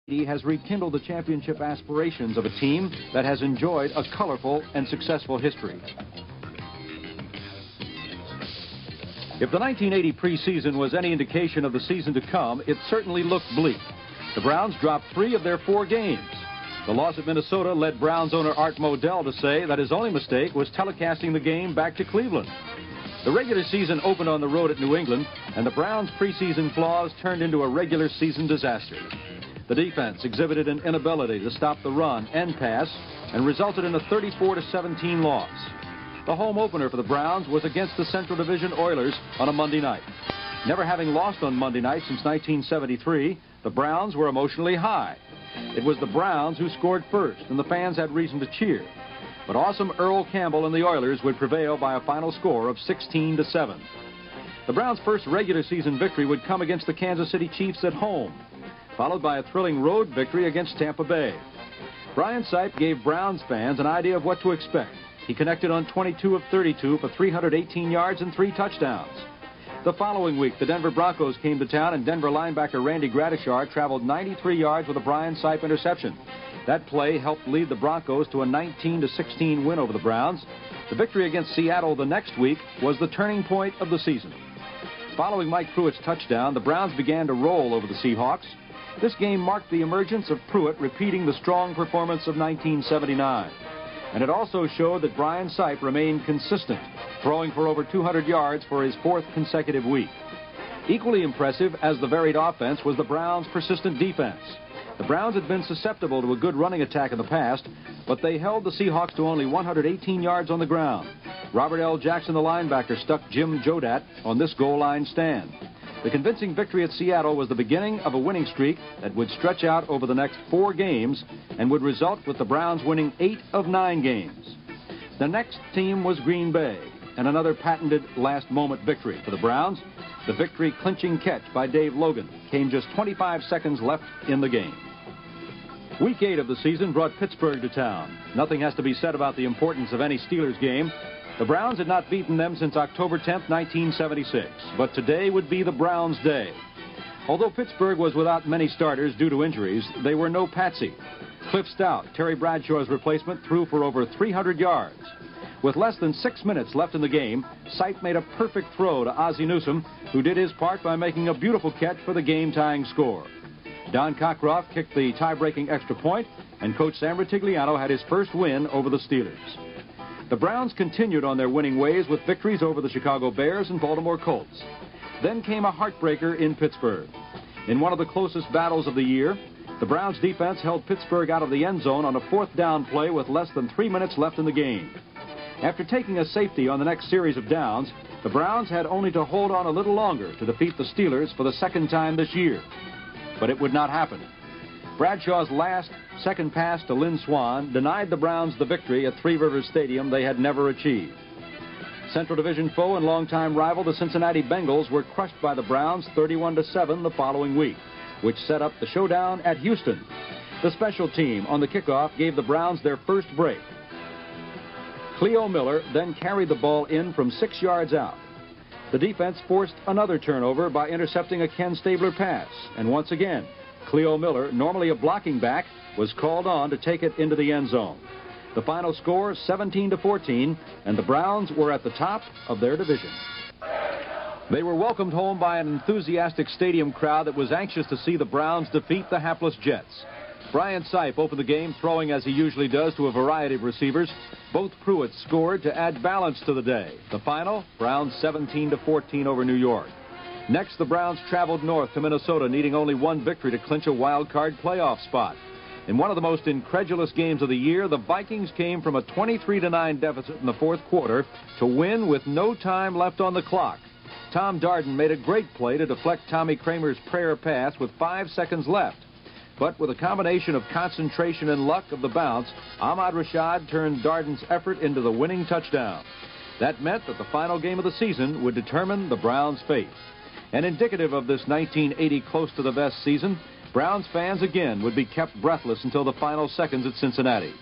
He has rekindled the championship aspirations of a team that has enjoyed a colorful and successful history. If the 1980 preseason was any indication of the season to come, it certainly looked bleak. The Browns dropped 3 of their 4 games. The loss at Minnesota led Browns owner Art Modell to say that his only mistake was telecasting the game back to Cleveland. The regular season opened on the road at New England, and the Browns' preseason flaws turned into a regular season disaster. The defense exhibited an inability to stop the run and pass and resulted in a 34-17 loss. The home opener for the Browns was against the Central Division Oilers on a Monday night. Never having lost on Monday night since 1973, the Browns were emotionally high. It was the Browns who scored first, and the fans had reason to cheer. But awesome Earl Campbell and the Oilers would prevail by a final score of 16-7. The Browns' first regular season victory would come against the Kansas City Chiefs at home, followed by a thrilling road victory against Tampa Bay. Brian Sipe gave Browns fans an idea of what to expect. He connected on 22 of 32 for 318 yards and 3 touchdowns. The following week, the Denver Broncos came to town, and Denver linebacker Randy Gradishar traveled 93 yards with a Brian Sipe interception. That play helped lead the Broncos to a 19-16 win over the Browns. The victory against Seattle the next week was the turning point of the season. Following Mike Pruitt's touchdown, the Browns began to roll over the Seahawks. This game marked the emergence of Pruitt repeating the strong performance of 1979. And it also showed that Brian Sipe remained consistent, throwing for over 200 yards for his 4th consecutive week. Equally impressive as the varied offense was the Browns' persistent defense. The Browns had been susceptible to a good running attack in the past, but they held the Seahawks to only 118 yards on the ground. Robert L. Jackson, the linebacker, stuck Jim Jodat on this goal line stand. The convincing victory at Seattle was the beginning of a winning streak that would stretch out over the next 4 games and would result with the Browns winning 8 of 9 games. The next team was Green Bay, and another patented last-moment victory for the Browns. The victory-clinching catch by Dave Logan came just 25 seconds left in the game. Week 8 of the season brought Pittsburgh to town. Nothing has to be said about the importance of any Steelers game. The Browns had not beaten them since October 10, 1976, but today would be the Browns' day. Although Pittsburgh was without many starters due to injuries, they were no patsy. Cliff Stout, Terry Bradshaw's replacement, threw for over 300 yards. With less than 6 minutes left in the game, Sipe made a perfect throw to Ozzie Newsome, who did his part by making a beautiful catch for the game-tying score. Don Cockcroft kicked the tie-breaking extra point, and Coach Sam Rutigliano had his first win over the Steelers. The Browns continued on their winning ways with victories over the Chicago Bears and Baltimore Colts. Then came a heartbreaker in Pittsburgh. In one of the closest battles of the year, the Browns defense held Pittsburgh out of the end zone on a 4th down play with less than 3 minutes left in the game. After taking a safety on the next series of downs, the Browns had only to hold on a little longer to defeat the Steelers for the 2nd time this year. But it would not happen. Bradshaw's last second pass to Lynn Swann denied the Browns the victory at Three Rivers Stadium they had never achieved. Central Division foe and longtime rival, the Cincinnati Bengals, were crushed by the Browns 31-7 the following week, which set up the showdown at Houston. The special team on the kickoff gave the Browns their first break. Cleo Miller then carried the ball in from 6 yards out. The defense forced another turnover by intercepting a Ken Stabler pass, and once again, Cleo Miller, normally a blocking back, was called on to take it into the end zone. The final score, 17-14, and the Browns were at the top of their division. They were welcomed home by an enthusiastic stadium crowd that was anxious to see the Browns defeat the hapless Jets. Brian Sipe opened the game throwing as he usually does to a variety of receivers. Both Pruitt scored to add balance to the day. The final, Browns 17-14 over New York. Next, the Browns traveled north to Minnesota, needing only 1 victory to clinch a wild card playoff spot. In one of the most incredulous games of the year, the Vikings came from a 23-9 deficit in the 4th quarter to win with no time left on the clock. Tom Darden made a great play to deflect Tommy Kramer's prayer pass with 5 seconds left. But with a combination of concentration and luck of the bounce, Ahmad Rashad turned Darden's effort into the winning touchdown. That meant that the final game of the season would determine the Browns' fate. And indicative of this 1980 close-to-the-vest season, Browns fans again would be kept breathless until the final seconds at Cincinnati.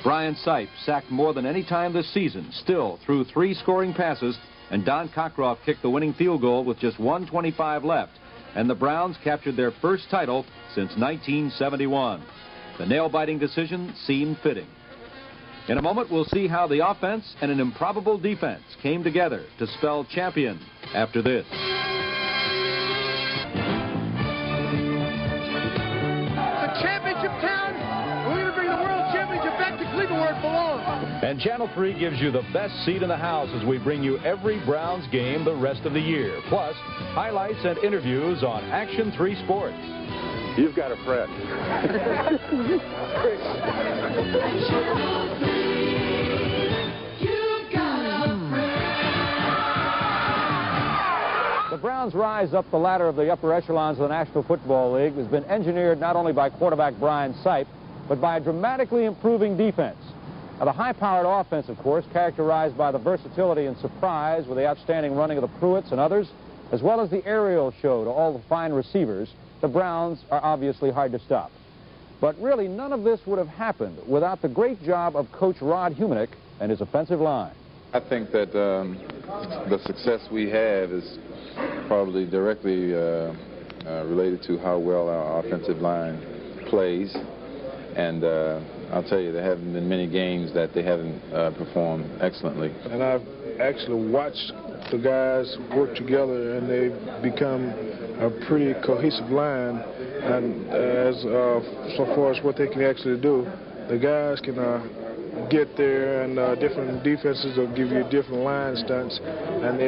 Brian Sipe sacked more than any time this season, still threw 3 scoring passes, and Don Cockcroft kicked the winning field goal with just 1:25 left. and the Browns captured their first title since 1971. The nail-biting decision seemed fitting. In a moment, we'll see how the offense and an improbable defense came together to spell champion after this. And Channel 3 gives you the best seat in the house as we bring you every Browns game the rest of the year. Plus, highlights and interviews on Action 3 Sports. You've got a friend. The Browns' rise up the ladder of the upper echelons of the National Football League has been engineered not only by quarterback Brian Sipe, but by a dramatically improving defense. Now, the high-powered offense, of course, characterized by the versatility and surprise with the outstanding running of the Pruitts and others, as well as the aerial show to all the fine receivers, the Browns are obviously hard to stop. But really, none of this would have happened without the great job of Coach Rod Humanick and his offensive line. I think that the success we have is probably directly related to how well our offensive line plays. And I'll tell you, there haven't been many games that they haven't performed excellently. And I've actually watched the guys work together, and they've become a pretty cohesive line. And as so far as what they can actually do, the guys can get there, and different defenses will give you different line stunts, and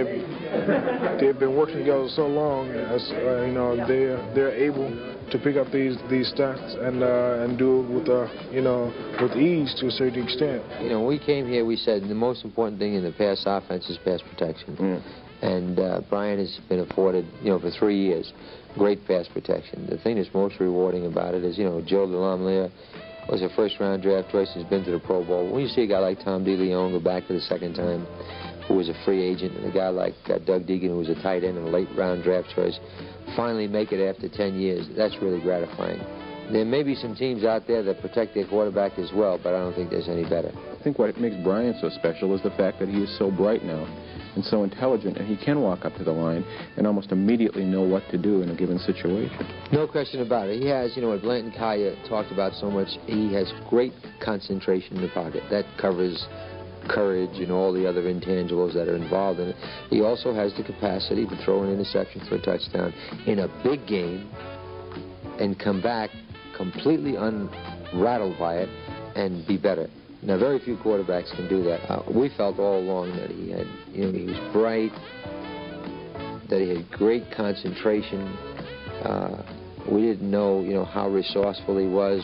they've been working together so long, as you know, they're able to pick up these stunts and do it with with ease to a certain extent. You know, when we came here, we said the most important thing in the pass offense is pass protection. And Brian has been afforded, for 3 years, great pass protection. The thing that's most rewarding about it is, Joe DeLamelier was a first-round draft choice. He's been to the Pro Bowl. When you see a guy like Tom DeLeon go back for the second time, who was a free agent, and a guy like Doug Deegan, who was a tight end and a late-round draft choice, finally make it after 10 years, that's really gratifying. There may be some teams out there that protect their quarterback as well, but I don't think there's any better. I think what makes Brian so special is the fact that he is so bright now and so intelligent, and he can walk up to the line and almost immediately know what to do in a given situation. No question about it. He has, what Blanton Kaya talked about so much, he has great concentration in the pocket. That covers courage and all the other intangibles that are involved in it. He also has the capacity to throw an interception for a touchdown in a big game and come back completely unrattled by it and be better. Now, very few quarterbacks can do that. We felt all along that he had, he was bright, that he had great concentration. We didn't know, how resourceful he was.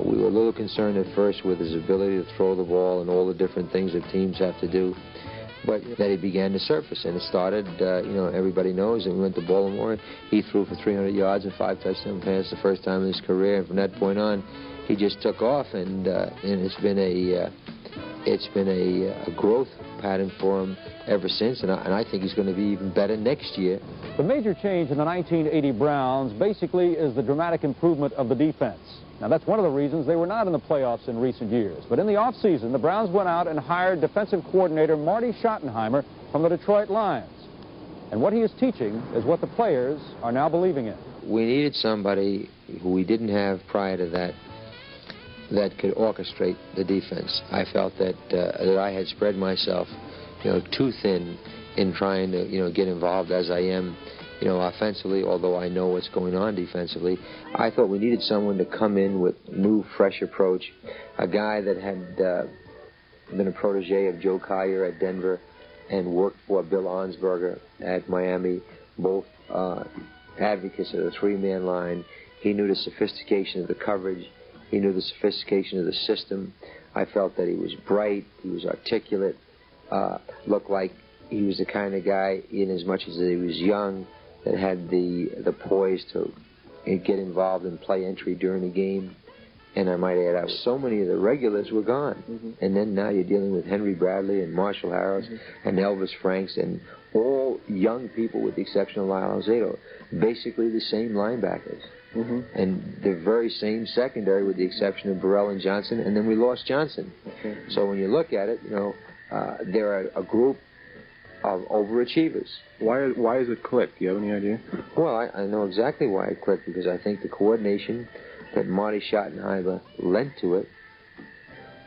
We were a little concerned at first with his ability to throw the ball and all the different things that teams have to do. But then he began to surface, and it started, everybody knows, and we went to Baltimore. He threw for 300 yards and 5 touchdown passes the first time in his career, and from that point on, he just took off, and it's been a growth pattern for him ever since, and I think he's going to be even better next year. The major change in the 1980 Browns basically is the dramatic improvement of the defense. Now, that's one of the reasons they were not in the playoffs in recent years. But in the offseason, the Browns went out and hired defensive coordinator Marty Schottenheimer from the Detroit Lions. And what he is teaching is what the players are now believing in. We needed somebody who we didn't have prior to that could orchestrate the defense. I felt that I had spread myself, too thin in trying to, get involved as I am, offensively, although I know what's going on defensively. I thought we needed someone to come in with a new, fresh approach, a guy that had been a protege of Joe Collier at Denver and worked for Bill Arnsberger at Miami, both advocates of the three-man line. He knew the sophistication of the coverage. He knew the sophistication of the system. I felt that he was bright, he was articulate, looked like he was the kind of guy, in as much as he was young, that had the poise to get involved and play entry during the game. And I might add, so many of the regulars were gone. And then now you're dealing with Henry Bradley and Marshall Harris and Elvis Franks and all young people with the exception of Lyle Alzado, basically the same linebackers. And the very same secondary with the exception of Burrell and Johnson, and then we lost Johnson. So when you look at it, there are a group of overachievers. Why is it clicked? Do you have any idea? Well, I know exactly why it clicked, because I think the coordination that Marty Schottenheimer lent to it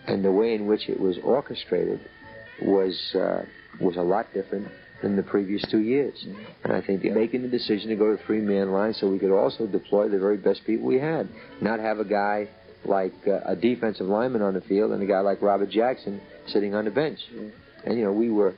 and the way in which it was orchestrated was a lot different than the previous 2 years. And I think making the decision to go to three-man line so we could also deploy the very best people we had, not have a guy like a defensive lineman on the field and a guy like Robert Jackson sitting on the bench. And, you know,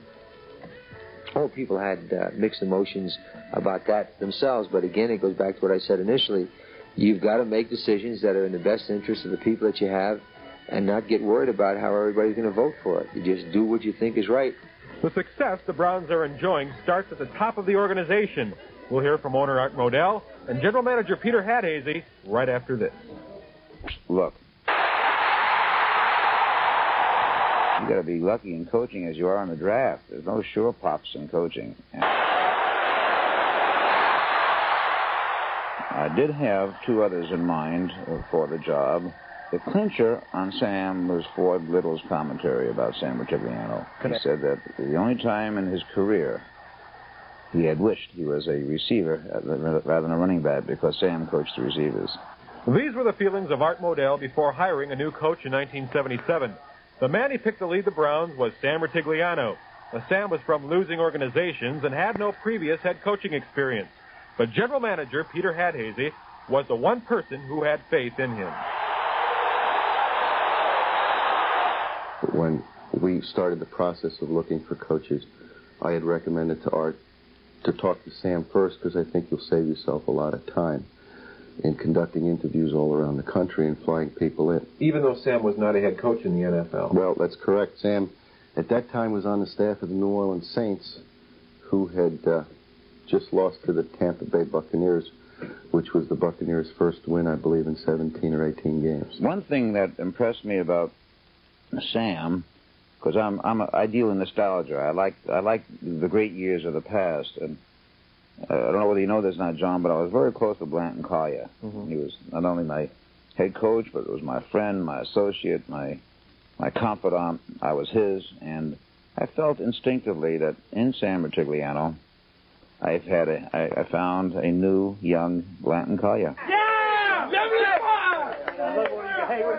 people had mixed emotions about that themselves, but again, it goes back to what I said initially. You've got to make decisions that are in the best interest of the people that you have and not get worried about how everybody's going to vote for it. You just do what you think is right. The success the Browns are enjoying starts at the top of the organization. We'll hear from owner Art Modell and general manager Peter Hadhazy right after this. Look, you got to be lucky in coaching as you are in the draft. There's no sure pops in coaching. I did have two others in mind for the job. The clincher on Sam was Ford Little's commentary about Sam Rutigliano. He said that the only time in his career he had wished he was a receiver rather than a running back because Sam coached the receivers. These were the feelings of Art Modell before hiring a new coach in 1977. The man he picked to lead the Browns was Sam Rutigliano. Sam was from losing organizations and had no previous head coaching experience. But general manager Peter Hadhazy was the one person who had faith in him. When we started the process of looking for coaches, I had recommended to Art to talk to Sam first because I think you'll save yourself a lot of time in conducting interviews all around the country and flying people in. Even though Sam was not a head coach in the NFL. Well, that's correct. Sam, at that time, was on the staff of the New Orleans Saints, who had just lost to the Tampa Bay Buccaneers, which was the Buccaneers' first win, I believe, in 17 or 18 games. One thing that impressed me about Sam, because I deal in nostalgia. I like the great years of the past, and I don't know whether you know this or not, John, but I was very close to Blanton Collier. He was not only my head coach, but it was my friend, my associate, my confidant. I was his, and I felt instinctively that in Sam Rutigliano, I found a new, young Blanton Collier.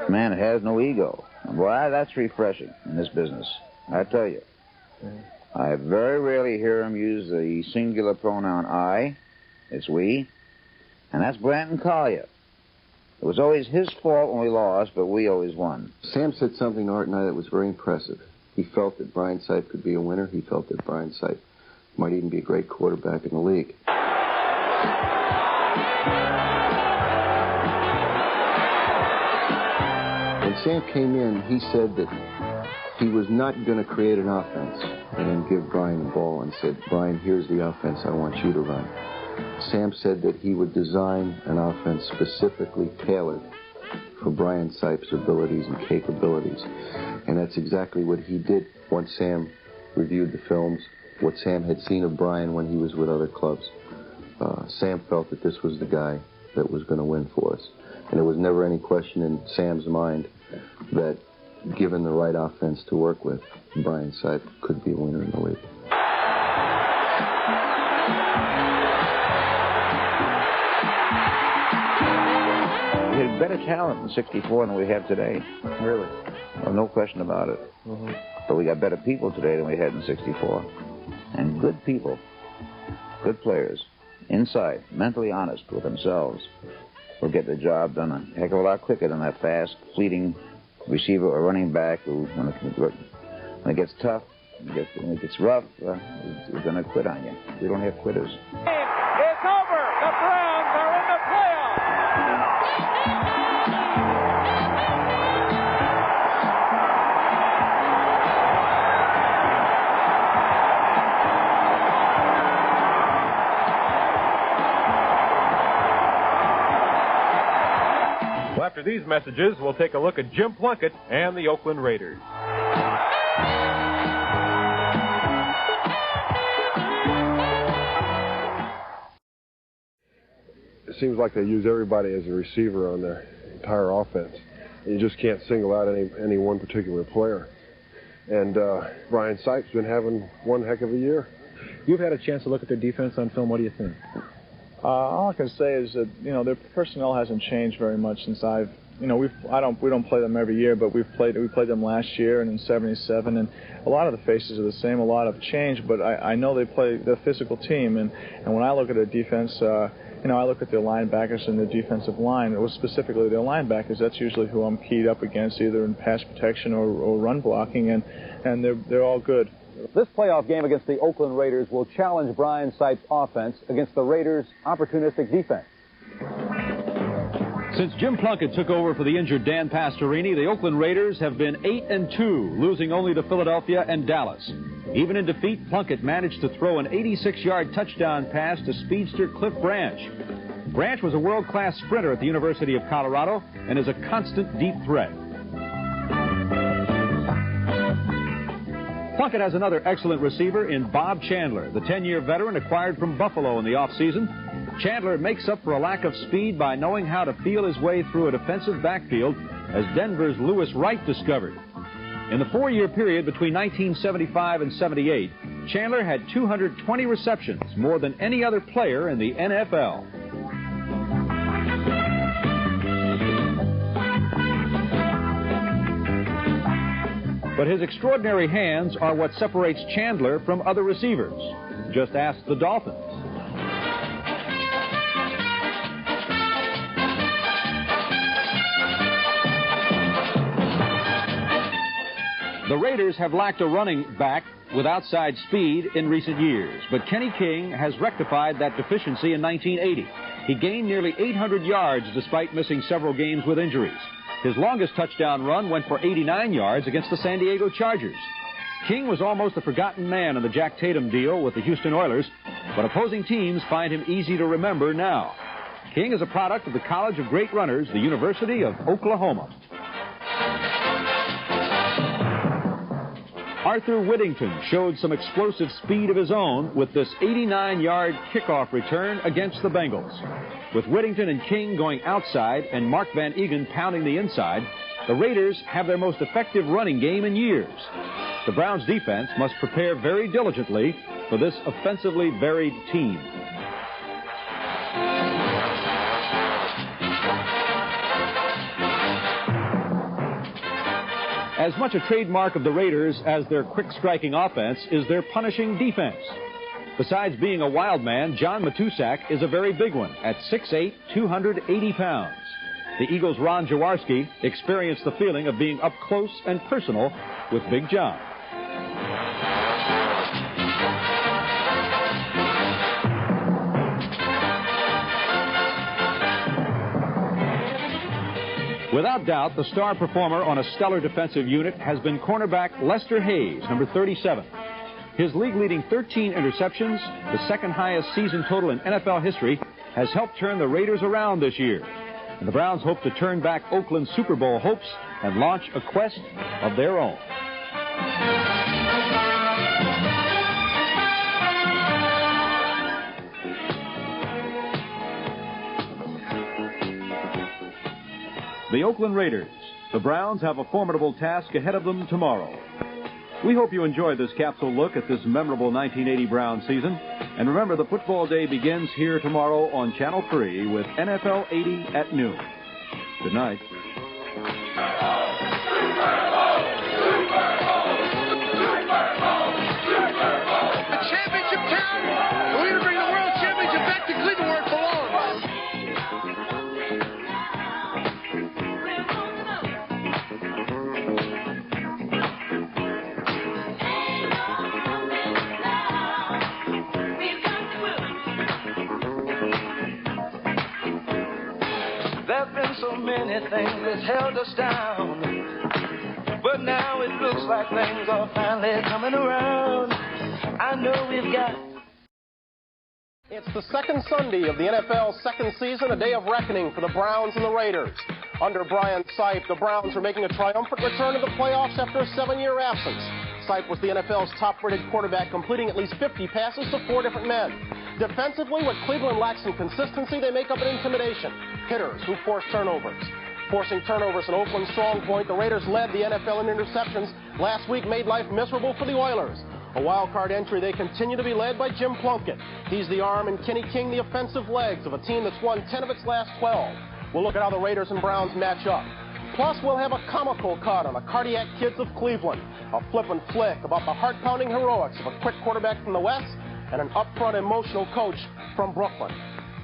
Man has no ego. Boy, that's refreshing in this business, I tell you. I very rarely hear him use the singular pronoun I. It's we. And that's Blanton Collier. It was always his fault when we lost, but we always won. Sam said something to Art and I that was very impressive. He felt that Brian Sipe could be a winner. He felt that Brian Sipe might even be a great quarterback in the league. When Sam came in, he said that he was not going to create an offense and then give Brian the ball and said, Brian, here's the offense I want you to run. Sam said that he would design an offense specifically tailored for Brian Sipe's abilities and capabilities. And that's exactly what he did once Sam reviewed the films, what Sam had seen of Brian when he was with other clubs. Sam felt that this was the guy that was going to win for us. And there was never any question in Sam's mind that given the right offense to work with, Brian Sipe could be a winner in the league. We had better talent in '64 than we have today. Really. Well, no question about it. But we got better people today than we had in '64. And good people, good players, inside, mentally honest with themselves, will get the job done a heck of a lot quicker than that fast, fleeting receiver or running back who, when it gets tough, when it gets rough, is going to quit on you. We don't have quitters. It's over. The Browns are in the playoffs. Well, after these messages, we'll take a look at Jim Plunkett and the Oakland Raiders. It seems like they use everybody as a receiver on their entire offense. You just can't single out any one particular player. And Brian Sipes been having one heck of a year. You've had a chance to look at their defense on film. What do you think? All I can say is that their personnel hasn't changed very much since I've we don't play them every year, but we played them last year and in '77, and a lot of the faces are the same. A lot have changed, but I know they're a physical team, and when I look at their defense, I look at their linebackers and their defensive line. It was specifically their linebackers. That's usually who I'm keyed up against, either in pass protection or run blocking, and they're all good. This playoff game against the Oakland Raiders will challenge Brian Sipes' offense against the Raiders' opportunistic defense. Since Jim Plunkett took over for the injured Dan Pastorini, the Oakland Raiders have been 8-2, losing only to Philadelphia and Dallas. Even in defeat, Plunkett managed to throw an 86-yard touchdown pass to speedster Cliff Branch. Branch was a world-class sprinter at the University of Colorado and is a constant deep threat. Plunkett has another excellent receiver in Bob Chandler, the 10-year veteran acquired from Buffalo in the offseason. Chandler makes up for a lack of speed by knowing how to feel his way through a defensive backfield, as Denver's Lewis Wright discovered. In the 4-year period between 1975 and 78, Chandler had 220 receptions, more than any other player in the NFL. But his extraordinary hands are what separates Chandler from other receivers. Just ask the Dolphins. The Raiders have lacked a running back with outside speed in recent years, but Kenny King has rectified that deficiency in 1980. He gained nearly 800 yards despite missing several games with injuries. His longest touchdown run went for 89 yards against the San Diego Chargers. King was almost a forgotten man in the Jack Tatum deal with the Houston Oilers, but opposing teams find him easy to remember now. King is a product of the College of Great Runners, the University of Oklahoma. Arthur Whittington showed some explosive speed of his own with this 89-yard kickoff return against the Bengals. With Whittington and King going outside and Mark Van Egan pounding the inside, the Raiders have their most effective running game in years. The Browns' defense must prepare very diligently for this offensively varied team. As much a trademark of the Raiders as their quick-striking offense is their punishing defense. Besides being a wild man, John Matusak is a very big one at 6'8", 280 pounds. The Eagles' Ron Jaworski experienced the feeling of being up close and personal with Big John. Without doubt, the star performer on a stellar defensive unit has been cornerback Lester Hayes, number 37. His league-leading 13 interceptions, the second highest season total in NFL history, has helped turn the Raiders around this year. And the Browns hope to turn back Oakland's Super Bowl hopes and launch a quest of their own. The Oakland Raiders. The Browns have a formidable task ahead of them tomorrow. We hope you enjoyed this capsule look at this memorable 1980 Brown season. And remember, the football day begins here tomorrow on Channel 3 with NFL 80 at noon. Good night. A championship town. We're going to bring the World Championship back to Cleveland where it belongs. There've been so many things that's held us down, but now it looks like things are finally coming around. I know we've got... It's the second Sunday of the NFL's second season, a day of reckoning for the Browns and the Raiders. Under Brian Sipes, the Browns are making a triumphant return to the playoffs after a 7-year absence. Sipes was the NFL's top-rated quarterback, completing at least 50 passes to 4 different men. Defensively, what Cleveland lacks in consistency, they make up in intimidation. Hitters who force turnovers. Forcing turnovers an Oakland strong point, the Raiders led the NFL in interceptions. Last week made life miserable for the Oilers. A wild card entry, they continue to be led by Jim Plunkett. He's the arm and Kenny King the offensive legs of a team that's won 10 of its last 12. We'll look at how the Raiders and Browns match up. Plus, we'll have a comical cut on the Cardiac Kids of Cleveland, a flippant flick about the heart-pounding heroics of a quick quarterback from the West and an upfront emotional coach from Brooklyn.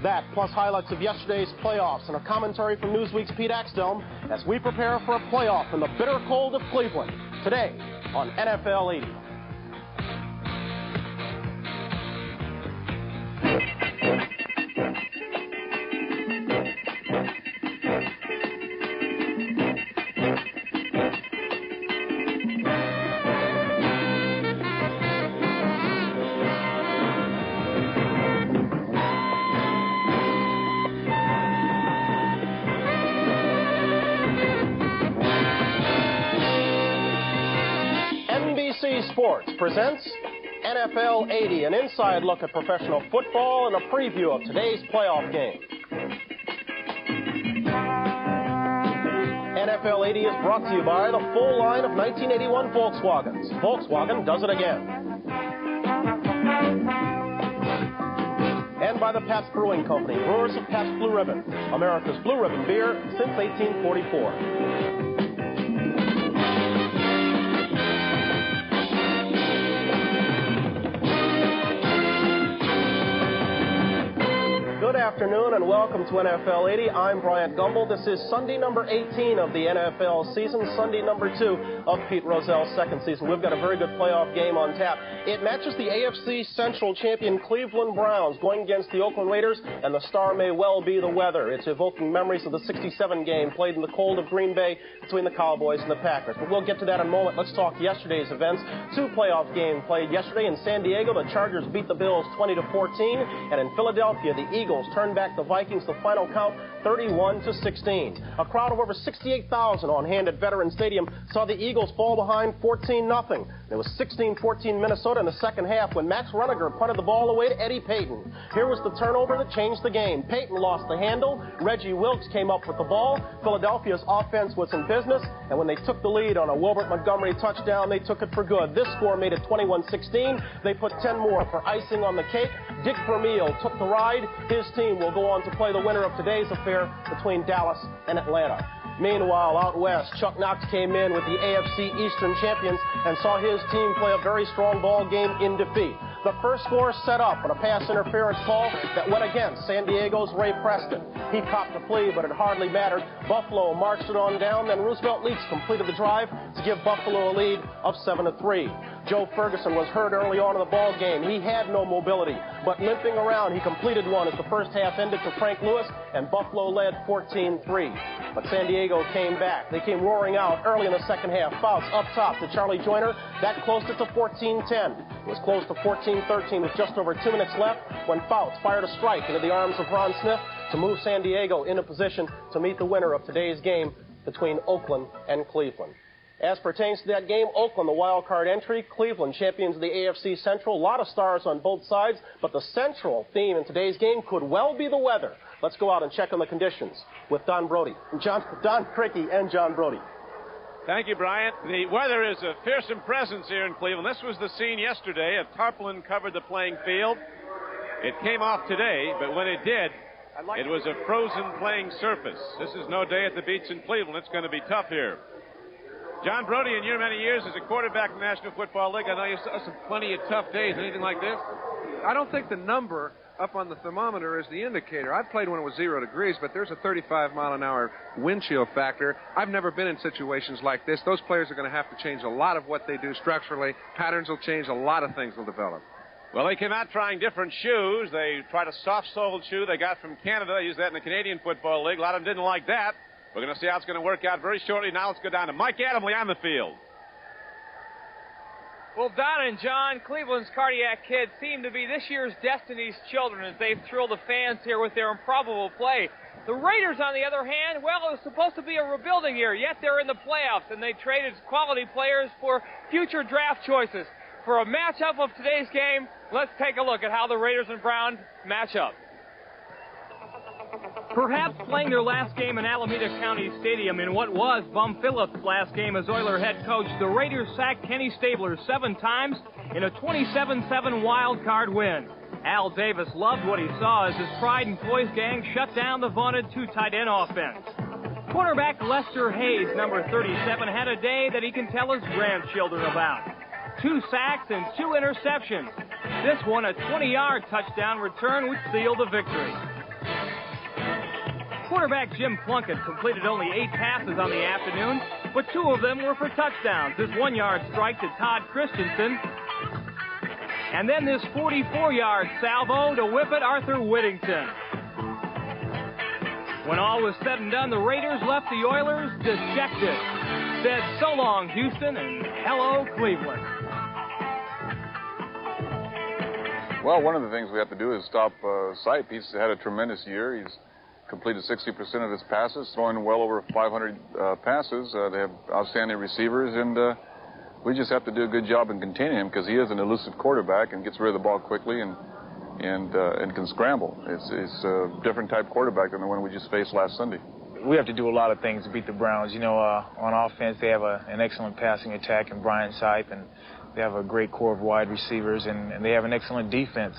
That, plus highlights of yesterday's playoffs and a commentary from Newsweek's Pete Axtell as we prepare for a playoff in the bitter cold of Cleveland. Today on NFL 80. Sports presents NFL 80, an inside look at professional football and a preview of today's playoff game. NFL 80 is brought to you by the full line of 1981 Volkswagens. Volkswagen does it again. And by the Pabst Brewing Company, brewers of Pabst Blue Ribbon, America's Blue Ribbon beer since 1844. Good afternoon and welcome to NFL 80. I'm Bryant Gumbel. This is Sunday number 18 of the NFL season, Sunday number 2 of Pete Rozell's second season. We've got a very good playoff game on tap. It matches the AFC Central champion Cleveland Browns going against the Oakland Raiders, and the star may well be the weather. It's evoking memories of the '67 game played in the cold of Green Bay between the Cowboys and the Packers. But we'll get to that in a moment. Let's talk yesterday's events. Two playoff games played yesterday in San Diego. The Chargers beat the Bills 20-14, and in Philadelphia, the Eagles turned back the Vikings. The final count 31-16. A crowd of over 68,000 on hand at Veterans Stadium saw the Eagles fall behind 14-0. It was 16-14 Minnesota in the second half when Max Runniger punted the ball away to Eddie Payton. Here was the turnover that changed the game. Payton lost the handle. Reggie Wilkes came up with the ball. Philadelphia's offense was in business, and when they took the lead on a Wilbert Montgomery touchdown, they took it for good. This score made it 21-16. They put 10 more for icing on the cake. Dick Vermeil took the ride. His team will go on to play the winner of today's affair between Dallas and Atlanta. Meanwhile, out west, Chuck Knox came in with the AFC Eastern champions and saw his team play a very strong ball game in defeat. The first score set up on a pass interference call that went against San Diego's Ray Preston. He copped the plea, but it hardly mattered. Buffalo marched it on down, then Roosevelt Leaks completed the drive to give Buffalo a lead of 7-3. Joe Ferguson was hurt early on in the ball game. He had no mobility, but limping around, he completed one as the first half ended to Frank Lewis, and Buffalo led 14-3. But San Diego came back. They came roaring out early in the second half. Fouts up top to Charlie Joyner. That closed it to 14-10. It was close to 14-13 with just over 2 minutes left when Fouts fired a strike into the arms of Ron Smith to move San Diego into position to meet the winner of today's game between Oakland and Cleveland. As pertains to that game, Oakland, the wild card entry, Cleveland, champions of the AFC Central. A lot of stars on both sides, but the central theme in today's game could well be the weather. Let's go out and check on the conditions with Don Brody, Don CRIQUI, and John Brody. Thank you, Bryant. The weather is a fearsome presence here in Cleveland. This was the scene yesterday. A tarpaulin covered the playing field. It came off today, but when it did, it was a frozen playing surface. This is no day at the beach in Cleveland. It's going to be tough here. John Brody, in your many years as a quarterback in the National Football League, I know you saw some plenty of tough days. Anything like this? I don't think the number up on the thermometer is the indicator. I played when it was 0 degrees, but there's a 35-mile-an-hour wind chill factor. I've never been in situations like this. Those players are going to have to change a lot of what they do structurally. Patterns will change. A lot of things will develop. Well, they came out trying different shoes. They tried a soft-soled shoe they got from Canada. They used that in the Canadian Football League. A lot of them didn't like that. We're going to see how it's going to work out very shortly. Now let's go down to Mike Adamle on the field. Well, Don and John, Cleveland's Cardiac Kids seem to be this year's Destiny's children as they've thrilled the fans here with their improbable play. The Raiders, on the other hand, well, it was supposed to be a rebuilding year, yet they're in the playoffs, and they traded quality players for future draft choices. For a matchup of today's game, let's take a look at how the Raiders and Browns match up. Perhaps playing their last game in Alameda County Stadium in what was Bum Phillips' last game as Oiler head coach, the Raiders sacked Kenny Stabler 7 times in a 27-7 wild card win. Al Davis loved what he saw as his Pride and Poise gang shut down the vaunted 2 tight end offense. Quarterback Lester Hayes, number 37, had a day that he can tell his grandchildren about. 2 sacks and 2 interceptions. This one a 20-yard touchdown return which sealed the victory. Quarterback Jim Plunkett completed only 8 passes on the afternoon, but 2 of them were for touchdowns. This 1-yard strike to Todd Christensen, and then this 44-yard salvo to Whippet Arthur Whittington. When all was said and done, the Raiders left the Oilers dejected. Said so long, Houston, and hello, Cleveland. Well, one of the things we have to do is stop Sipe. He's had a tremendous year. He's completed 60% of his passes, throwing well over 500 passes. They have outstanding receivers, and we just have to do a good job in containing him because he is an elusive quarterback and gets rid of the ball quickly and can scramble. It's a different type quarterback than the one we just faced last Sunday. We have to do a lot of things to beat the Browns. You know, on offense, they have an excellent passing attack in Brian Sipe, and they have a great core of wide receivers, and they have an excellent defense.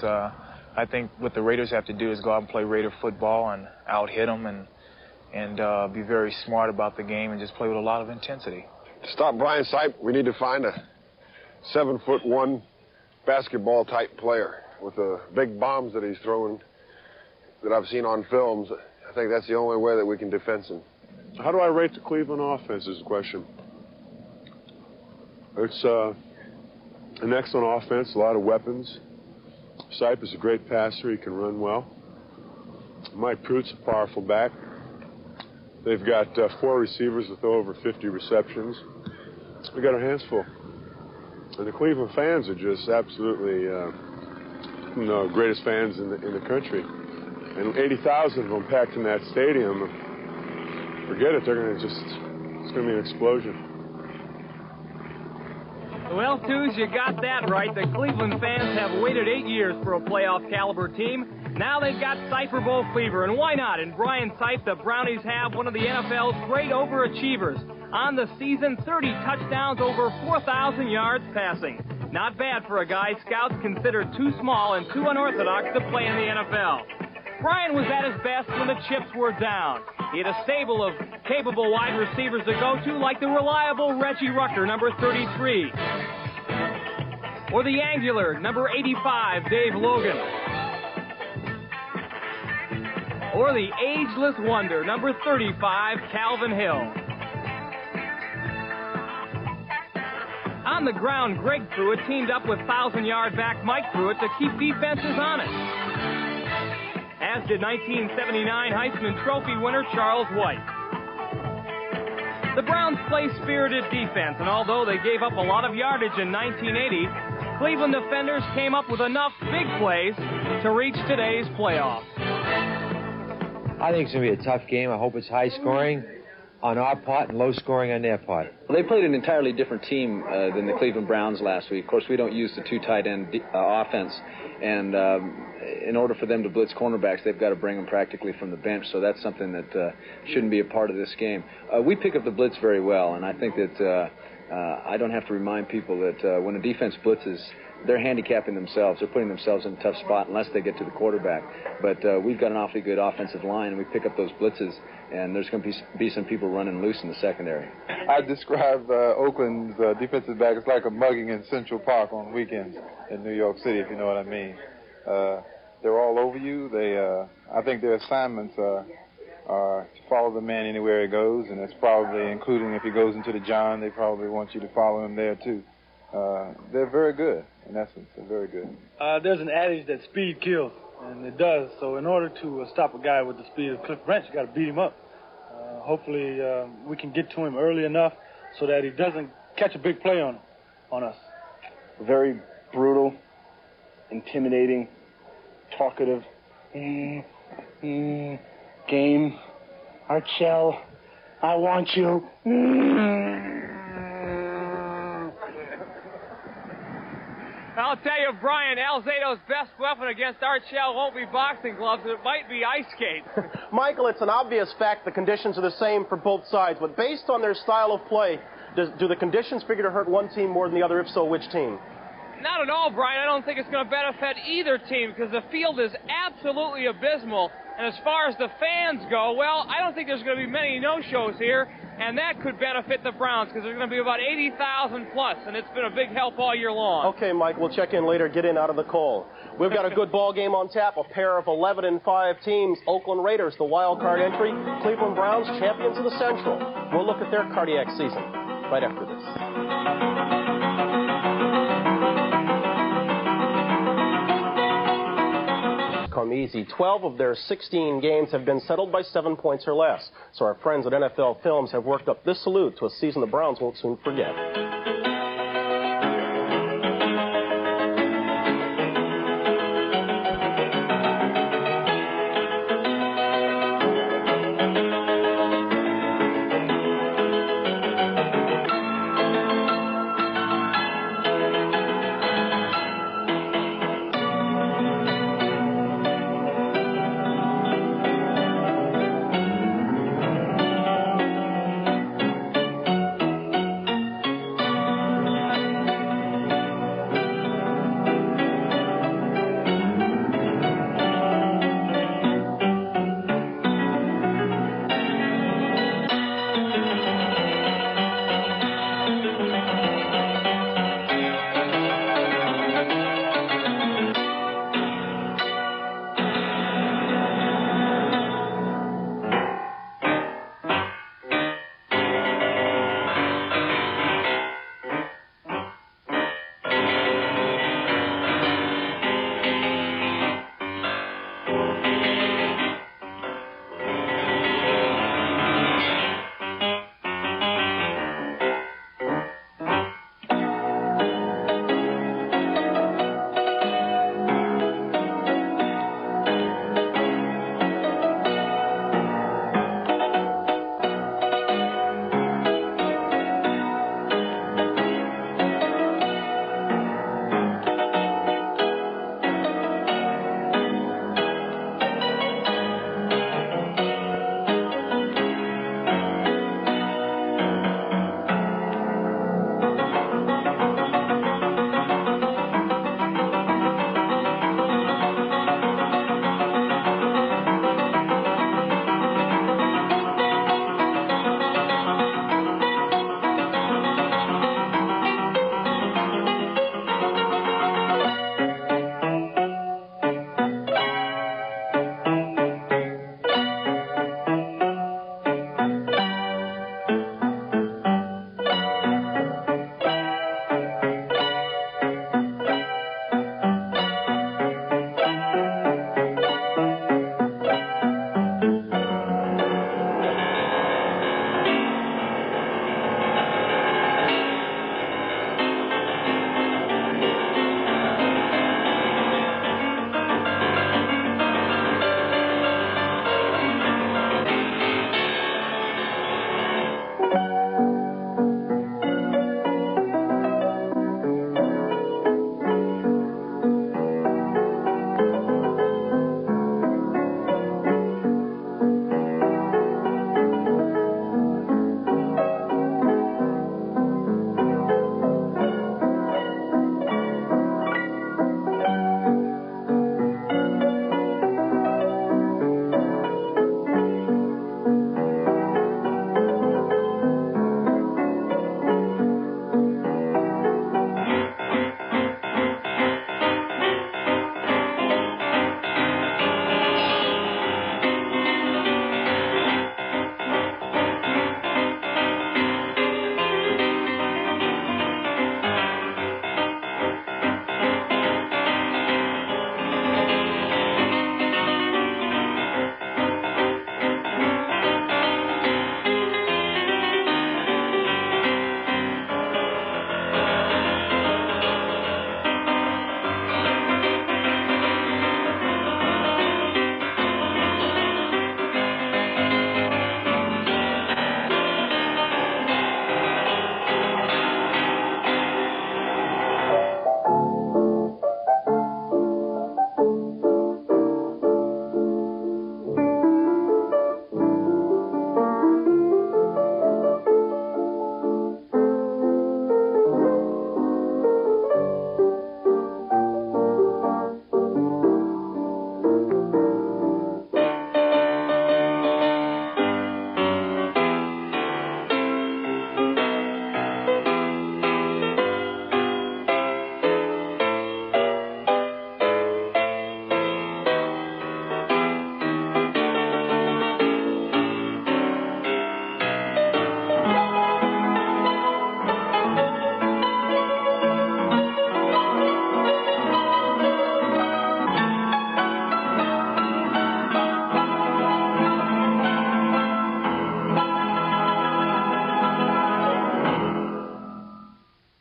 I think what the Raiders have to do is go out and play Raider football and out-hit them and be very smart about the game and just play with a lot of intensity. To stop Brian Sipe, we need to find a 7'1" basketball-type player with the big bombs that he's throwing that I've seen on films. I think that's the only way that we can defend him. How do I rate the Cleveland offense is the question. It's an excellent offense, a lot of weapons. Sipe is a great passer. He can run well. Mike Pruitt's a powerful back. They've got 4 receivers with over 50 receptions. We got our hands full. And the Cleveland fans are just absolutely, greatest fans in the country. And 80,000 of them packed in that stadium. Forget it. It's going to be an explosion. Well, Tooze, you got that right. The Cleveland fans have waited 8 years for a playoff caliber team. Now they've got Cypher Bowl fever, and why not? In Brian Sipe, the Brownies have one of the NFL's great overachievers. On the season, 30 touchdowns, over 4,000 yards passing. Not bad for a guy scouts considered too small and too unorthodox to play in the NFL. Brian was at his best when the chips were down. He had a stable of capable wide receivers to go to, like the reliable Reggie Rucker, number 33. Or the angular, number 85, Dave Logan. Or the ageless wonder, number 35, Calvin Hill. On the ground, Greg Pruitt teamed up with 1,000-yard back Mike Pruitt to keep defenses honest, as did 1979 Heisman Trophy winner Charles White. The Browns play spirited defense, and although they gave up a lot of yardage in 1980, Cleveland defenders came up with enough big plays to reach today's playoffs. I think it's going to be a tough game. I hope it's high scoring on our part and low scoring on their part. Well, they played an entirely different team than the Cleveland Browns last week. Of course, we don't use the 2 tight end offense, and in order for them to blitz cornerbacks, they've got to bring them practically from the bench, so that's something that shouldn't be a part of this game. We pick up the blitz very well, and I think that I don't have to remind people that when a defense blitzes, they're handicapping themselves. They're putting themselves in a tough spot unless they get to the quarterback. But we've got an awfully good offensive line, and we pick up those blitzes, and there's going to be some people running loose in the secondary. I describe Oakland's defensive back as like a mugging in Central Park on weekends in New York City, if you know what I mean. They're all over you. I think their assignments are to follow the man anywhere he goes, and it's probably including if he goes into the John, they probably want you to follow him there too. They're very good. In essence, they're very good. There's an adage that speed kills, and it does. So in order to stop a guy with the speed of Cliff Branch, you got to beat him up. Hopefully we can get to him early enough so that he doesn't catch a big play on us. Very brutal, intimidating, talkative. Game. Archell, I want you. Well, I'll tell you, Brian, Alzado's best weapon against Art Shell won't be boxing gloves. It might be ice skates. Michael, it's an obvious fact the conditions are the same for both sides, but based on their style of play, do the conditions figure to hurt one team more than the other? If so, which team? Not at all, Brian. I don't think it's going to benefit either team because the field is absolutely abysmal. And as far as the fans go, well, I don't think there's going to be many no-shows here, and that could benefit the Browns because there's going to be about 80,000 plus, and it's been a big help all year long. Okay, Mike, we'll check in later. Get in out of the cold. We've got a good ball game on tap, a pair of 11-5 teams. Oakland Raiders, the wild card entry. Cleveland Browns, champions of the Central. We'll look at their cardiac season right after this. Come easy. 12 of their 16 games have been settled by 7 points or less. So our friends at NFL Films have worked up this salute to a season the Browns won't soon forget.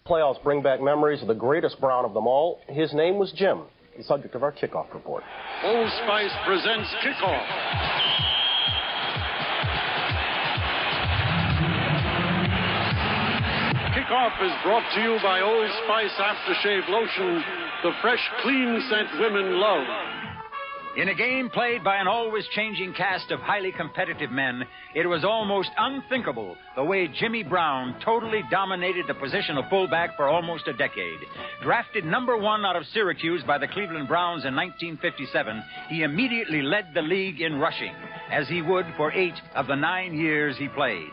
Playoffs bring back memories of the greatest Brown of them all. His name was Jim, the subject of our kickoff report. Old Spice presents Kickoff. Kickoff is brought to you by Old Spice Aftershave Lotion, the fresh, clean scent women love. In a game played by an always-changing cast of highly competitive men, it was almost unthinkable the way Jimmy Brown totally dominated the position of fullback for almost a decade. Drafted number 1 out of Syracuse by the Cleveland Browns in 1957, he immediately led the league in rushing, as he would for 8 of the 9 years he played.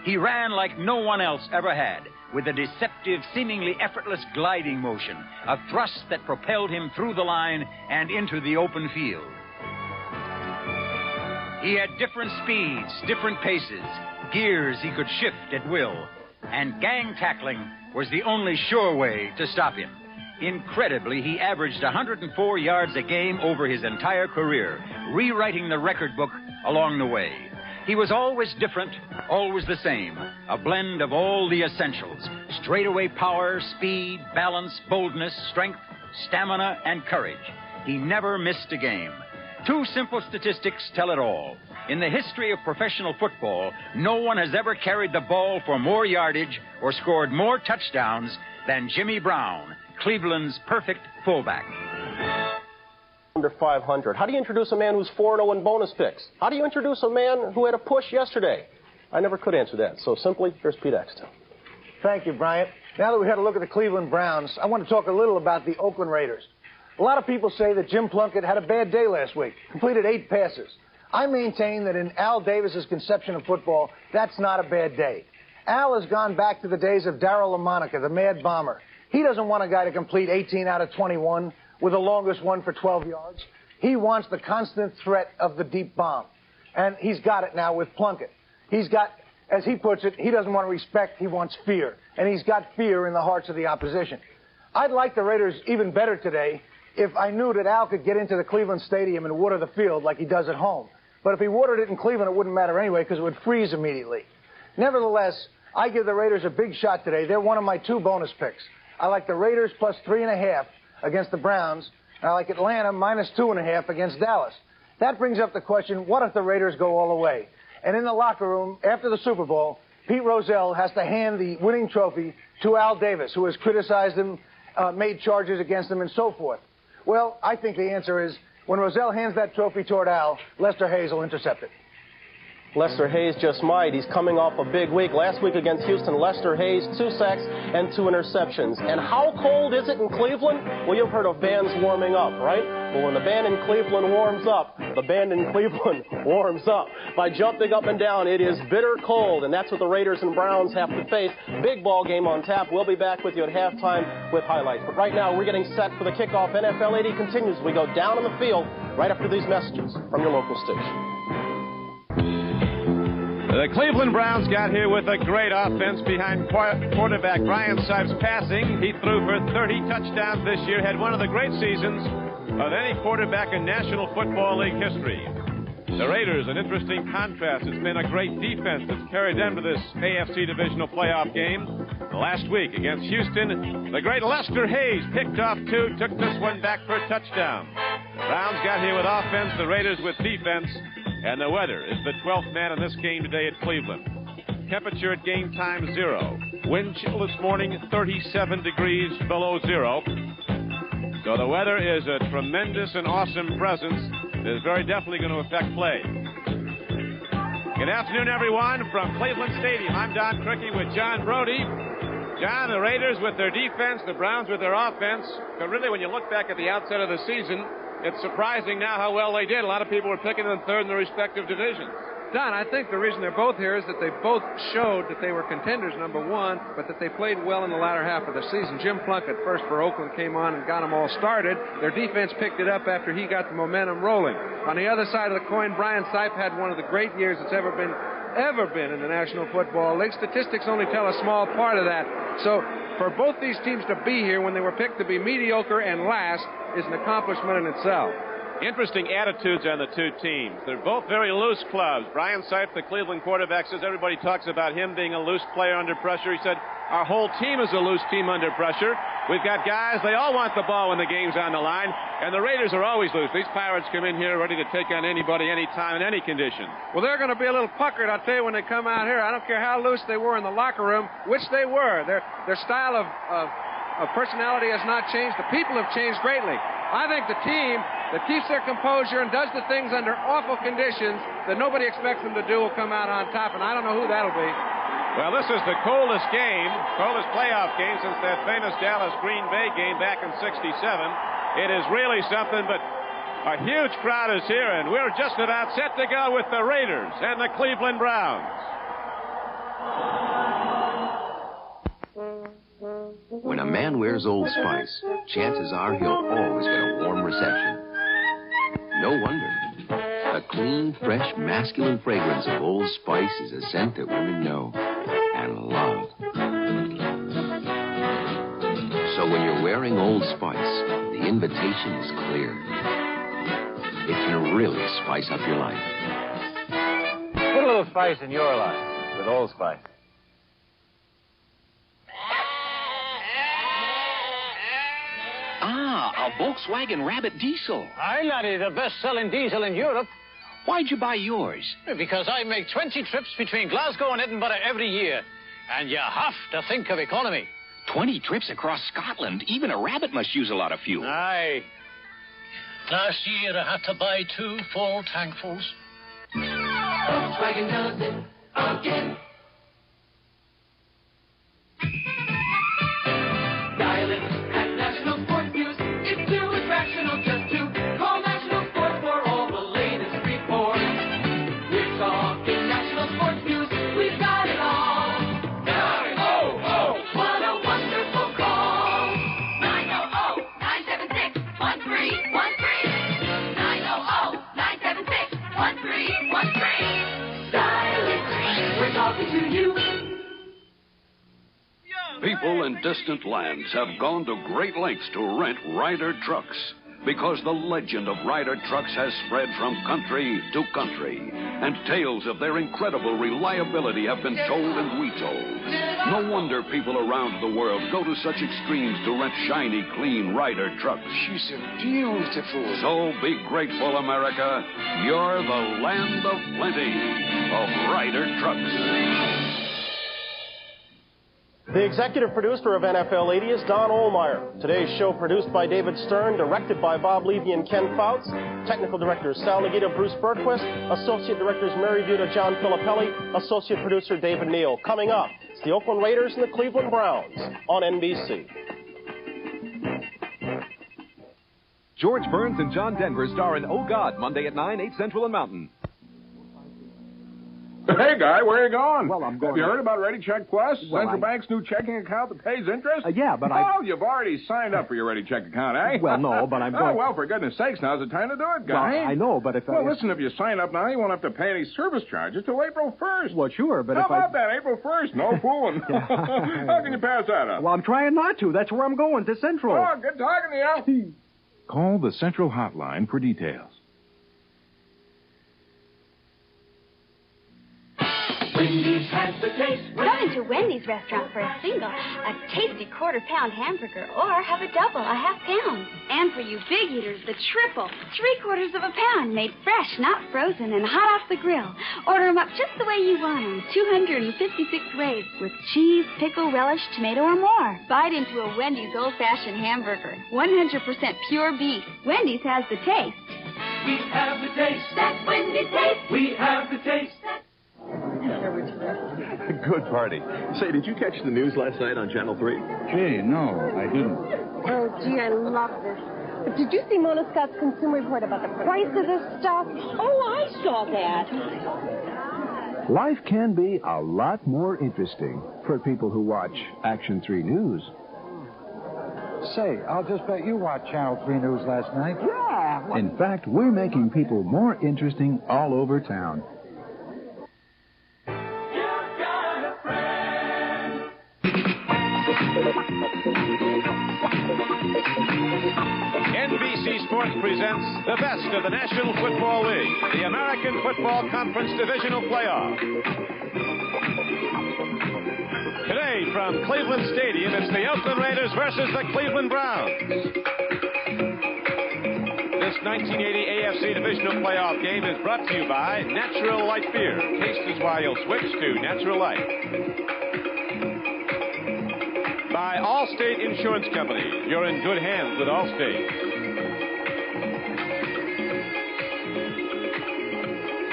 He ran like no one else ever had, with a deceptive, seemingly effortless gliding motion, a thrust that propelled him through the line and into the open field. He had different speeds, different paces, gears he could shift at will, and gang tackling was the only sure way to stop him. Incredibly, he averaged 104 yards a game over his entire career, rewriting the record book along the way. He was always different, always the same, a blend of all the essentials: straightaway power, speed, balance, boldness, strength, stamina, and courage. He never missed a game. 2 simple statistics tell it all. In the history of professional football, no one has ever carried the ball for more yardage or scored more touchdowns than Jimmy Brown, Cleveland's perfect fullback. Under 500. How do you introduce a man who's 4-0 in bonus picks? How do you introduce a man who had a push yesterday? I never could answer that. So simply, here's Pete Axtell. Thank you, Bryant. Now that we've had a look at the Cleveland Browns, I want to talk a little about the Oakland Raiders. A lot of people say that Jim Plunkett had a bad day last week, completed 8 passes. I maintain that in Al Davis's conception of football, that's not a bad day. Al has gone back to the days of Darryl LaMonica, the Mad Bomber. He doesn't want a guy to complete 18 out of 21 with the longest one for 12 yards. He wants the constant threat of the deep bomb. And he's got it now with Plunkett. He's got, as he puts it, he doesn't want respect, he wants fear. And he's got fear in the hearts of the opposition. I'd like the Raiders even better today if I knew that Al could get into the Cleveland Stadium and water the field like he does at home. But if he watered it in Cleveland, it wouldn't matter anyway because it would freeze immediately. Nevertheless, I give the Raiders a big shot today. They're one of my 2 bonus picks. I like the Raiders plus 3.5 against the Browns, and I like Atlanta minus 2.5 against Dallas. That brings up the question, what if the Raiders go all the way? And in the locker room, after the Super Bowl, Pete Rozelle has to hand the winning trophy to Al Davis, who has criticized him, made charges against him, and so forth. Well, I think the answer is, when Rozelle hands that trophy toward Al, Lester Hayes will intercept it. Lester Hayes just might. He's coming off a big week. Last week against Houston, Lester Hayes, 2 sacks and 2 interceptions. And how cold is it in Cleveland? Well, you've heard of bands warming up, right? Well, when the band in Cleveland warms up, the band in Cleveland warms up. By jumping up and down, it is bitter cold, and that's what the Raiders and Browns have to face. Big ball game on tap. We'll be back with you at halftime with highlights. But right now, we're getting set for the kickoff. NFL 80 continues. We go down on the field right after these messages from your local station. The Cleveland Browns got here with a great offense behind quarterback Brian Sipes passing. He threw for 30 touchdowns this year, had one of the great seasons of any quarterback in National Football League history. The Raiders, an interesting contrast. It's been a great defense that's carried them to this AFC Divisional playoff game. Last week against Houston, the great Lester Hayes picked off 2, took this one back for a touchdown. The Browns got here with offense, the Raiders with defense. And the weather is the 12th man in this game today at Cleveland. Temperature at game time 0. Wind chill this morning 37 degrees below 0. So the weather is a tremendous and awesome presence that is very definitely going to affect play. Good afternoon, everyone, from Cleveland Stadium. I'm Don CRIQUI with John Brody. John, the Raiders with their defense, the Browns with their offense. But really, when you look back at the outset of the season, it's surprising now how well they did. A lot of people were picking them third in their respective divisions. Don, I think the reason they're both here is that they both showed that they were contenders, number 1, but that they played well in the latter half of the season. Jim Plunkett, first for Oakland, came on and got them all started. Their defense picked it up after he got the momentum rolling. On the other side of the coin, Brian Sipes had one of the great years that's ever been in the National Football League. Statistics only tell a small part of that. So for both these teams to be here when they were picked to be mediocre and last is an accomplishment in itself. Interesting attitudes on the 2 teams. They're both very loose clubs. Brian Sipes, the Cleveland quarterback, says everybody talks about him being a loose player under pressure. He said Our whole team is a loose team under pressure. We've got guys, they all want the ball when the game's on the line, and the Raiders are always loose. These Pirates come in here ready to take on anybody, anytime, in any condition. Well, they're going to be a little puckered, I'll tell you, when they come out here. I don't care how loose they were in the locker room, which they were. Their style of personality has not changed. The people have changed greatly. I think the team that keeps their composure and does the things under awful conditions that nobody expects them to do will come out on top, and I don't know who that'll be. Well, this is the coldest playoff game since that famous Dallas-Green Bay game back in '67. It is really something, but a huge crowd is here, and we're just about set to go with the Raiders and the Cleveland Browns. When a man wears Old Spice, chances are he'll always get a warm reception. No wonder. The clean, fresh, masculine fragrance of Old Spice is a scent that women know and love. So when you're wearing Old Spice, the invitation is clear. It can really spice up your life. Put a little spice in your life with Old Spice. Ah, a Volkswagen Rabbit diesel. Aye, laddie, the best-selling diesel in Europe. Why'd you buy yours? Because I make 20 trips between Glasgow and Edinburgh every year. And you have to think of economy. 20 trips across Scotland. Even a rabbit must use a lot of fuel. Aye. Last year I had to buy 2 full tankfuls. Volkswagen does it again. Dial it at National Sports News. It's new, it's rational, just to call National Sports for all the latest reports. We're talking National Sports News. We've got it all. 900, what a wonderful call. 900-976-1313. 900-976-1313. Dial it. We're talking to you. People in distant lands have gone to great lengths to rent Ryder trucks because the legend of Ryder trucks has spread from country to country, and tales of their incredible reliability have been told and retold. No wonder people around the world go to such extremes to rent shiny, clean Ryder trucks. She's so beautiful. So be grateful, America. You're the land of plenty of Ryder trucks. The executive producer of NFL 80 is Don Ohlmeyer. Today's show produced by David Stern, directed by Bob Levy and Ken Fouts. Technical directors Sal Nagita, Bruce Berquist. Associate directors Mary Buda, John Filippelli. Associate producer David Neal. Coming up, it's the Oakland Raiders and the Cleveland Browns on NBC. George Burns and John Denver star in Oh God, Monday at 9, 8 Central and Mountain. Hey, Guy, where are you going? Well, I'm going... Have you heard about Ready Check Plus? Well, Central Bank's new checking account that pays interest? Yeah, but Oh, you've already signed up for your Ready Check account, eh? Well, no, but I'm going... Oh, well, for goodness sakes, now's the time to do it, Guy. Well, I know, but if Well, listen, if you sign up now, you won't have to pay any service charges till April 1st. Well, sure, but How about that, April 1st? No fooling. How can you pass that up? Well, I'm trying not to. That's where I'm going, to Central. Oh, good talking to you. Call the Central Hotline for details. Wendy's has the taste. Come into Wendy's restaurant for a single, a tasty quarter-pound hamburger, or have a double, a half-pound. And for you big eaters, the triple, 3/4 of a pound, made fresh, not frozen, and hot off the grill. Order them up just the way you want them, 256 ways, with cheese, pickle, relish, tomato, or more. Bite into a Wendy's old-fashioned hamburger, 100% pure beef. Wendy's has the taste. We have the taste. That's Wendy's taste. We have the taste. Good party. Say, did you catch the news last night on Channel 3? Gee, no, I didn't. Oh, gee, I love this. But did you see Mona Scott's consumer report about the price of this stuff? Oh, I saw that. Life can be a lot more interesting for people who watch Action 3 News. Say, I'll just bet you watched Channel 3 News last night. Yeah. In fact, we're making people more interesting all over town. NBC Sports presents the best of the National Football League, the American Football Conference Divisional Playoff. Today from From Cleveland Stadium, it's the Oakland Raiders versus the Cleveland Browns. This 1980 AFC Divisional Playoff game is brought to you by Natural Light Beer. Taste is why you'll switch to Natural Light. By Allstate Insurance Company. You're in good hands with Allstate.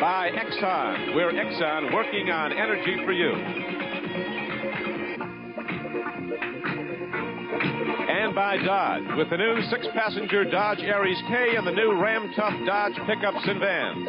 By Exxon. We're Exxon, working on energy for you. And by Dodge, with the new 6-passenger Dodge Aries K and the new Ram Tough Dodge pickups and vans.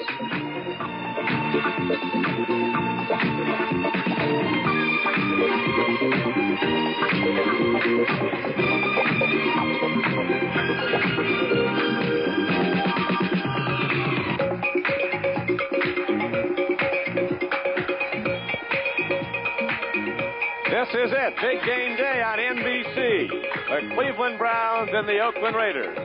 This is it, big game day on NBC. The Cleveland Browns and the Oakland Raiders.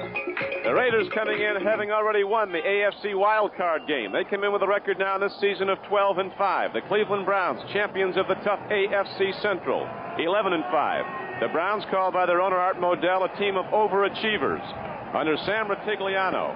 The Raiders coming in having already won the AFC wild card game. They come in with a record now this season of 12-5. The Cleveland Browns, champions of the tough AFC Central, 11-5. The Browns, called by their owner Art Modell, a team of overachievers under Sam Ratigliano.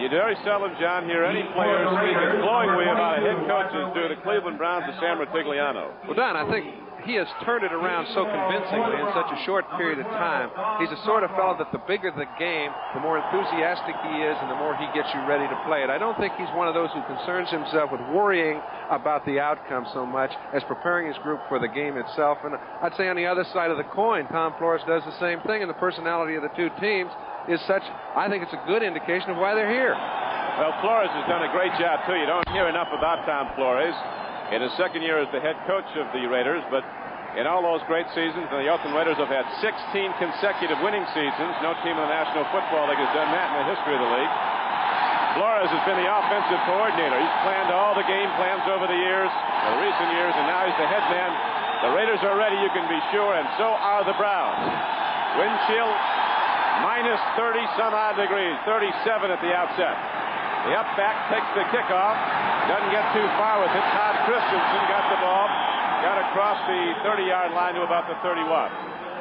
You very seldom, John, hear any players speak as glowingly about a head coach as do the Cleveland Browns as Sam Ratigliano. Well, Don, I think he has turned it around so convincingly in such a short period of time. He's the sort of fellow that the bigger the game, the more enthusiastic he is, and the more he gets you ready to play it. I don't think he's one of those who concerns himself with worrying about the outcome so much as preparing his group for the game itself. And I'd say on the other side of the coin, Tom Flores does the same thing, and the personality of the two teams is such, I think it's a good indication of why they're here. Well, Flores has done a great job, too. You don't hear enough about Tom Flores in his second year as the head coach of the Raiders, but in all those great seasons, the Oakland Raiders have had 16 consecutive winning seasons. No team in the National Football League has done that in the history of the league. Flores has been the offensive coordinator. He's planned all the game plans over the years, the recent years, and now he's the head man. The Raiders are ready, you can be sure, and so are the Browns. Wind chill, minus 30-some-odd degrees, 37 at the outset. The up back takes the kickoff. Doesn't get too far with it. Todd Christensen got the ball. Got across the 30-yard line to about the 31.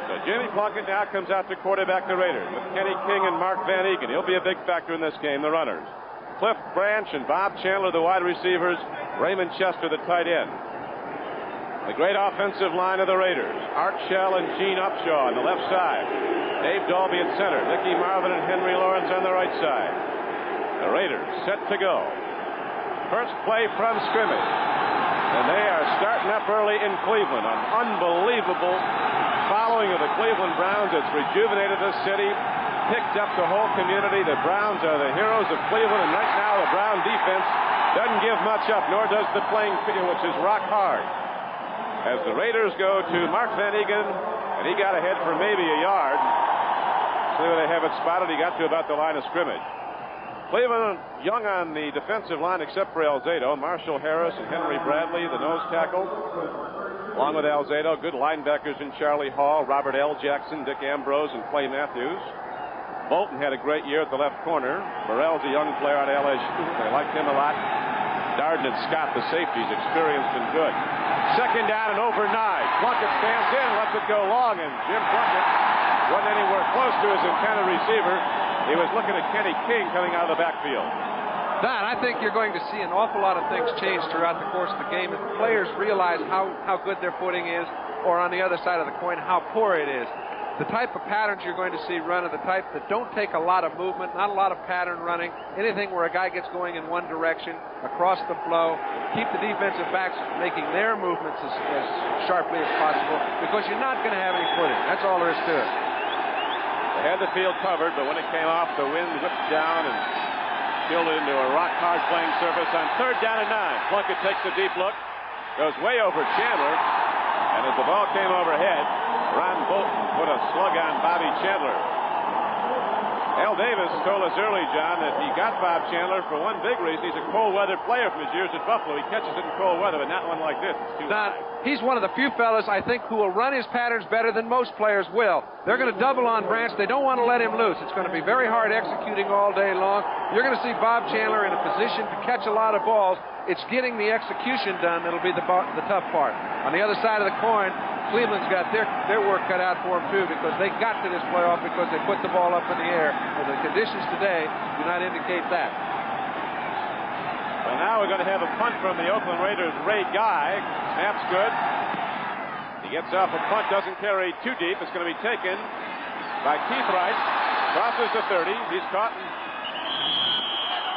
So Jimmy Plunkett now comes out to quarterback the Raiders with Kenny King and Mark Van Eegen. He'll be a big factor in this game, the runners. Cliff Branch and Bob Chandler, the wide receivers. Raymond Chester, the tight end. The great offensive line of the Raiders. Art Shell and Gene Upshaw on the left side. Dave Dalby at center. Nicky Marvin and Henry Lawrence on the right side. The Raiders set to go. First play from scrimmage. And they are starting up early in Cleveland. An unbelievable following of the Cleveland Browns. It's rejuvenated the city, picked up the whole community. The Browns are the heroes of Cleveland, and right now the Brown defense doesn't give much up, nor does the playing field, which is rock hard. As the Raiders go to Mark Van Eegen, and he got ahead for maybe a yard. See where they have it spotted. He got to about the line of scrimmage. Cleveland young on the defensive line except for Alzado. Marshall Harris and Henry Bradley, the nose tackle. Along with Alzado, good linebackers in Charlie Hall, Robert L. Jackson, Dick Ambrose, and Clay Matthews. Bolton had a great year at the left corner. Burrell's a young player out of LSU. They liked him a lot. Darden and Scott, the safeties, experienced and good. Second down and over 9. Plunkett stands in, lets it go long, and Jim Plunkett wasn't anywhere close to his intended receiver. He was looking at Kenny King coming out of the backfield. Don, I think you're going to see an awful lot of things change throughout the course of the game as the players realize how good their footing is, or on the other side of the coin, how poor it is. The type of patterns you're going to see run are the type that don't take a lot of movement, not a lot of pattern running, anything where a guy gets going in one direction, across the flow, keep the defensive backs making their movements as sharply as possible, because you're not going to have any footing. That's all there is to it. They had the field covered, but when it came off, the wind whipped down and killed it into a rock-hard playing surface. On third down and 9, Plunkett takes a deep look, goes way over Chandler, and as the ball came overhead, Ron Bolton put a slug on Bobby Chandler. Al Davis told us early, John, that he got Bob Chandler for one big reason. He's a cold-weather player from his years at Buffalo. He catches it in cold weather, but not one like this. It's too high. He's one of the few fellas, I think, who will run his patterns better than most players will. They're going to double on Branch. They don't want to let him loose. It's going to be very hard executing all day long. You're going to see Bob Chandler in a position to catch a lot of balls. It's getting the execution done that'll be the tough part. On the other side of the coin, Cleveland's got their work cut out for them, too, because they got to this playoff because they put the ball up in the air. And the conditions today do not indicate that. Well, now we're going to have a punt from the Oakland Raiders' Ray Guy. Snap's good. He gets off a punt, doesn't carry too deep. It's going to be taken by Keith Wright. Crosses the 30. He's caught.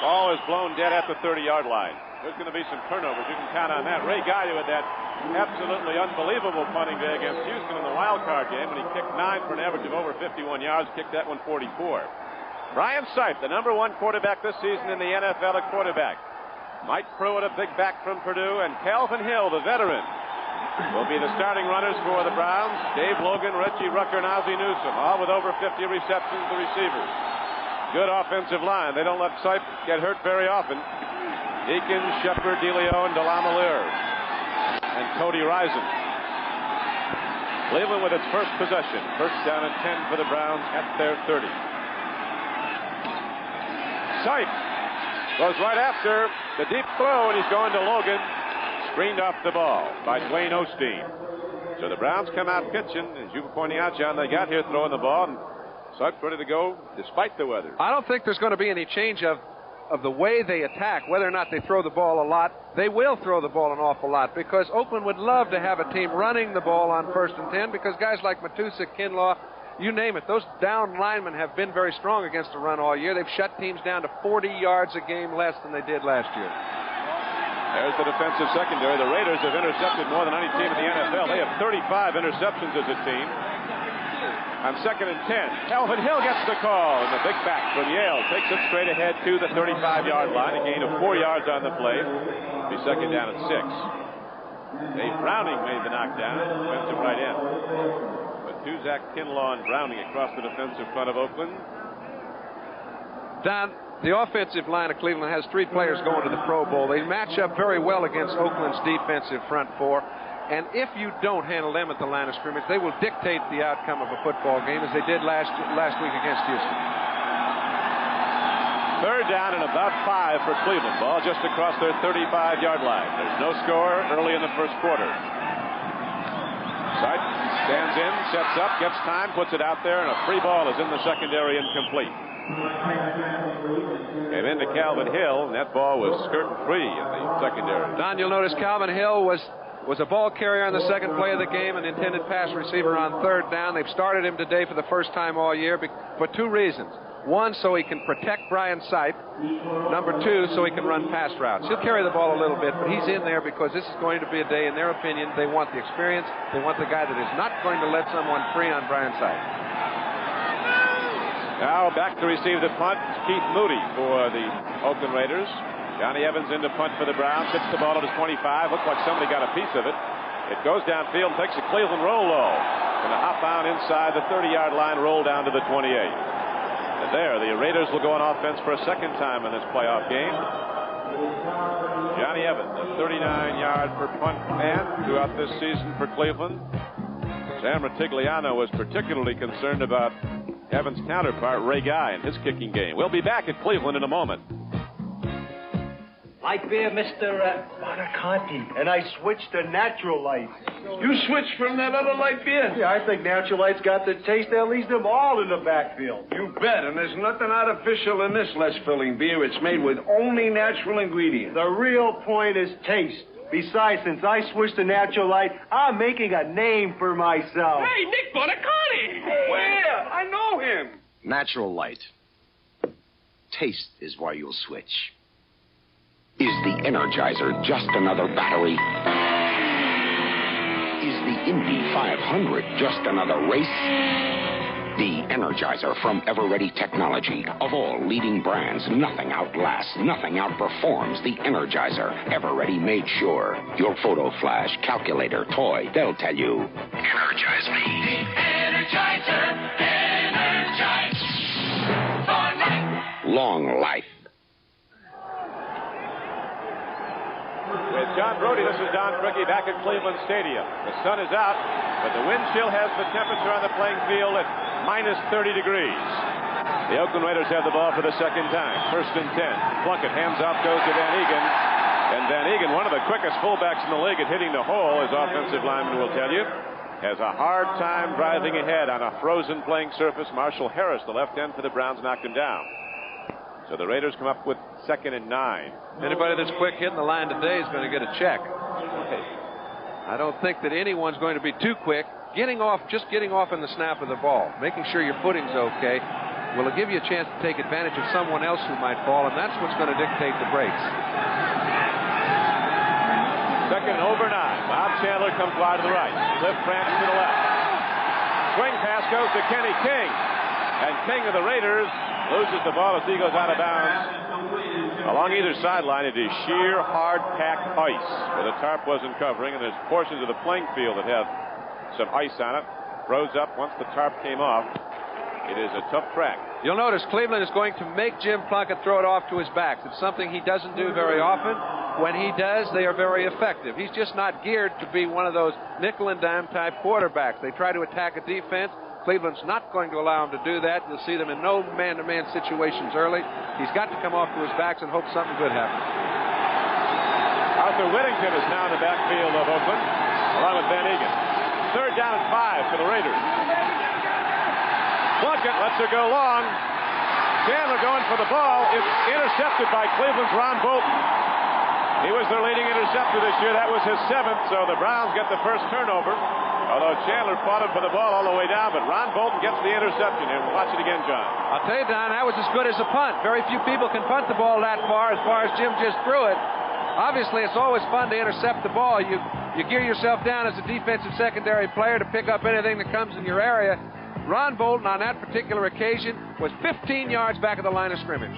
Ball is blown dead at the 30-yard line. There's going to be some turnovers. You can count on that. Ray Guy with that absolutely unbelievable punting day against Houston in the wild card game when he kicked 9 for an average of over 51 yards, kicked that one 44. Brian Sipe, the number 1 quarterback this season in the NFL at quarterback. Mike Pruitt, a big back from Purdue, and Calvin Hill, the veteran, will be the starting runners for the Browns. Dave Logan, Reggie Rucker, and Ozzie Newsome, all with over 50 receptions, the receivers. Good offensive line. They don't let Sipe get hurt very often. Deacon, Shepard, DeLeo, and Delamalier, and Cody Rison. Cleveland with its first possession. First down and 10 for the Browns at their 30. Sipe goes right after the deep throw, and he's going to Logan. Screened off the ball by Dwayne Osteen. So the Browns come out pitching. As you were pointing out, John, they got here throwing the ball, and Sipe ready to go despite the weather. I don't think there's going to be any change of the way they attack, whether or not they throw the ball a lot. They will throw the ball an awful lot because Oakland would love to have a team running the ball on 1st and 10 because guys like Matusik, Kinlaw, you name it, those down linemen have been very strong against the run all year. They've shut teams down to 40 yards a game less than they did last year. There's the defensive secondary. The Raiders have intercepted more than any team in the NFL. They have 35 interceptions as a team. On 2nd and 10, Calvin Hill gets the call, and the big back from Yale takes it straight ahead to the 35-yard line. A gain of 4 yards on the play. It'll be 2nd down and 6. Dave Browning made the knockdown, defensive right end. But Tuzak, Kinlaw, and Browning across the defensive front of Oakland. Don, the offensive line of Cleveland has 3 players going to the Pro Bowl. They match up very well against Oakland's defensive front 4. And if you don't handle them at the line of scrimmage, they will dictate the outcome of a football game as they did last week against Houston. 3rd down and about 5 for Cleveland. Ball just across their 35-yard line. There's no score early in the first quarter. Sipe stands in, sets up, gets time, puts it out there, and a free ball is in the secondary, incomplete. Came into Calvin Hill, and that ball was skirt free in the secondary. Don, you'll notice Calvin Hill was a ball carrier on the second play of the game, an intended pass receiver on 3rd down. They've started him today for the first time all year for 2 reasons. 1, so he can protect Brian Sipe. Number 2, so he can run pass routes. He'll carry the ball a little bit, but he's in there because this is going to be a day, in their opinion, they want the experience. They want the guy that is not going to let someone free on Brian Sipe. Now back to receive the punt, Keith Moody for the Oakland Raiders. Johnny Evans into punt for the Browns. Hits the ball at his 25. Looks like somebody got a piece of it. It goes downfield and takes a Cleveland roll low. Going to hop out inside the 30-yard line, roll down to the 28. And there, the Raiders will go on offense for a second time in this playoff game. Johnny Evans, a 39-yard per punt man throughout this season for Cleveland. Sam Ratigliano was particularly concerned about Evans' counterpart, Ray Guy, in his kicking game. We'll be back at Cleveland in a moment. Light beer, Mr. Bonaconti. And I switched to Natural Light. You switched from that other light beer? Yeah, I think Natural Light's got the taste that leaves them all in the backfield. You bet, and there's nothing artificial in this less filling beer. It's made with only natural ingredients. The real point is taste. Besides, since I switched to Natural Light, I'm making a name for myself. Hey, Nick Bonaconti! Where? I know him. Natural Light. Taste is why you'll switch. Is the Energizer just another battery? Is the Indy 500 just another race? The Energizer from Everready Technology. Of all leading brands, nothing outlasts, nothing outperforms the Energizer. Everready made sure. Your photo flash, calculator, toy, they'll tell you. Energize me. Energizer. Energize. For life. Long life. With John Brody, this is Don CRIQUI back at Cleveland Stadium. The sun is out, but the wind chill has the temperature on the playing field at minus 30 degrees. The Oakland Raiders have the ball for the second time. 1st and 10. Plunkett, hands off, goes to Van Egan. And Van Egan, one of the quickest fullbacks in the league at hitting the hole, as offensive linemen will tell you. has a hard time driving ahead on a frozen playing surface. Marshall Harris, the left end for the Browns, knocked him down. So the Raiders come up with 2nd and 9. Anybody that's quick hitting the line today is going to get a check. I don't think that anyone's going to be too quick. Just getting off in the snap of the ball, making sure your footing's okay, will give you a chance to take advantage of someone else who might fall, and that's what's going to dictate the breaks. 2nd and over 9. Bob Chandler comes wide to the right. Cliff Branch to the left. Swing pass goes to Kenny King. And King of the Raiders loses the ball as he goes out of bounds. Along either sideline, it is sheer, hard-packed ice where the tarp wasn't covering, and there's portions of the playing field that have some ice on it. Froze up once the tarp came off. It is a tough track. You'll notice Cleveland is going to make Jim Plunkett throw it off to his back. It's something he doesn't do very often. When he does, they are very effective. He's just not geared to be one of those nickel and dime type quarterbacks. They try to attack a defense. Cleveland's not going to allow him to do that. You'll see them in no man-to-man situations early. He's got to come off to his backs and hope something good happens. Arthur Whittington is now in the backfield of Oakland, along with Van Egan. 3rd down and 5 for the Raiders. Plunkett lets her go long. Chandler going for the ball. It's intercepted by Cleveland's Ron Bolton. He was their leading interceptor this year. That was his 7th, so the Browns get the first turnover. Although Chandler fought for the ball all the way down, but Ron Bolton gets the interception. And watch it again, John. I'll tell you, Don, that was as good as a punt. Very few people can punt the ball that far as Jim just threw it. Obviously, it's always fun to intercept the ball. You gear yourself down as a defensive secondary player to pick up anything that comes in your area. Ron Bolton, on that particular occasion, was 15 yards back of the line of scrimmage.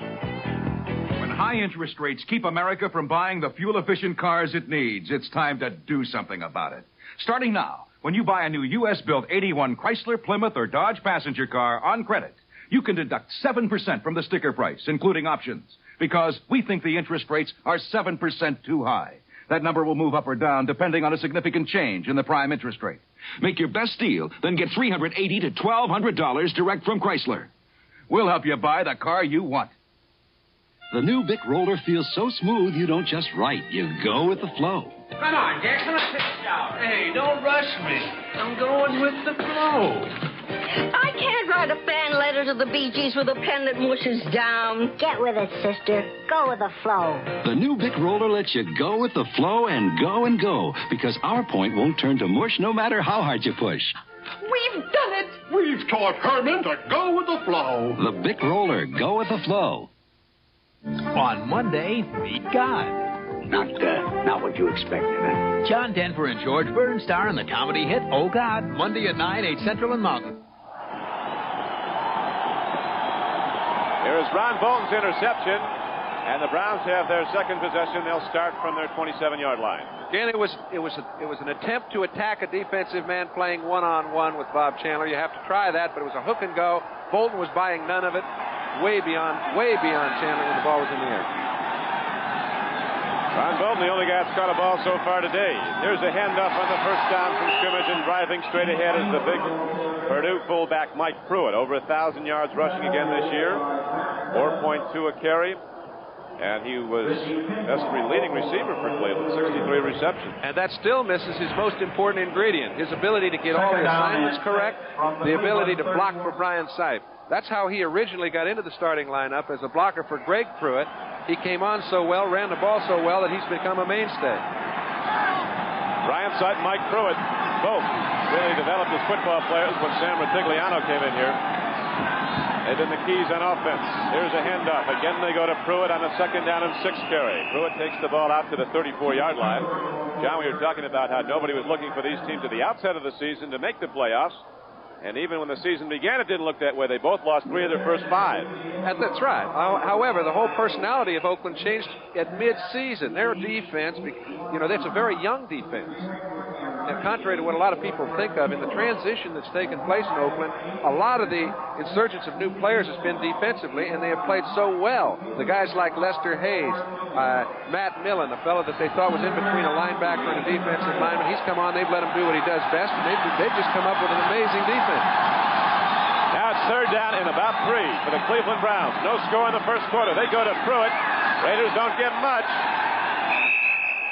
When high interest rates keep America from buying the fuel-efficient cars it needs, it's time to do something about it. Starting now, when you buy a new U.S.-built 81 Chrysler, Plymouth, or Dodge passenger car on credit, you can deduct 7% from the sticker price, including options, because we think the interest rates are 7% too high. That number will move up or down depending on a significant change in the prime interest rate. Make your best deal, then get $380 to $1,200 direct from Chrysler. We'll help you buy the car you want. The new Bic roller feels so smooth you don't just write, you go with the flow. Come on, Jackson, let's take a shower. Hey, don't rush me. I'm going with the flow. I can't write a fan letter to the Bee Gees with a pen that mushes down. Get with it, sister. Go with the flow. The new Bic roller lets you go with the flow and go, because our point won't turn to mush no matter how hard you push. We've done it. We've taught Herman to go with the flow. The Bic roller, go with the flow. On Monday, meet God. Not what you expected, huh? John Denver and George Burns star in the comedy hit Oh God, Monday at 9, 8 Central and Mountain. Here is Ron Bolton's interception, and the Browns have their second possession. They'll start from their 27-yard line. Again, it was an attempt to attack a defensive man playing one-on-one with Bob Chandler. You have to try that, but it was a hook and go. Bolton was buying none of it. Way beyond Chandler when the ball was in the air. Ron Bolton, the only guy that's caught a ball so far today. Here's a handoff on the first down from scrimmage, and driving straight ahead is the big Purdue fullback Mike Pruitt. Over 1,000 yards rushing again this year. 4.2 a carry. And he was best leading receiver for Cleveland, 63 receptions. And that still misses his most important ingredient, his ability to get all the assignments correct, the ability to block for Brian Sipe. That's how he originally got into the starting lineup, as a blocker for Greg Pruitt. He came on so well, ran the ball so well, that he's become a mainstay. Brian Sipe, Mike Pruitt, both really developed as football players when Sam Ratigliano came in here. They've been the keys on offense. Here's a handoff. Again, they go to Pruitt on a 2nd down and 6 carry. Pruitt takes the ball out to the 34-yard line. John, we were talking about how nobody was looking for these teams at the outset of the season to make the playoffs. And even when the season began, it didn't look that way. They both lost 3 of their first 5. That's right. However, the whole personality of Oakland changed at mid-season. Their defense, that's a very young defense. And contrary to what a lot of people think of, in the transition that's taken place in Oakland, a lot of the insurgence of new players has been defensively, and they have played so well. The guys like Lester Hayes, Matt Millen, a fellow that they thought was in between a linebacker and a defensive lineman, he's come on, they've let him do what he does best, and they've just come up with an amazing defense. Now it's 3rd down and about 3 for the Cleveland Browns. No score in the first quarter. They go to Pruitt. Raiders don't get much.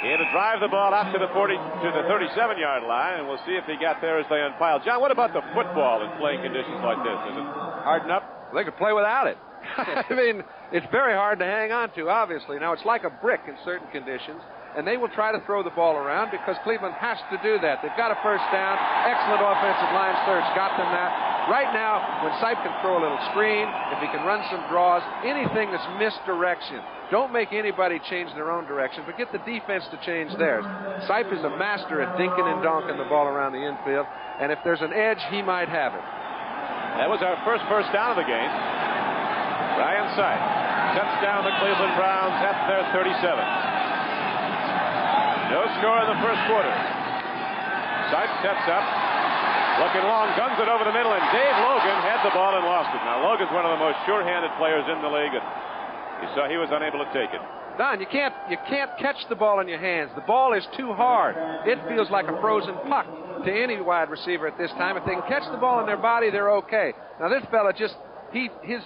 He had to drive the ball out to the 37-yard line, and we'll see if he got there as they unpiled. John, what about the football in playing conditions like this? Is it harden up? They could play without it. I mean, it's very hard to hang on to, obviously. Now, it's like a brick in certain conditions, and they will try to throw the ball around because Cleveland has to do that. They've got a first down. Excellent offensive line surge got them that. Right now, when Sipe can throw a little screen, if he can run some draws, anything that's misdirection, don't make anybody change their own direction, but get the defense to change theirs. Sipe is a master at dinking and donking the ball around the infield, and if there's an edge, he might have it. That was our first down of the game. Ryan Sipe sets down the Cleveland Browns at their 37. No score in the first quarter. Sipe steps up, looking long, guns it over the middle, and Dave Logan had the ball and lost it. Now, Logan's one of the most sure-handed players in the league. You saw he was unable to take it. Don, you can't catch the ball in your hands. The ball is too hard. It feels like a frozen puck to any wide receiver at this time. If they can catch the ball in their body, they're okay. Now, this fella his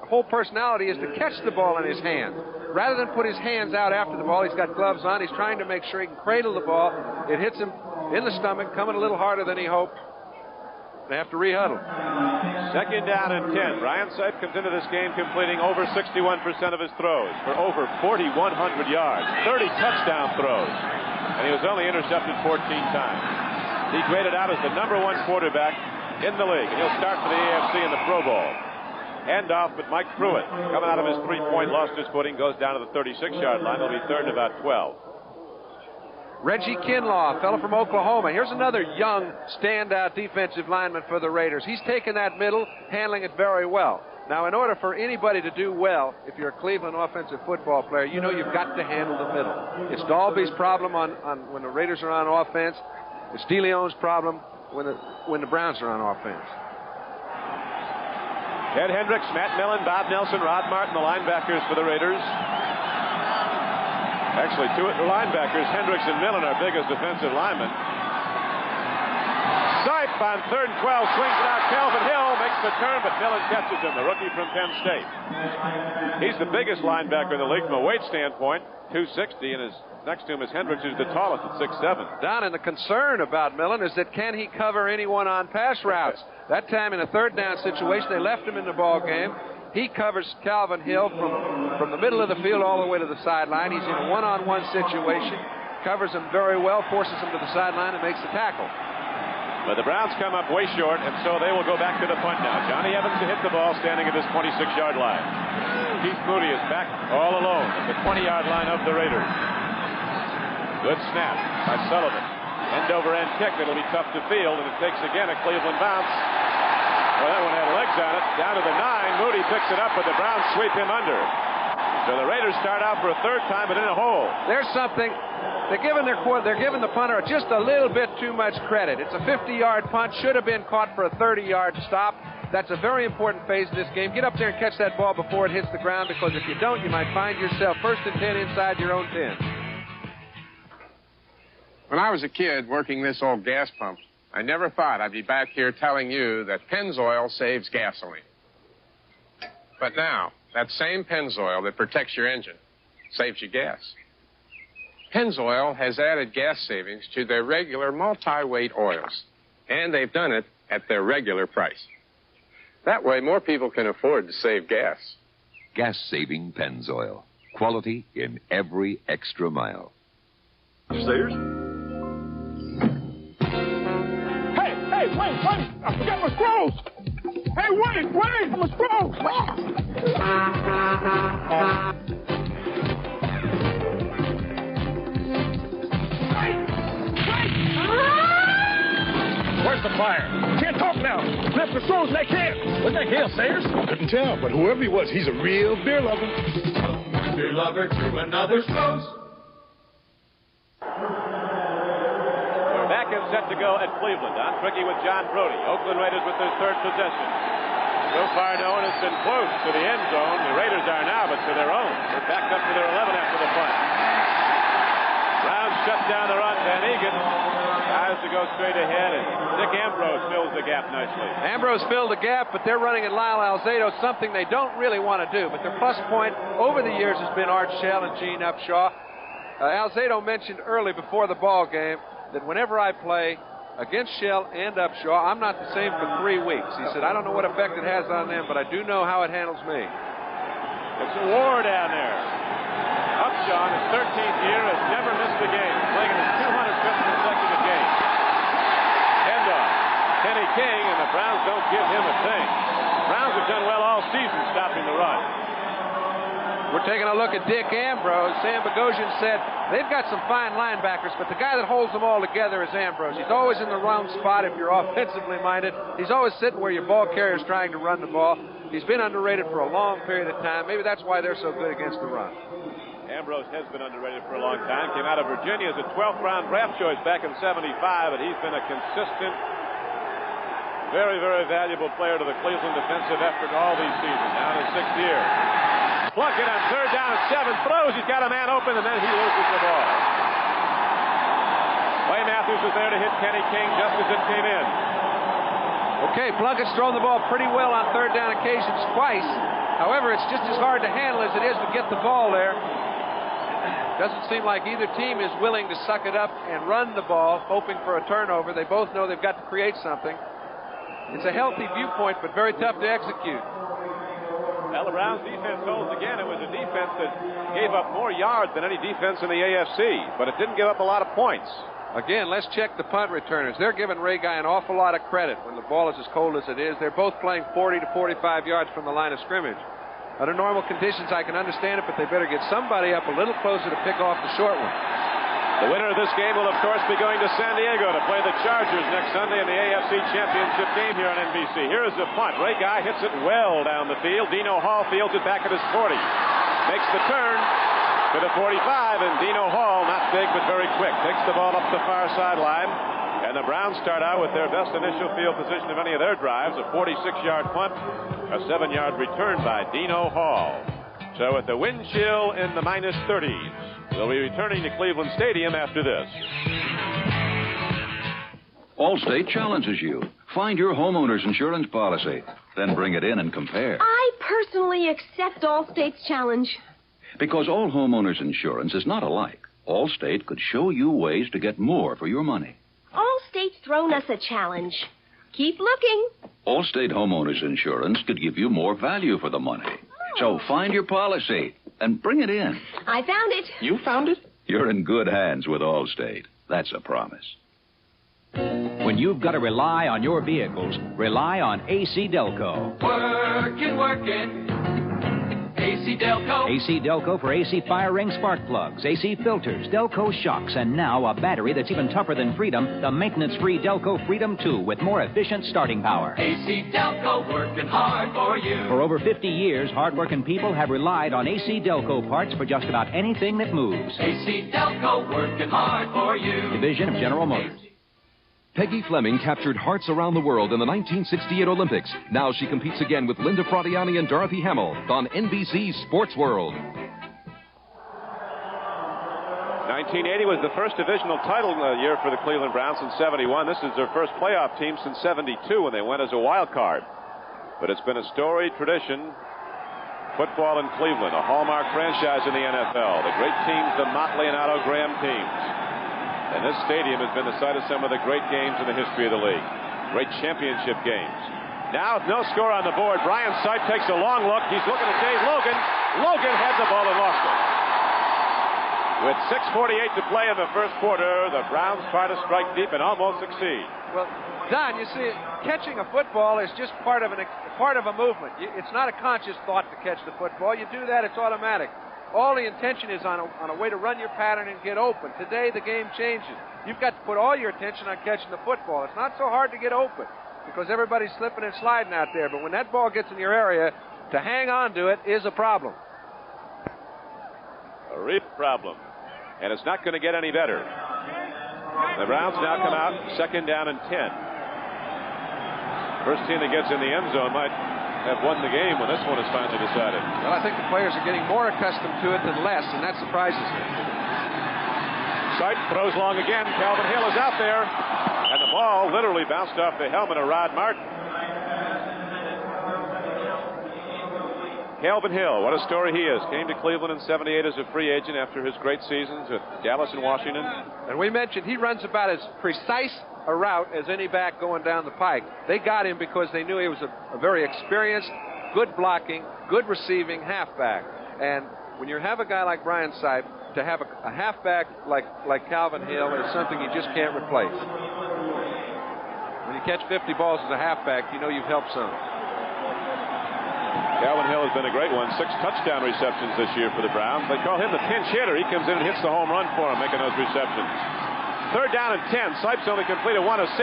whole personality is to catch the ball in his hand. Rather than put his hands out after the ball, he's got gloves on. He's trying to make sure he can cradle the ball. It hits him in the stomach, coming a little harder than he hoped. They have to rehuddle. Second down and 10. Ryan Sipe comes into this game completing over 61% of his throws for over 4,100 yards, 30 touchdown throws, and he was only intercepted 14 times. He graded out as the #1 quarterback in the league, and he'll start for the AFC in the Pro Bowl. Handoff, but Mike Pruitt, coming out of his three-point, lost his footing, goes down to the 36-yard line. He'll be third and about 12. Reggie Kinlaw, a fellow from Oklahoma. Here's another young standout defensive lineman for the Raiders. He's taken that middle, handling it very well. Now, in order for anybody to do well, if you're a Cleveland offensive football player, you know you've got to handle the middle. It's Dalby's problem on when the Raiders are on offense. It's DeLeon's problem when the Browns are on offense. Ed Hendricks, Matt Millen, Bob Nelson, Rod Martin, the linebackers for the Raiders. Actually, two of the linebackers, Hendricks and Millen, are biggest defensive linemen. Sipe on 3rd and 12, swings it out. Calvin Hill makes the turn, but Millen catches him, the rookie from Penn State. He's the biggest linebacker in the league from a weight standpoint, 260, and next to him is Hendricks, who's the tallest at 6'7". Don, and the concern about Millen is that can he cover anyone on pass routes? That time in a 3rd down situation, they left him in the ball game. He covers Calvin Hill from the middle of the field all the way to the sideline. He's in a one-on-one situation, covers him very well, forces him to the sideline, and makes the tackle. But the Browns come up way short, and so they will go back to the punt now. Johnny Evans to hit the ball standing at this 26-yard line. Keith Moody is back all alone at the 20-yard line of the Raiders. Good snap by Sullivan. End-over-end kick. It'll be tough to field, and it takes again a Cleveland bounce. Well, that one had legs on it. Down to the 9. Moody picks it up, but the Browns sweep him under. So the Raiders start out for a 3rd time, but in a hole. There's something. They're giving the punter just a little bit too much credit. It's a 50-yard punt. Should have been caught for a 30-yard stop. That's a very important phase of this game. Get up there and catch that ball before it hits the ground, because if you don't, you might find yourself 1st and 10 inside your own 10. When I was a kid working this old gas pump, I never thought I'd be back here telling you that Pennzoil saves gasoline. But now, that same Pennzoil that protects your engine saves you gas. Pennzoil has added gas savings to their regular multi-weight oils, and they've done it at their regular price. That way, more people can afford to save gas. Gas-saving Pennzoil. Quality in every extra mile. Sayers? Hey, wait! I forgot my scrolls! Hey, wait! My scrolls! Where's the fire? Can't talk now. Left the scrolls next hand. What's that hill, Sayers? Couldn't tell, but whoever he was, he's a real beer lover. Beer lover to another Scrolls. Back and set to go at Cleveland. On CRIQUI with John Brody. Oakland Raiders with their 3rd possession. So far, no one has been close to the end zone. The Raiders are now, but to their own. They're backed up to their 11 after the punt. Browns shut down the run. Van Egan tries to go straight ahead, and Dick Ambrose fills the gap nicely. Ambrose filled the gap, but they're running at Lyle Alzado, something they don't really want to do. But their plus point over the years has been Art Shell and Gene Upshaw. Alzado mentioned early before the ball game that whenever I play against Shell and Upshaw, I'm not the same for 3 weeks. He said, I don't know what effect it has on them, but I do know how it handles me. It's a war down there. Upshaw, in his 13th year, has never missed a game. He's playing in his 205th consecutive game. Handoff. Kenny King, and the Browns don't give him a thing. Browns have done well all season stopping the run. We're taking a look at Dick Ambrose. Sam Bogosian said they've got some fine linebackers, but the guy that holds them all together is Ambrose. He's always in the wrong spot if you're offensively minded. He's always sitting where your ball carrier's trying to run the ball. He's been underrated for a long period of time. Maybe that's why they're so good against the run. Ambrose has been underrated for a long time. Came out of Virginia as a 12th round draft choice back in '75, and he's been a consistent, very, very valuable player to the Cleveland defensive effort all these seasons. Now in his 6th year. Plunkett on 3rd down and 7, throws. He's got a man open, and then he loses the ball. Clay Matthews was there to hit Kenny King just as it came in. Okay, Plunkett's thrown the ball pretty well on 3rd down occasions twice. However, it's just as hard to handle as it is to get the ball there. Doesn't seem like either team is willing to suck it up and run the ball, hoping for a turnover. They both know they've got to create something. It's a healthy viewpoint, but very tough to execute. Well, the Browns defense holds again. It was a defense that gave up more yards than any defense in the AFC, but it didn't give up a lot of points. Again, let's check the punt returners. They're giving Ray Guy an awful lot of credit when the ball is as cold as it is. They're both playing 40 to 45 yards from the line of scrimmage. Under normal conditions, I can understand it, but they better get somebody up a little closer to pick off the short one. The winner of this game will, of course, be going to San Diego to play the Chargers next Sunday in the AFC Championship game here on NBC. Here's the punt. Ray Guy hits it well down the field. Dino Hall fields it back at his 40. Makes the turn to the 45, and Dino Hall, not big but very quick, takes the ball up the far sideline. And the Browns start out with their best initial field position of any of their drives, a 46-yard punt, a 7-yard return by Dino Hall. So with the wind chill in the minus 30s, they'll be returning to Cleveland Stadium after this. Allstate challenges you. Find your homeowner's insurance policy, then bring it in and compare. I personally accept Allstate's challenge. Because all homeowners insurance is not alike. Allstate could show you ways to get more for your money. Allstate's thrown us a challenge. Keep looking. Allstate homeowners insurance could give you more value for the money. So find your policy and bring it in. I found it. You found it? You're in good hands with Allstate. That's a promise. When you've got to rely on your vehicles, rely on AC Delco. Working. AC Delco. AC Delco for AC fire ring spark plugs, AC filters, Delco shocks, and now a battery that's even tougher than Freedom, the maintenance-free Delco Freedom 2 with more efficient starting power. AC Delco working hard for you. For over 50 years, hard-working people have relied on AC Delco parts for just about anything that moves. AC Delco working hard for you. Division of General Motors. Peggy Fleming captured hearts around the world in the 1968 Olympics. Now she competes again with Linda Fradiani and Dorothy Hamill on NBC's Sports World. 1980 was the first divisional title year for the Cleveland Browns since '71. This is their first playoff team since '72 when they went as a wild card. But it's been a storied tradition. Football in Cleveland, a hallmark franchise in the NFL. The great teams, the Motley and Otto Graham teams. And this stadium has been the site of some of the great games in the history of the league. Great championship games. Now, with no score on the board, Brian Sipe takes a long look. He's looking at Dave Logan. Logan had the ball and lost it. With 6:48 to play in the first quarter, the Browns try to strike deep and almost succeed. Well, Don, you see, catching a football is just part of a movement. It's not a conscious thought to catch the football. You do that, it's automatic. All the intention is on a way to run your pattern and get open. Today, the game changes. You've got to put all your attention on catching the football. It's not so hard to get open because everybody's slipping and sliding out there. But when that ball gets in your area, to hang on to it is a problem. A real problem. And it's not going to get any better. The Browns now come out 2nd down and 10. First team that gets in the end zone might have won the game when this one is finally decided. Well, I think the players are getting more accustomed to it than less, and that surprises me. Sipe throws long again. Calvin Hill is out there, and the ball literally bounced off the helmet of Rod Martin. Calvin Hill, what a story he is. Came to Cleveland in 78 as a free agent after his great seasons with Dallas and Washington. And we mentioned he runs about as precise a route as any back going down the pike. They got him because they knew he was a very experienced, good blocking, good receiving halfback. And when you have a guy like Brian Sipe, to have a halfback like Calvin Hill is something you just can't replace. When you catch 50 balls as a halfback, you know you've helped some. Calvin Hill has been a great one. 6 touchdown receptions this year for the Browns. They call him the pinch hitter. He comes in and hits the home run for them, making those receptions. 3rd down and 10. Sipes only completed 1 of 6.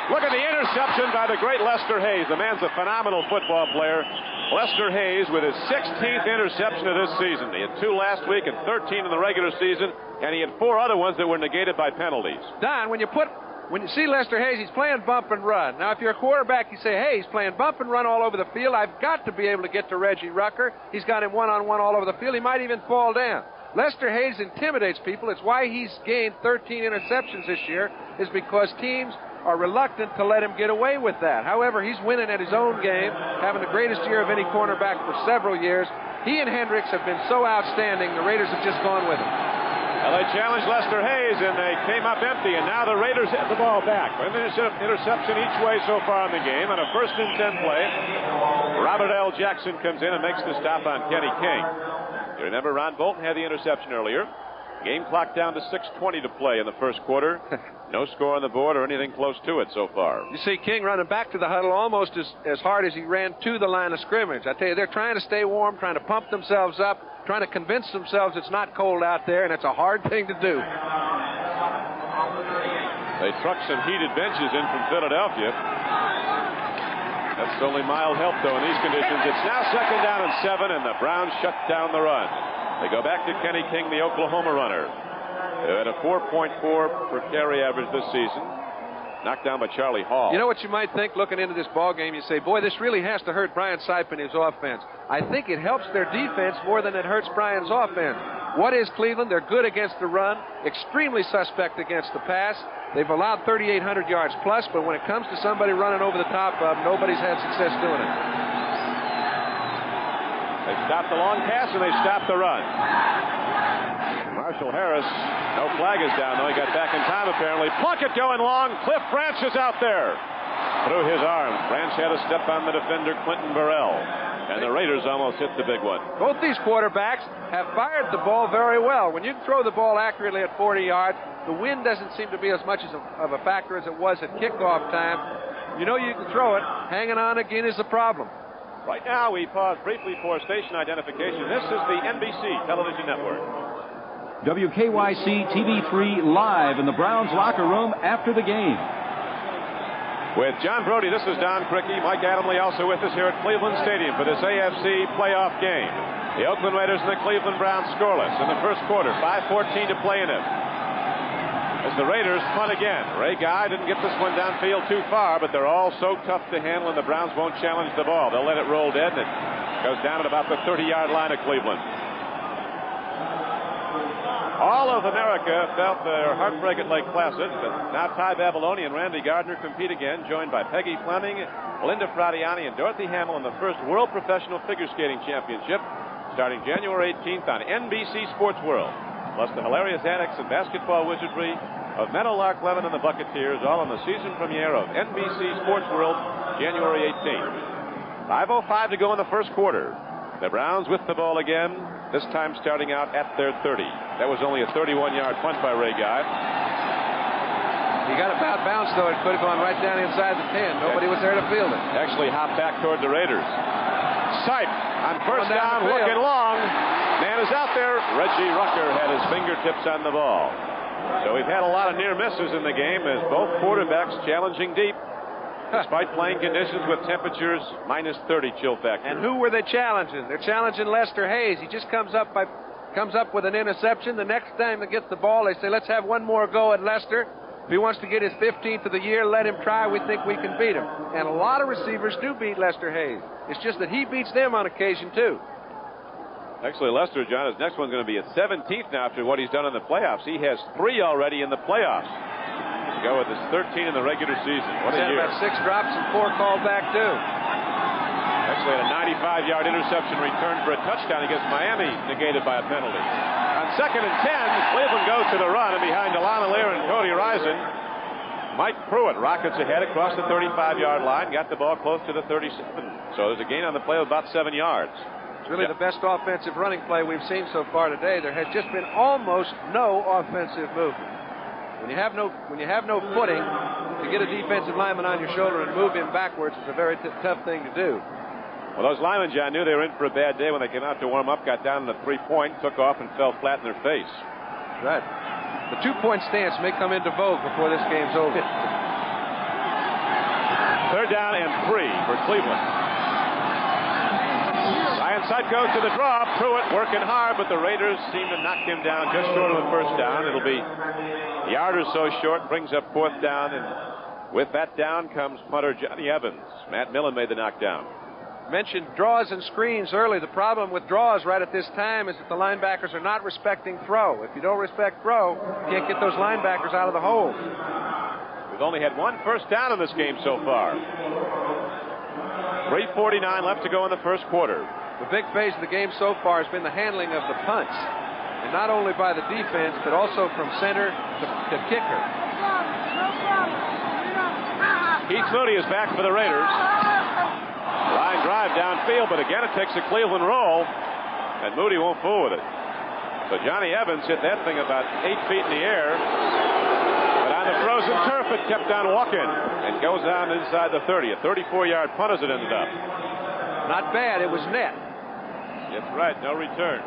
Look at the interception by the great Lester Hayes. The man's a phenomenal football player. Lester Hayes with his 16th interception of this season. He had 2 last week and 13 in the regular season, and he had 4 other ones that were negated by penalties. Don, when you see Lester Hayes, he's playing bump and run. Now, if you're a quarterback, you say, hey, he's playing bump and run all over the field. I've got to be able to get to Reggie Rucker. He's got him one-on-one all over the field. He might even fall down. Lester Hayes intimidates people. It's why he's gained 13 interceptions this year, is because teams are reluctant to let him get away with that. However, he's winning at his own game, having the greatest year of any cornerback for several years. He and Hendricks have been so outstanding, the Raiders have just gone with him. Well, they challenged Lester Hayes, and they came up empty, and now the Raiders hit the ball back. An interception each way so far in the game. On a 1st and 10 play, Robert L. Jackson comes in and makes the stop on Kenny King. You remember Ron Bolton had the interception earlier. Game clock down to 6:20 to play in the first quarter. No score on the board or anything close to it so far. You see King running back to the huddle almost as hard as he ran to the line of scrimmage. I tell you, they're trying to stay warm, trying to pump themselves up, trying to convince themselves it's not cold out there, and it's a hard thing to do. They trucked some heated benches in from Philadelphia. That's only mild help, though, in these conditions. It's now 2nd down and 7, and the Browns shut down the run. They go back to Kenny King, the Oklahoma runner. They had a 4.4 per carry average this season. Knocked down by Charlie Hall. You know what you might think looking into this ball game? You say, boy, this really has to hurt Brian Sipe and his offense. I think it helps their defense more than it hurts Brian's offense. What is Cleveland? They're good against the run, extremely suspect against the pass. They've allowed 3,800 yards plus, but when it comes to somebody running over the top of them, nobody's had success doing it. They stopped the long pass and they stopped the run. Marshall Harris, no flag is down, though. He got back in time, apparently. Plunkett going long. Cliff Branch is out there. Through his arm. Branch had a step on the defender, Clinton Burrell. And the Raiders almost hit the big one. Both these quarterbacks have fired the ball very well. When you throw the ball accurately at 40 yards, the wind doesn't seem to be as much of a factor as it was at kickoff time. You know you can throw it. Hanging on again is the problem. Right now, we pause briefly for station identification. This is the NBC Television Network. WKYC TV3 live in the Browns locker room after the game. With John Brody, this is Don CRIQUI. Mike Adamle also with us here at Cleveland Stadium for this AFC playoff game. The Oakland Raiders and the Cleveland Browns scoreless in the first quarter. 5:14 to play in it. As the Raiders punt again. Ray Guy didn't get this one downfield too far, but they're all so tough to handle, and the Browns won't challenge the ball. They'll let it roll dead, and it goes down at about the 30-yard line of Cleveland. All of America felt their heartbreak at Lake Placid, but now Ty Babyloni and Randy Gardner compete again, joined by Peggy Fleming, Linda Fradiani, and Dorothy Hamill in the first World Professional Figure Skating Championship, starting January 18th on NBC Sports World. Plus the hilarious antics and basketball wizardry of Meadowlark Levin and the Bucketeers, all on the season premiere of NBC Sports World, January 18th. 5:05 to go in the first quarter. The Browns with the ball again, this time starting out at their 30. That was only a 31-yard punt by Ray Guy. He got a bad bounce, though. It could have gone right down inside the 10. Nobody was there to field it. Actually hopped back toward the Raiders. Sipe on first down, looking long. Man is out there. Reggie Rucker had his fingertips on the ball. So we've had a lot of near misses in the game as both quarterbacks challenging deep. Despite playing conditions with temperatures minus 30 chill factor. And who were they challenging? They're challenging Lester Hayes. He just comes up with an interception. The next time they get the ball, they say, let's have one more go at Lester. If he wants to get his 15th of the year, let him try. We think we can beat him. And a lot of receivers do beat Lester Hayes. It's just that he beats them on occasion, too. Actually, Lester, John, his next one's going to be his 17th now after what he's done in the playoffs. He has 3 already in the playoffs. To go with his 13 in the regular season. What a year. About 6 drops and 4 called back, too. actually had a 95-yard interception return for a touchdown against Miami, negated by a penalty. On 2nd and 10, Cleveland goes to the run, and behind Delano Lear and Cody Rison, Mike Pruitt rockets ahead across the 35-yard line, got the ball close to the 37. So there's a gain on the play of about 7 yards. It's really the best offensive running play we've seen so far today. There has just been almost no offensive movement. When you have no footing, to get a defensive lineman on your shoulder and move him backwards is a very tough thing to do. Well, those linemen, John, knew they were in for a bad day when they came out to warm up, got down in the 3-point, took off, and fell flat in their face. Right. The 2-point stance may come into vogue before this game's over. 3rd down and 3 for Cleveland. Ryan Sight goes to the draw. Pruitt working hard, but the Raiders seem to knock him down just short of the 1st down. It'll be a yard or so short, brings up 4th down, and with that down comes punter Johnny Evans. Matt Millen made the knockdown. Mentioned draws and screens early. The problem with draws right at this time is that the linebackers are not respecting throw. If you don't respect throw, you can't get those linebackers out of the hole. We've only had 1 first down in this game so far. 3:49 left to go in the 1st quarter. The big phase of the game so far has been the handling of the punts. And not only by the defense, but also from center to kicker. Keith Moody is back for the Raiders. Line drive downfield, but again it takes a Cleveland roll, and Moody won't fool with it. So Johnny Evans hit that thing about 8 feet in the air, but on the frozen turf it kept on walking and goes down inside the 30. A 34-yard punt as it ended up. Not bad, it was net. That's right, no return.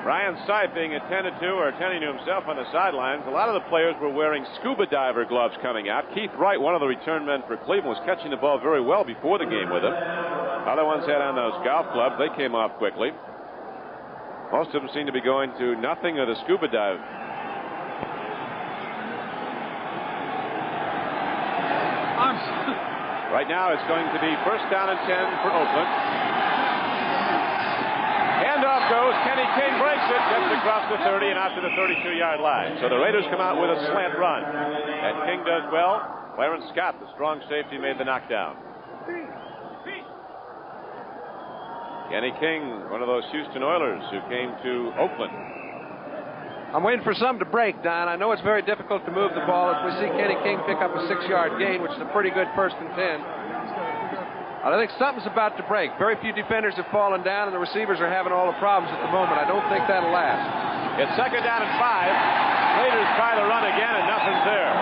Ryan Sight being attended to, or attending to himself on the sidelines. A lot of the players were wearing scuba diver gloves coming out. Keith Wright, one of the return men for Cleveland, was catching the ball very well before the game with him. Other ones had on those golf clubs. They came off quickly. Most of them seem to be going to nothing or the scuba dive. Right now it's going to be 1st down and 10 for Oakland. Handoff goes. Kenny King breaks it. Gets across the 30 and out to the 32-yard line. So the Raiders come out with a slant run. And King does well. Clarence Scott, the strong safety, made the knockdown. Kenny King, one of those Houston Oilers who came to Oakland. I'm waiting for something to break, Don. I know it's very difficult to move the ball. If we see Kenny King pick up a 6-yard gain, which is a pretty good 1st and 10. I think something's about to break. Very few defenders have fallen down, and the receivers are having all the problems at the moment. I don't think that'll last. It's 2nd down and 5. Raiders try the run again, and nothing's there.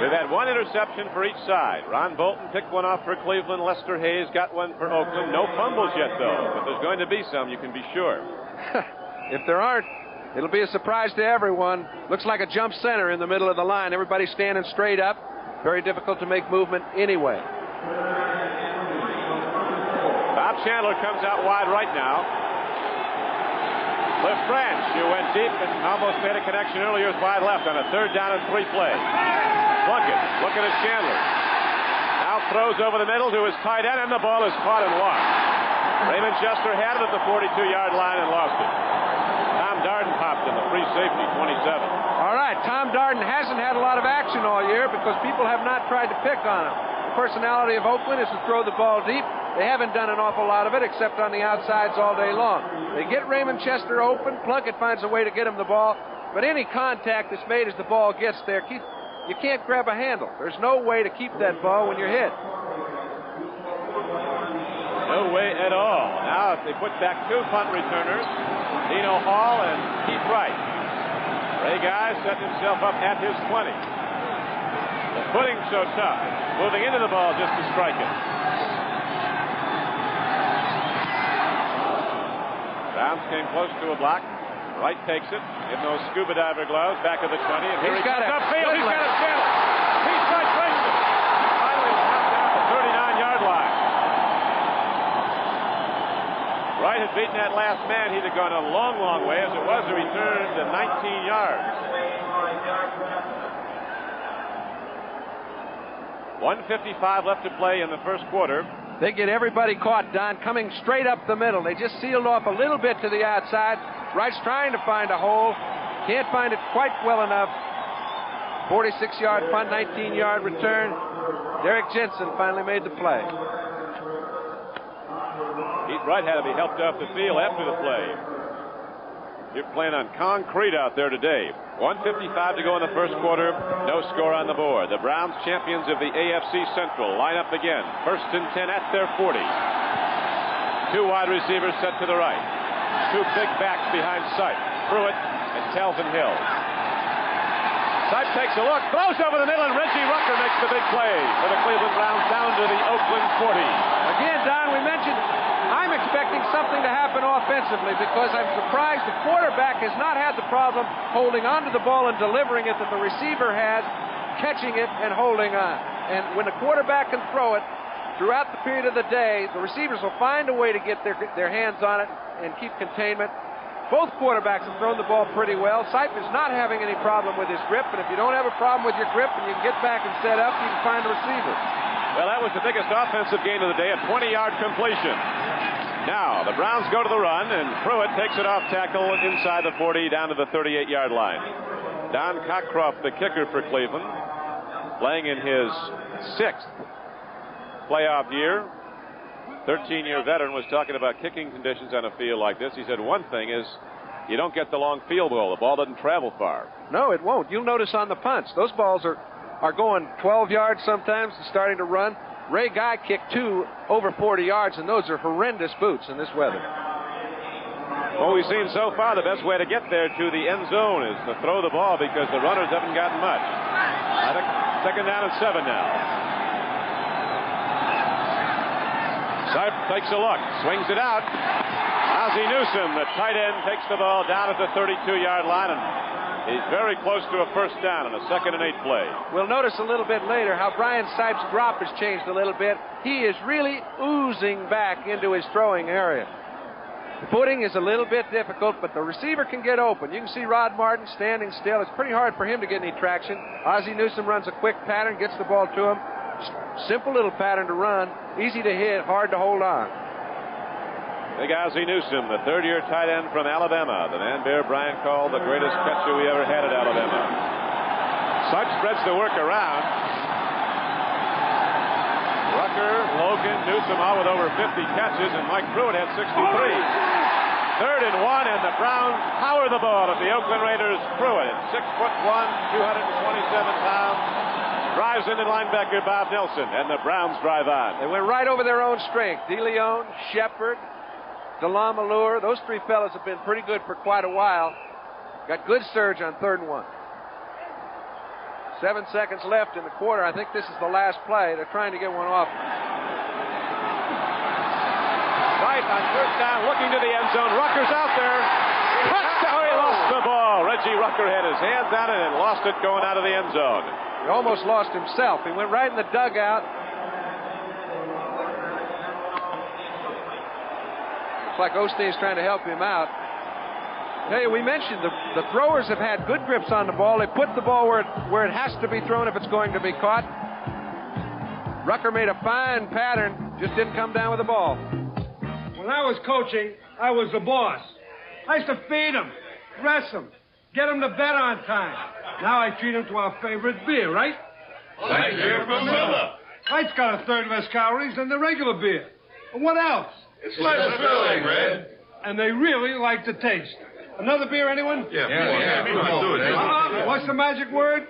They've had 1 interception for each side. Ron Bolton picked one off for Cleveland. Lester Hayes got one for Oakland. No fumbles yet, though. But there's going to be some, you can be sure. If there aren't, it'll be a surprise to everyone. Looks like a jump center in the middle of the line. Everybody's standing straight up. Very difficult to make movement anyway. Bob Chandler comes out wide right now. Cliff Branch, who went deep and almost made a connection earlier, is wide left on a 3rd down and 3 play. Plunkett looking at Chandler. Now throws over the middle to his tight end, and the ball is caught and lost. Raymond Chester had it at the 42-yard line and lost it. Tom Darden popped in the free safety, 27. All right, Tom Darden hasn't had a lot of action all year because people have not tried to pick on him. The personality of Oakland is to throw the ball deep. They haven't done an awful lot of it except on the outsides all day long. They get Raymond Chester open. Plunkett finds a way to get him the ball. But any contact that's made as the ball gets there, you can't grab a handle. There's no way to keep that ball when you're hit. No way at all. Now they put back 2 punt returners, Dino Hall and Keith Wright. Ray Guy set himself up at his 20. The footing's so tough. Moving into the ball just to strike it. Browns came close to a block. Wright takes it. In those scuba diver gloves, back of the 20. And here he comes upfield. He's got a chance. He's right, breaks it. Finally tapped down the 39-yard line. Wright had beaten that last man. He'd have gone a long, long way. As it was, he returned to 19 yards. 1:55 left to play in the 1st quarter. They get everybody caught, Don, coming straight up the middle. They just sealed off a little bit to the outside. Wright's trying to find a hole. Can't find it quite well enough. 46-yard punt, 19-yard return. Derek Jensen finally made the play. Heath Wright had to be helped off the field after the play. You're playing on concrete out there today. 1:55 to go in the first quarter. No score on the board. The Browns, champions of the AFC Central, line up again. 1st and 10 at their 40. 2 wide receivers set to the right. 2 big backs behind Sipe, Pruitt and Calvin Hill. Sipe takes a look, throws over the middle, and Reggie Rucker makes the big play for the Cleveland Browns down to the Oakland 40. Again, Don, we mentioned I'm expecting something to happen offensively because I'm surprised the quarterback has not had the problem holding onto the ball and delivering it that the receiver has, catching it and holding on. And when the quarterback can throw it throughout the period of the day, the receivers will find a way to get their hands on it and keep containment. Both quarterbacks have thrown the ball pretty well. Sipe is not having any problem with his grip, and if you don't have a problem with your grip and you can get back and set up, you can find a receiver. Well, that was the biggest offensive gain of the day, a 20-yard completion. Now, the Browns go to the run, and Pruitt takes it off tackle inside the 40 down to the 38-yard line. Don Cockcroft, the kicker for Cleveland, playing in his 6th playoff year. 13-year veteran was talking about kicking conditions on a field like this. He said one thing is you don't get the long field goal. The ball doesn't travel far. No, it won't. You'll notice on the punts, those balls are going 12 yards sometimes and starting to run. Ray Guy kicked 2 over 40 yards, and those are horrendous boots in this weather. What we've seen so far, the best way to get there to the end zone is to throw the ball because the runners haven't gotten much. I think 2nd down and 7 now. Sipe takes a look, swings it out. Ozzie Newsome, the tight end, takes the ball down at the 32-yard line, and he's very close to a 1st down on a 2nd and 8 play. We'll notice a little bit later how Brian Sipe's drop has changed a little bit. He is really oozing back into his throwing area. The footing is a little bit difficult, but the receiver can get open. You can see Rod Martin standing still. It's pretty hard for him to get any traction. Ozzie Newsome runs a quick pattern, gets the ball to him. Simple little pattern to run, easy to hit, hard to hold on. Big Ozzie Newsome, the 3rd-year tight end from Alabama. The man Bear Bryant called the greatest catcher we ever had at Alabama. Sipe spreads the work around. Rucker, Logan, Newsome all with over 50 catches, and Mike Pruitt had 63. 3rd and 1, and the Browns power the ball at the Oakland Raiders. Pruitt, 6'1", 227 pounds. Drives into linebacker Bob Nelson, and the Browns drive on. They went right over their own strength. DeLeon, Shepard, DeLamalure, those 3 fellas have been pretty good for quite a while. Got good surge on 3rd and 1. 7 seconds left in the quarter. I think this is the last play. They're trying to get one off. Sipe on 1st down, looking to the end zone. Rucker's out there. Touchdown! He lost the ball. Reggie Rucker had his hands on it and lost it going out of the end zone. He almost lost himself. He went right in the dugout. Looks like Osteen's trying to help him out. Tell you, we mentioned the throwers have had good grips on the ball. They put the ball where it has to be thrown if it's going to be caught. Rucker made a fine pattern, just didn't come down with the ball. When I was coaching, I was the boss. I used to feed them, dress them, get them to bed on time. Now I treat them to our favorite beer, right? Light beer from Miller. Light's got a 1/3 less calories than the regular beer. And what else? It's less filling, Red. And they really like the taste. Another beer, anyone? Yeah. What's the magic word?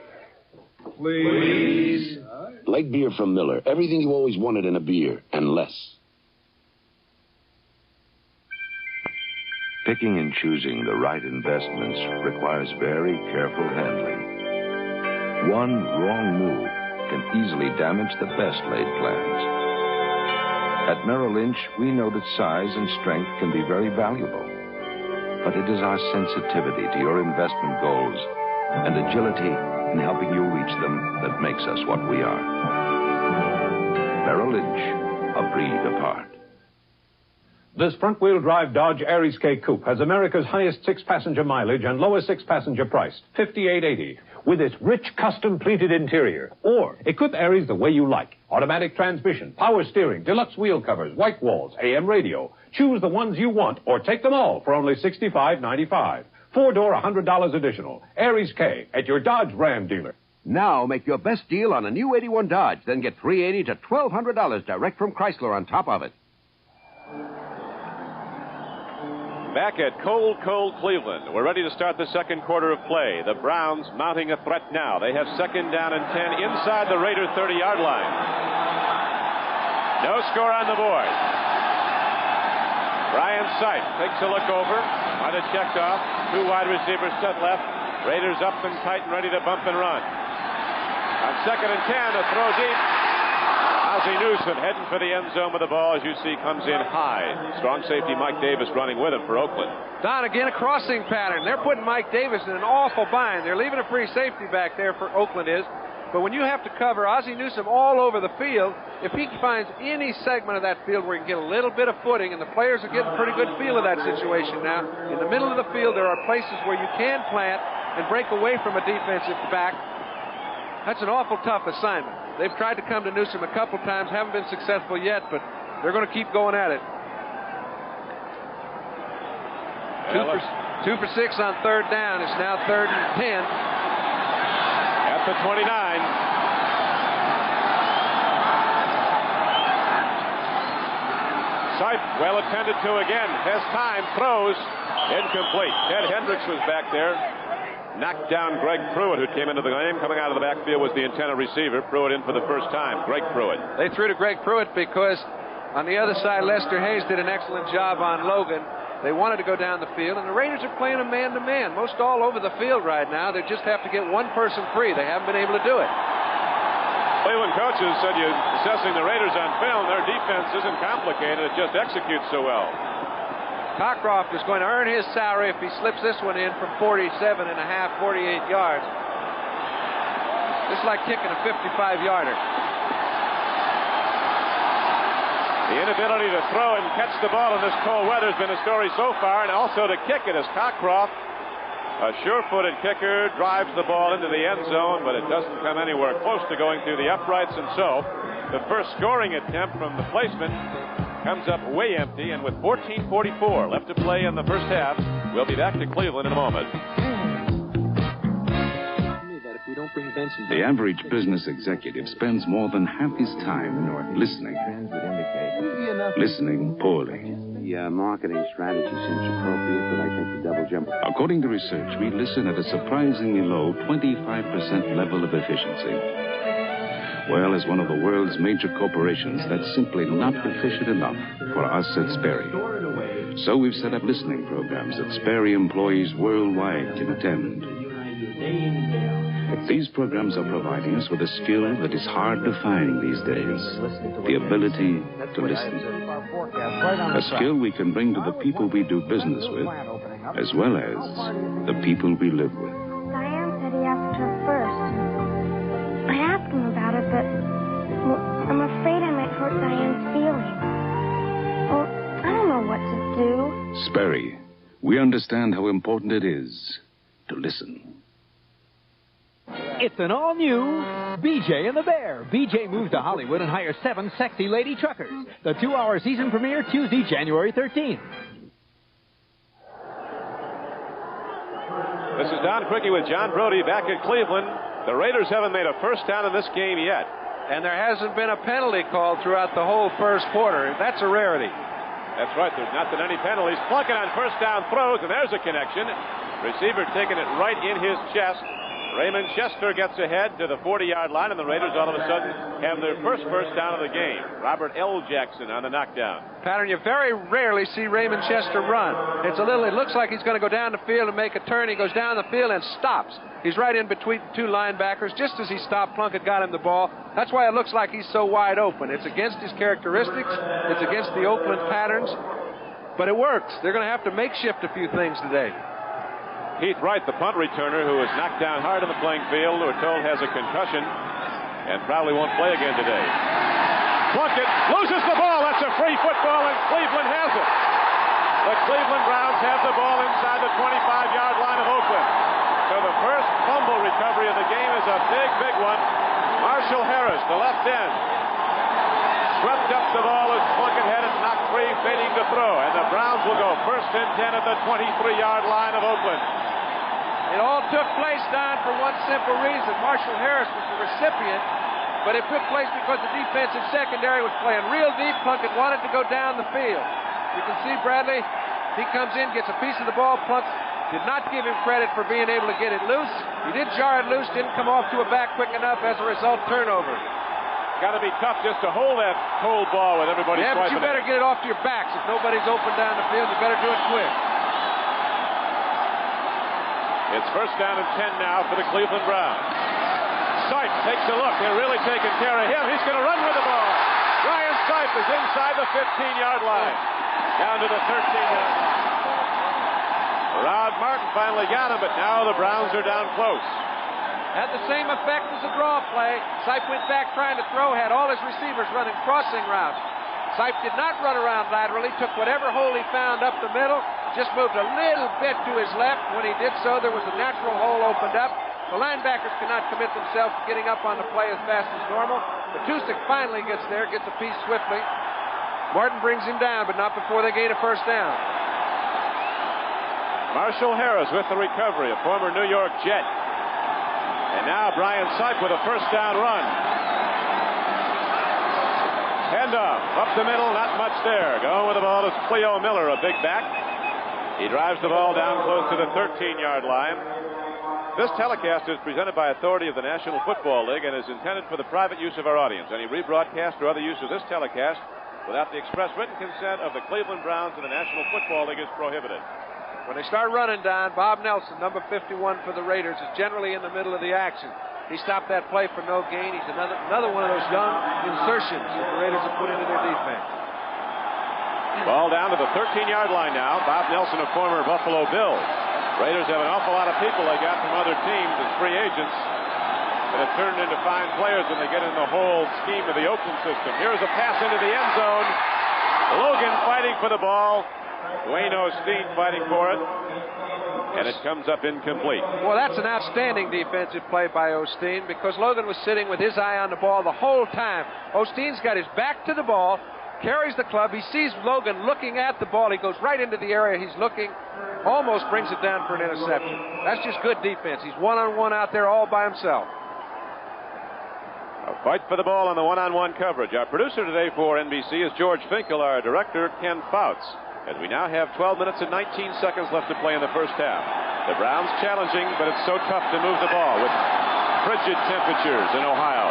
Please. Light beer from Miller. Everything you always wanted in a beer, and less. Picking and choosing the right investments requires very careful handling. One wrong move can easily damage the best laid plans. At Merrill Lynch, we know that size and strength can be very valuable. But it is our sensitivity to your investment goals and agility in helping you reach them that makes us what we are. Merrill Lynch, a breed apart. This front-wheel drive Dodge Aries K Coupe has America's highest 6-passenger mileage and lowest 6-passenger price, $58.80, with its rich custom-pleated interior. Or equip Aries the way you like. Automatic transmission, power steering, deluxe wheel covers, white walls, AM radio. Choose the ones you want or take them all for only $65.95. 4-door, $100 additional. Aries K at your Dodge Ram dealer. Now make your best deal on a new 81 Dodge, then get $380 to $1,200 direct from Chrysler on top of it. Back at cold Cleveland. We're ready to start the second quarter of play. The Browns mounting a threat now. They have second down and 10 inside the Raider 30-yard line. No score on the board. Brian Sipe takes a look over. On it checked off. Two wide receivers set left. Raiders up and tight and ready to bump and run. On second and 10, a throw deep. Ozzie Newsome heading for the end zone with the ball, as you see, comes in high. Strong safety Mike Davis running with him for Oakland. Don, again, a crossing pattern. They're putting Mike Davis in an awful bind. They're leaving a free safety back there for Oakland is. But when you have to cover Ozzie Newsome all over the field, if he finds any segment of that field where he can get a little bit of footing, and the players are getting a pretty good feel of that situation now, in the middle of the field there are places where you can plant and break away from a defensive back. That's an awful tough assignment. They've tried to come to Newsome a couple times, haven't been successful yet, but they're going to keep going at it. Two for 6 on third down. It's now third and 10. At the 29. Sipe, well attended to again. Has time, throws, incomplete. Ted Hendricks was back there. Knocked down Greg Pruitt, who came into the game. Coming out of the backfield was the intended receiver. Pruitt in for the first time. Greg Pruitt. They threw to Greg Pruitt because on the other side, Lester Hayes did an excellent job on Logan. They wanted to go down the field, and the Raiders are playing a man-to-man. Most all over the field right now. They just have to get one person free. They haven't been able to do it. Cleveland coaches said you're assessing the Raiders on film. Their defense isn't complicated. It just executes so well. Cockcroft is going to earn his salary if he slips this one in from 47.5, 48 yards. This is like kicking a 55-yarder. The inability to throw and catch the ball in this cold weather has been a story so far, and also to kick it as Cockcroft, a sure-footed kicker, drives the ball into the end zone, but it doesn't come anywhere close to going through the uprights, and so the first scoring attempt from the placement comes up way empty, and with 14:44 left to play in the first half, we'll be back to Cleveland in a moment. The average business executive spends more than half his time listening. Listening poorly. The marketing strategy seems appropriate, but I think the double jump. According to research, we listen at a surprisingly low 25% level of efficiency. Well, as one of the world's major corporations, that's simply not efficient enough for us at Sperry. So we've set up listening programs that Sperry employees worldwide can attend. These programs are providing us with a skill that is hard to find these days. The ability to listen. A skill we can bring to the people we do business with, as well as the people we live with. Diane said he asked her first. I asked him about it, but I'm afraid I might hurt Diane's feelings. Well, I don't know what to do. Sperry, we understand how important it is to listen. It's an all-new BJ and the Bear. BJ moves to Hollywood and hires 7 sexy lady truckers. The 2-hour season premiere Tuesday, January 13th. This is Don CRIQUI with John Brodie back in Cleveland. The Raiders haven't made a first down in this game yet. And there hasn't been a penalty called throughout the whole first quarter. That's a rarity. That's right. There's not been any penalties. Plunkett on first down throws, and there's a connection. Receiver taking it right in his chest. Raymond Chester gets ahead to the 40-yard line, and the Raiders all of a sudden have their first down of the game. Robert L. Jackson on the knockdown. Pattern, you very rarely see Raymond Chester run. It looks like he's going to go down the field and make a turn. He goes down the field and stops. He's right in between 2 linebackers. Just as he stopped, Plunkett got him the ball. That's why it looks like he's so wide open. It's against his characteristics. It's against the Oakland patterns. But it works. They're going to have to makeshift a few things today. Keith Wright, the punt returner, who was knocked down hard on the playing field, we're told has a concussion and probably won't play again today. Plunkett loses the ball. That's a free football, and Cleveland has it. The Cleveland Browns have the ball inside the 25-yard line of Oakland. So the first fumble recovery of the game is a big one. Marshall Harris, the left end, swept up the ball as Plunkett had it knocked free, failing to throw. And the Browns will go 1st and 10 at the 23-yard line of Oakland. It all took place, Don, for one simple reason. Marshall Harris was the recipient, but it took place because the defensive secondary was playing real deep. Plunkett wanted to go down the field. You can see Bradley, he comes in, gets a piece of the ball. Plunkett did not give him credit for being able to get it loose. He did jar it loose, didn't come off to a back quick enough. As a result, turnover. Got to be tough just to hold that cold ball with everybody swiping. Yeah, but you better get it off to your backs. If nobody's open down the field, you better do it quick. It's first down and 10 now for the Cleveland Browns. Sipe takes a look. They're really taking care of him. He's going to run with the ball. Ryan Sipe is inside the 15-yard line. Down to the 13-yard line. Rod Martin finally got him, but now the Browns are down close. Had the same effect as a draw play. Sipe went back trying to throw, had all his receivers running crossing routes. Sipe did not run around laterally, took whatever hole he found up the middle, just moved a little bit to his left. When he did so, there was a natural hole opened up. The linebackers cannot commit themselves to getting up on the play as fast as normal. But Tusick finally gets there, gets a piece swiftly. Martin brings him down, but not before they gain a first down. Marshall Harris with the recovery, a former New York Jet. And now Brian Sipe with a first down run. Handoff up the middle, not much there. Going with the ball is Cleo Miller, a big back. He drives the ball down close to the 13-yard line. This telecast is presented by authority of the National Football League and is intended for the private use of our audience. Any rebroadcast or other use of this telecast without the express written consent of the Cleveland Browns and the National Football League is prohibited. When they start running, Don, Bob Nelson, number 51 for the Raiders, is generally in the middle of the action. He stopped that play for no gain. He's another one of those young insertions that the Raiders have put into their defense. Ball down to the 13-yard line now. Bob Nelson, a former Buffalo Bill. Raiders have an awful lot of people they got from other teams as free agents that have turned into fine players when they get in the whole scheme of the Oakland system. Here's a pass into the end zone. Logan fighting for the ball. Dwayne Osteen fighting for it, and it comes up incomplete. Well, that's an outstanding defensive play by Osteen because Logan was sitting with his eye on the ball the whole time. Osteen's got his back to the ball, carries the club. He sees Logan looking at the ball. He goes right into the area he's looking, almost brings it down for an interception. That's just good defense. He's one-on-one out there all by himself. A fight for the ball on the one-on-one coverage. Our producer today for NBC is George Finkel, our director, Ken Fouts. As we now have 12 minutes and 19 seconds left to play in the first half. The Browns challenging, but it's so tough to move the ball with frigid temperatures in Ohio.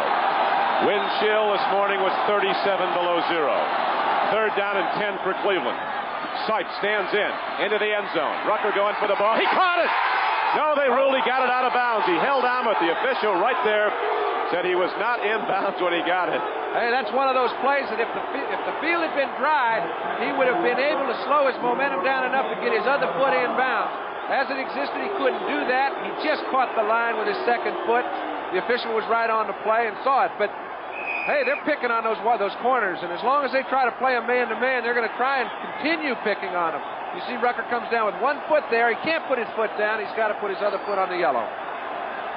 Wind chill this morning was 37 below zero. Third down and 10 for Cleveland. Sipe stands into the end zone. Rucker going for the ball. He caught it! No, they ruled he got it out of bounds. He held on, but the official right there said he was not in bounds when he got it. Hey, that's one of those plays that if the field had been dry, he would have been able to slow his momentum down enough to get his other foot in bounds. As it existed, he couldn't do that. He just caught the line with his second foot. The official was right on the play and saw it. But, hey, they're picking on those corners, and as long as they try to play a man-to-man, they're going to try and continue picking on them. You see Rucker comes down with one foot there. He can't put his foot down. He's got to put his other foot on the yellow.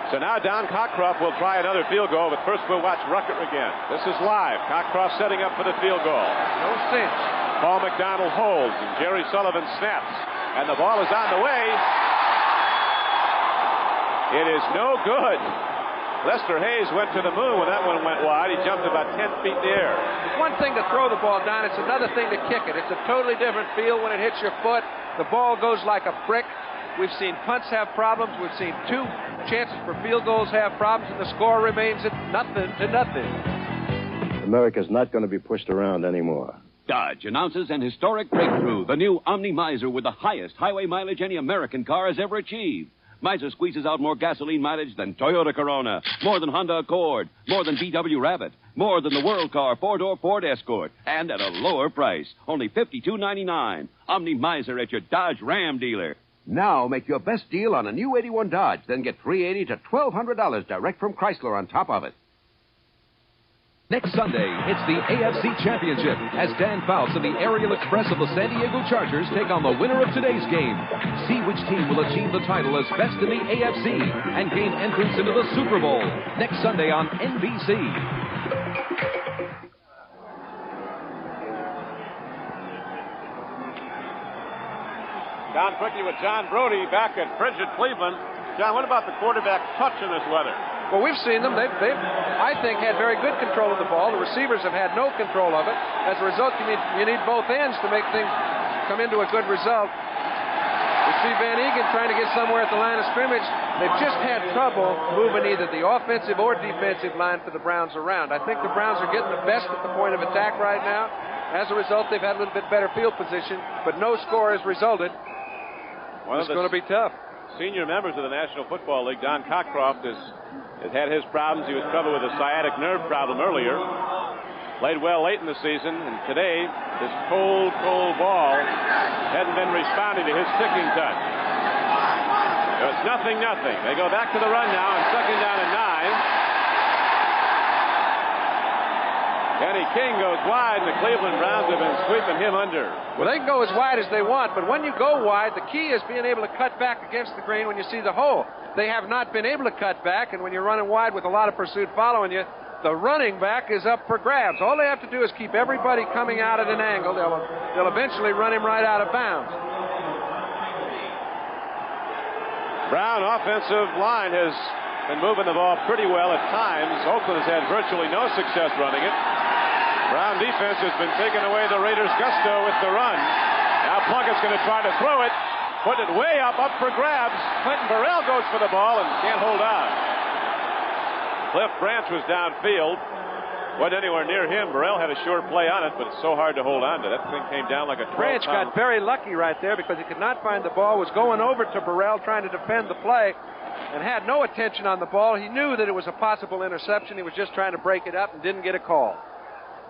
So now Don Cockcroft will try another field goal, but first we'll watch Rucker again. This is live. Cockcroft setting up for the field goal. No cinch. Paul McDonald holds, and Jerry Sullivan snaps. And the ball is on the way. It is no good. Lester Hayes went to the moon when that one went wide. He jumped about 10 feet in the air. It's one thing to throw the ball down. It's another thing to kick it. It's a totally different feel when it hits your foot. The ball goes like a brick. We've seen punts have problems. We've seen two chances for field goals have problems, and the score remains at 0-0. America's not going to be pushed around anymore. Dodge announces an historic breakthrough, the new Omni Miser with the highest highway mileage any American car has ever achieved. Miser squeezes out more gasoline mileage than Toyota Corona, more than Honda Accord, more than VW Rabbit, more than the World Car four-door Ford Escort, and at a lower price, only $52.99. Omni Miser at your Dodge Ram dealer. Now make your best deal on a new 81 Dodge, then get $380 to $1,200 direct from Chrysler on top of it. Next Sunday, it's the AFC Championship as Dan Fouts and the Aerial Express of the San Diego Chargers take on the winner of today's game. See which team will achieve the title as best in the AFC and gain entrance into the Super Bowl. Next Sunday on NBC. Don CRIQUI with John Brodie back at frigid Cleveland. John, what about the quarterback touch in this weather? Well, we've seen them. They've, I think, had very good control of the ball. The receivers have had no control of it. As a result, you need both ends to make things come into a good result. We see Van Egan trying to get somewhere at the line of scrimmage. They've just had trouble moving either the offensive or defensive line for the Browns around. I think the Browns are getting the best at the point of attack right now. As a result, they've had a little bit better field position, but no score has resulted. It's going to be tough. Senior members of the National Football League, Don Cockcroft, has had his problems. He was troubled with a sciatic nerve problem earlier. Played well late in the season, and today, this cold ball hadn't been responding to his ticking touch. So it's 0-0. They go back to the run now, and 2nd down and 9. Kenny King goes wide, and the Cleveland Browns have been sweeping him under. Well, they can go as wide as they want, but when you go wide, the key is being able to cut back against the grain when you see the hole. They have not been able to cut back, and when you're running wide with a lot of pursuit following you, the running back is up for grabs. All they have to do is keep everybody coming out at an angle. They'll eventually run him right out of bounds. Brown offensive line has been moving the ball pretty well at times. Oakland has had virtually no success running it. Brown defense has been taking away the Raiders' gusto with the run. Now Plunkett's going to try to throw it. Put it way up for grabs. Clinton Burrell goes for the ball and can't hold on. Cliff Branch was downfield. Wasn't anywhere near him. Burrell had a sure play on it, but it's so hard to hold on to. That thing came down like a 12-pound. Branch got very lucky right there because he could not find the ball, was going over to Burrell trying to defend the play, and had no attention on the ball. He knew that it was a possible interception. He was just trying to break it up and didn't get a call.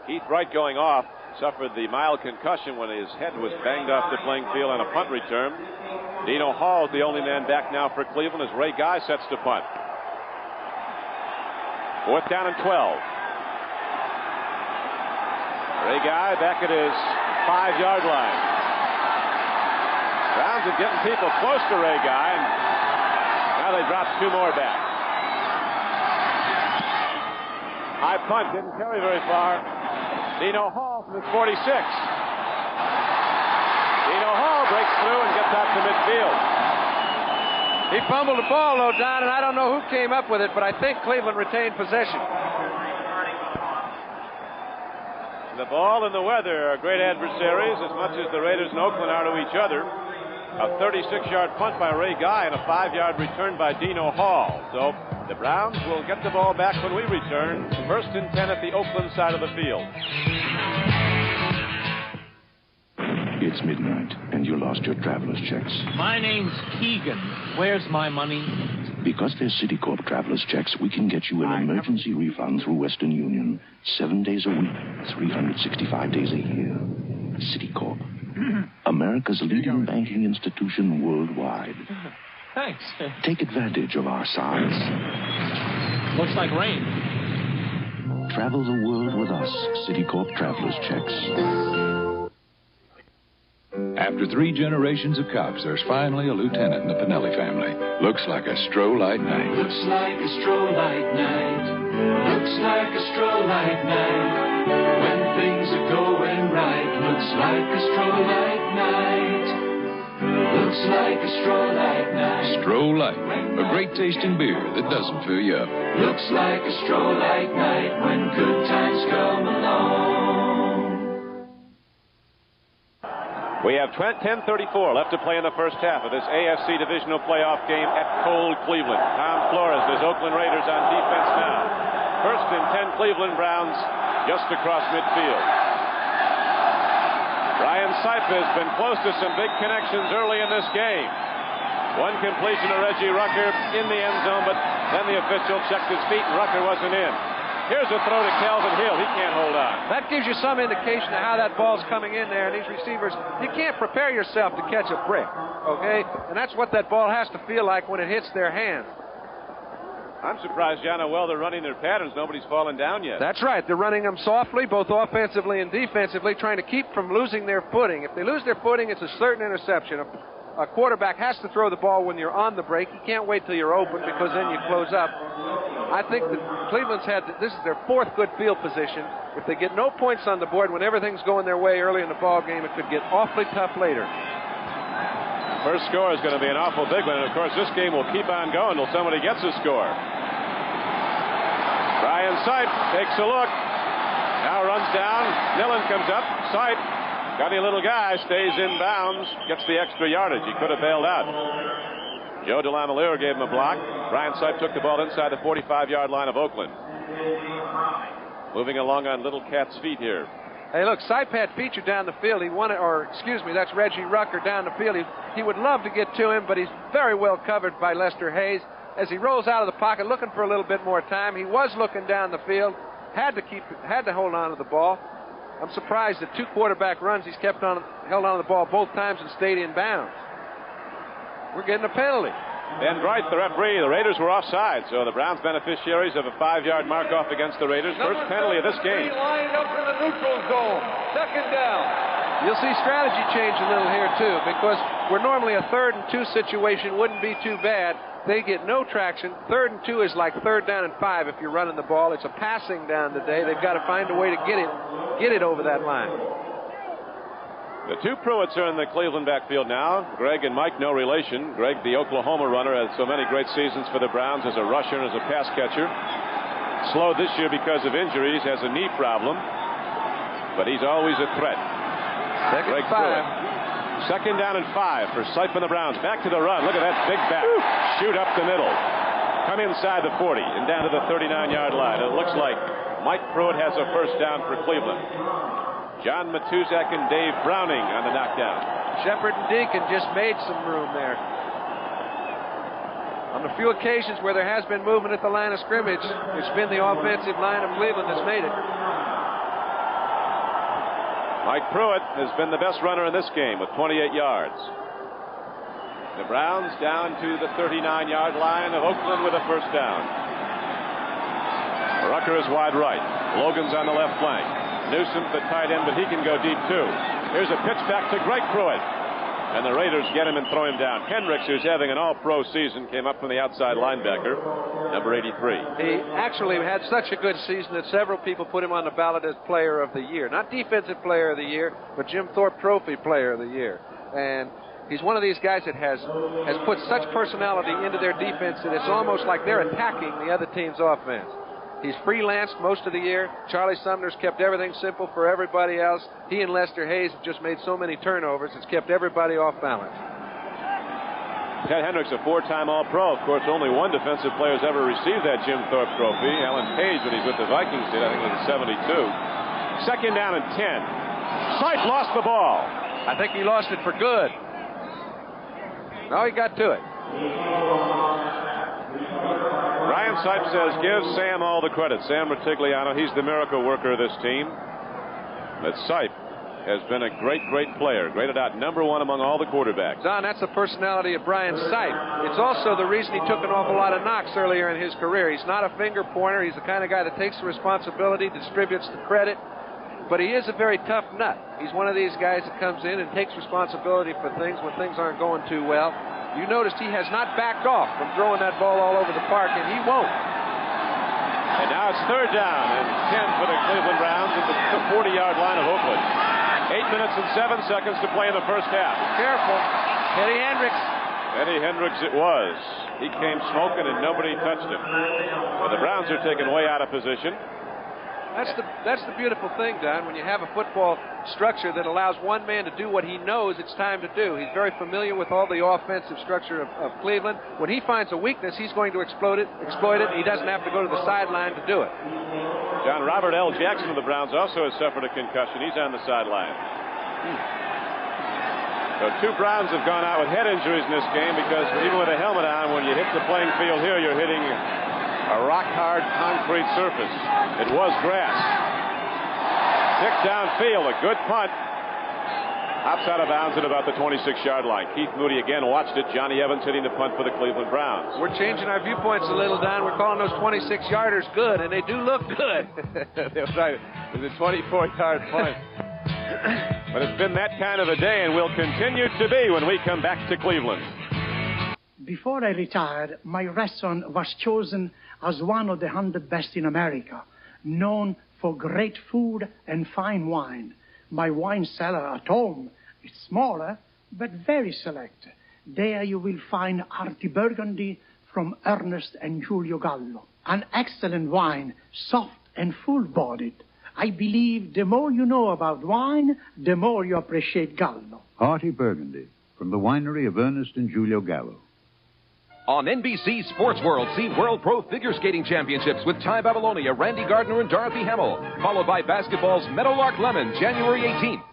Keith Wright going off suffered the mild concussion when his head was banged off the playing field on a punt return. Dino Hall is the only man back now for Cleveland as Ray Guy sets to punt. 4th down and 12. Ray Guy back at his 5-yard line. Browns are getting people close to Ray Guy, and now they drop 2 more back. High punt didn't carry very far. Dino Hall from the 46. Dino Hall breaks through and gets out to midfield. He fumbled the ball, though, Don, and I don't know who came up with it, but I think Cleveland retained possession. The ball and the weather are great adversaries as much as the Raiders and Oakland are to each other. A 36-yard punt by Ray Guy and a 5-yard return by Dino Hall. So the Browns will get the ball back when we return. 1st and 10 at the Oakland side of the field. It's midnight, and you lost your traveler's checks. My name's Keegan. Where's my money? Because they're Citicorp traveler's checks, we can get you an emergency refund through Western Union. 7 days a week, 365 days a year. Citicorp. America's leading banking institution worldwide. Thanks. Take advantage of our size. Looks like rain. Travel the world with us. Citicorp traveler's checks. After 3 generations of cops, there's finally a lieutenant in the Pinelli family. Looks like a stroll-light night. Looks like a stroll-light night. Looks like a stroll-light night. When things are going right. Looks like a stroll-light night. Looks like a stroll-light night. Stroll-light, a great tasting beer that doesn't fill you up. Looks like a stroll-light night when good times come along. We have 10:34 left to play in the first half of this AFC Divisional playoff game at cold Cleveland. Tom Flores, there's Oakland Raiders on defense now. 1st and 10 Cleveland Browns just across midfield. Brian Sipe has been close to some big connections early in this game. One completion to Reggie Rucker in the end zone, but then the official checked his feet and Rucker wasn't in. Here's a throw to Calvin Hill. He can't hold on. That gives you some indication of how that ball's coming in there. And these receivers, you can't prepare yourself to catch a brick, okay? And that's what that ball has to feel like when it hits their hand. I'm surprised, John, how well they're running their patterns. Nobody's fallen down yet. That's right. They're running them softly, both offensively and defensively, trying to keep from losing their footing. If they lose their footing, it's a certain interception. A quarterback has to throw the ball when you're on the break. You can't wait till you're open because then you close up. I think that Cleveland's this is their 4th good field position. If they get no points on the board when everything's going their way early in the ball game, it could get awfully tough later. First score is going to be an awful big one, and of course this game will keep on going until somebody gets a score. Brian Sipe takes a look. Now runs down. Millen comes up. Sipe, gunny little guy, stays in bounds, gets the extra yardage. He could have bailed out. Joe DeLamielleure gave him a block. Brian Sipe took the ball inside the 45-yard line of Oakland. Moving along on Little Cat's feet here. Hey, look, Sipe had featured down the field. He wanted, or excuse me, that's Reggie Rucker down the field. He would love to get to him, but he's very well covered by Lester Hayes. As he rolls out of the pocket, looking for a little bit more time, he was looking down the field, had to hold on to the ball. I'm surprised that 2 quarterback runs, he's held on to the ball both times and stayed in bounds. We're getting a penalty. Ben Bright, the referee. The Raiders were offside, so the Browns beneficiaries of a 5-yard mark-off against the Raiders. First penalty of this game. Lined up in the neutral zone. Second down. You'll see strategy change a little here, too, because where normally a 3rd and 2 situation wouldn't be too bad, they get no traction. 3rd and 2 is like 3rd down and 5 if you're running the ball. It's a passing down today. They've got to find a way to get it over that line. The 2 Pruitts are in the Cleveland backfield now. Greg and Mike, no relation. Greg, the Oklahoma runner, had so many great seasons for the Browns as a rusher and as a pass catcher. Slowed this year because of injuries, has a knee problem, but he's always a threat. Greg Pruitt. Second down and 5 for Sipe and the Browns. Back to the run. Look at that big back. Shoot up the middle. Come inside the 40 and down to the 39-yard line. It looks like Mike Pruitt has a first down for Cleveland. John Matuzak and Dave Browning on the knockdown. Shepard and Deacon just made some room there. On the few occasions where there has been movement at the line of scrimmage, it's been the offensive line of Cleveland that's made it. Mike Pruitt has been the best runner in this game with 28 yards. The Browns down to the 39-yard line of Oakland with a first down. Rucker is wide right. Logan's on the left flank. Newsom, the tight end, but he can go deep too. Here's a pitch back to Greg Pruitt. And the Raiders get him and throw him down. Hendricks, who's having an all-pro season, came up from the outside linebacker, number 83. He actually had such a good season that several people put him on the ballot as Player of the Year. Not Defensive Player of the Year, but Jim Thorpe Trophy Player of the Year. And he's one of these guys that has put such personality into their defense that it's almost like they're attacking the other team's offense. He's freelanced most of the year. Charlie Sumner's kept everything simple for everybody else. He and Lester Hayes have just made so many turnovers, it's kept everybody off balance. Ted Hendricks, a 4-time All-Pro. Of course, only one defensive player has ever received that Jim Thorpe Trophy. Alan Page, when he's with the Vikings, did. I think it was in 72. Second down and 10. Sipe lost the ball. I think he lost it for good. No, he got to it. Brian Sipe says, give Sam all the credit. Sam Rutigliano, he's the miracle worker of this team. But Sipe has been a great, great player. Graded out number 1 among all the quarterbacks. Don, that's the personality of Brian Sipe. It's also the reason he took an awful lot of knocks earlier in his career. He's not a finger pointer. He's the kind of guy that takes the responsibility, distributes the credit. But he is a very tough nut. He's one of these guys that comes in and takes responsibility for things when things aren't going too well. You noticed he has not backed off from throwing that ball all over the park, and he won't. And now it's third down and 10 for the Cleveland Browns at the 40-yard line of Oakland. 8 minutes and 7 seconds to play in the first half. Careful. Eddie Hendricks. Eddie Hendricks it was. He came smoking and nobody touched him. But the Browns are taken way out of position. That's the beautiful thing, Don, when you have a football structure that allows one man to do what he knows it's time to do. He's very familiar with all the offensive structure of Cleveland. When he finds a weakness, he's going to exploit it, and he doesn't have to go to the sideline to do it. John Robert L. Jackson of the Browns also has suffered a concussion. He's on the sideline. So 2 Browns have gone out with head injuries in this game because even with a helmet on, when you hit the playing field here, you're hitting a rock-hard concrete surface. It was grass. Kick downfield, a good punt. Outside of bounds at about the 26-yard line. Keith Moody again watched it. Johnny Evans hitting the punt for the Cleveland Browns. We're changing our viewpoints a little, Don. We're calling those 26-yarders good, and they do look good. That's right. It was a 24-yard punt. But it's been that kind of a day, and will continue to be when we come back to Cleveland. Before I retired, my restaurant was chosen as one of the 100 best in America, known for great food and fine wine. My wine cellar at home is smaller, but very select. There you will find Artie Burgundy from Ernest and Giulio Gallo. An excellent wine, soft and full-bodied. I believe the more you know about wine, the more you appreciate Gallo. Artie Burgundy, from the winery of Ernest and Giulio Gallo. On NBC Sports World, see World Pro Figure Skating Championships with Ty Babylonia, Randy Gardner, and Dorothy Hamill. Followed by basketball's Meadowlark Lemon, January 18th.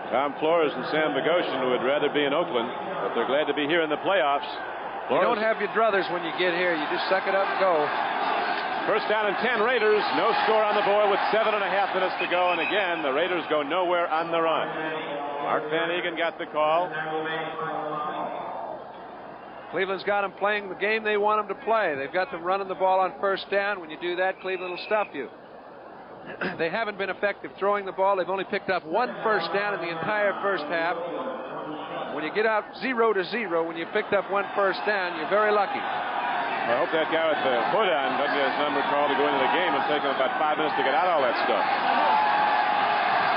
Tom Flores and Sam Bogosian would rather be in Oakland, but they're glad to be here in the playoffs. You don't have your druthers when you get here. You just suck it up and go. First down and 10 Raiders. No score on the board with 7.5 minutes to go. And again, the Raiders go nowhere on the run. Mark Van Egan got the call. Cleveland's got them playing the game they want them to play. They've got them running the ball on first down. When you do that, Cleveland will stuff you. They haven't been effective throwing the ball. They've only picked up 1 first down in the entire first half. When you get out 0-0, when you picked up 1 first down, you're very lucky. I hope that guy with the hood on doesn't get his number called to go into the game and take him about 5 minutes to get out all that stuff.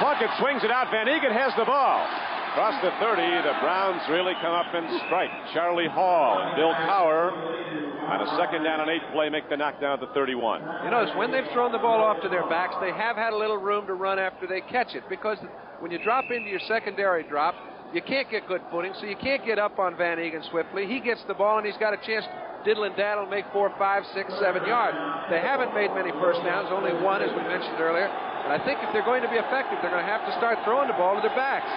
Plunkett swings it out. Van Egan has the ball. Across the 30, the Browns really come up and strike. Charlie Hall and Bill Cowher on a 2nd down and 8 play make the knockdown at the 31. You notice when they've thrown the ball off to their backs, they have had a little room to run after they catch it, because when you drop into your secondary drop, you can't get good footing, so you can't get up on Van Egan swiftly. He gets the ball, and he's got a chance to diddle and daddle and make 4, 5, 6, 7 yards. They haven't made many first downs, only 1, as we mentioned earlier. And I think if they're going to be effective, they're going to have to start throwing the ball to their backs.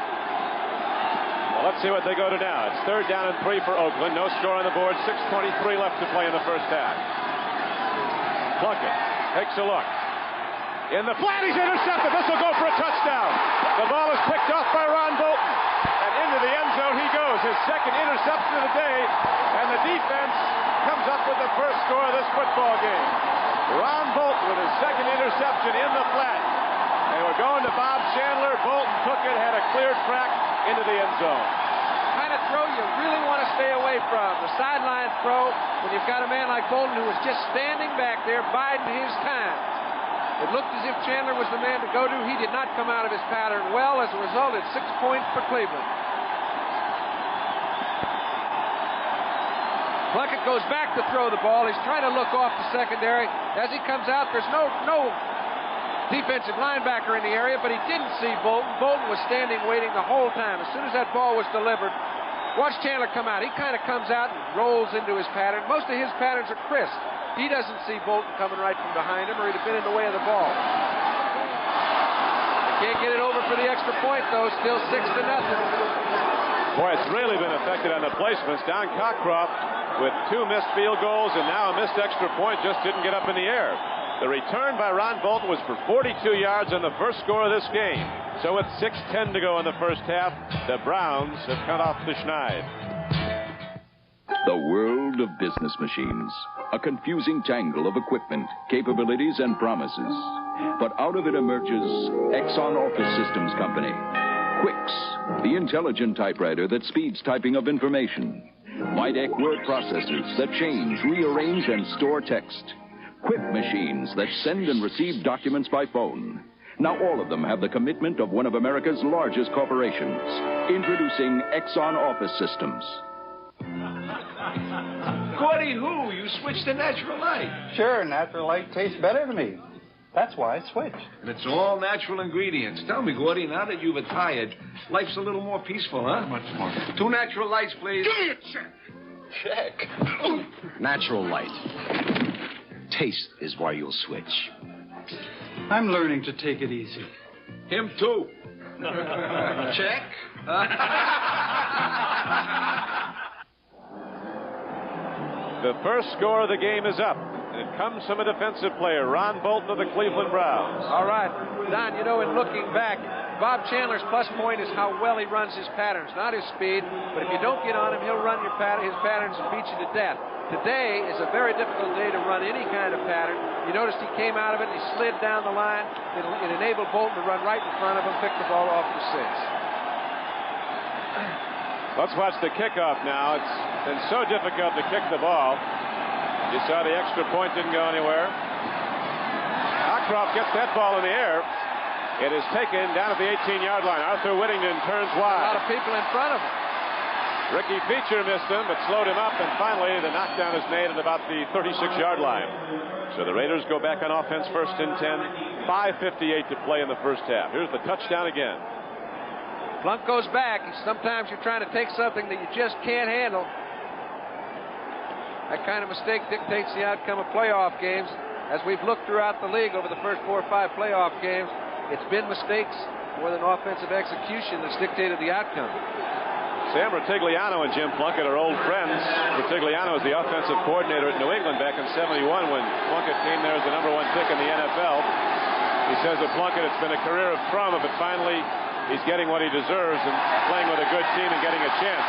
Well, let's see what they go to now. It's 3rd down and 3 for Oakland. No score on the board. 6:23 left to play in the first half. Plunkett takes a look. In the flat, he's intercepted. This will go for a touchdown. The ball is picked off by Ron Bolton. And into the end zone he goes. His 2nd interception of the day. And the defense comes up with the first score of this football game. Ron Bolton with his 2nd interception in the flat. They were going to Bob Chandler. Bolton took it, had a clear track into the end zone. Kind of throw you really want to stay away from. The sideline throw, when you've got a man like Bolton who was just standing back there biding his time. It looked as if Chandler was the man to go to. He did not come out of his pattern well. As a result, it's 6 points for Cleveland. Plunkett goes back to throw the ball. He's trying to look off the secondary. As he comes out, there's no defensive linebacker in the area, but he didn't see Bolton. Bolton was standing waiting the whole time. As soon as that ball was delivered, watch Chandler come out. He kind of comes out and rolls into his pattern. Most of his patterns are crisp. He doesn't see Bolton coming right from behind him, or he'd have been in the way of the ball. They can't get it over for the extra point, though. Still 6-0. Boy, it's really been affected on the placements. Don Cockcroft with 2 missed field goals and now a missed extra point, just didn't get up in the air. The return by Ron Bolton was for 42 yards on the first score of this game. So with 6:10 to go in the first half, the Browns have cut off the schneid. The world of business machines. A confusing tangle of equipment, capabilities, and promises. But out of it emerges Exxon Office Systems Company. QUIX, the intelligent typewriter that speeds typing of information. Widec word processors that change, rearrange, and store text. Quick machines that send and receive documents by phone. Now all of them have the commitment of one of America's largest corporations. Introducing Exxon Office Systems. Gordy, who? You switched to natural light. Sure, natural light tastes better to me. That's why I switched. And it's all natural ingredients. Tell me, Gordy, now that you've retired, life's a little more peaceful, huh? Much more. 2 natural lights, please. Give me a check. Check. Natural light. Taste is why you'll switch. I'm learning to take it easy. Him too. Check. The first score of the game is up. And it comes from a defensive player, Ron Bolton of the Cleveland Browns. All right. Don, you know, in looking back, Bob Chandler's plus point is how well he runs his patterns, not his speed. But if you don't get on him, he'll run his patterns and beat you to death. Today is a very difficult day to run any kind of pattern. You noticed he came out of it and he slid down the line. It enabled Bolton to run right in front of him, pick the ball off for 6. Let's watch the kickoff now. It's been so difficult to kick the ball. You saw the extra point didn't go anywhere. Cockcroft gets that ball in the air. It is taken down at the 18-yard line. Arthur Whittington turns wide. A lot of people in front of him. Ricky Feature missed him, but slowed him up, and finally the knockdown is made at about the 36-yard line. So the Raiders go back on offense, 1st and 10. 5:58 to play in the first half. Here's the touchdown again. Plunk goes back. Sometimes you're trying to take something that you just can't handle. That kind of mistake dictates the outcome of playoff games. As we've looked throughout the league over the first 4 or 5 playoff games, it's been mistakes more than offensive execution that's dictated the outcome. Sam Rutigliano and Jim Plunkett are old friends. Rutigliano was the offensive coordinator at New England back in '71 when Plunkett came there as the #1 pick in the NFL. He says of Plunkett, it's been a career of trauma, but finally he's getting what he deserves and playing with a good team and getting a chance.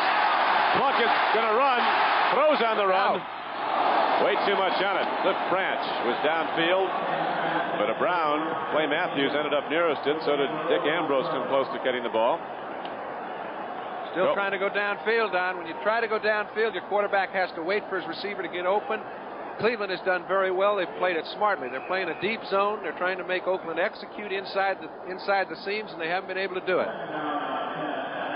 Plunkett's going to run, throws on the run. Way too much on it. Cliff Branch was downfield, but a Brown, Clay Matthews, ended up nearest it. So did Dick Ambrose come close to getting the ball. Still trying to go downfield, Don. When you try to go downfield, your quarterback has to wait for his receiver to get open. Cleveland has done very well. They've played it smartly. They're playing a deep zone. They're trying to make Oakland execute inside the seams, and they haven't been able to do it.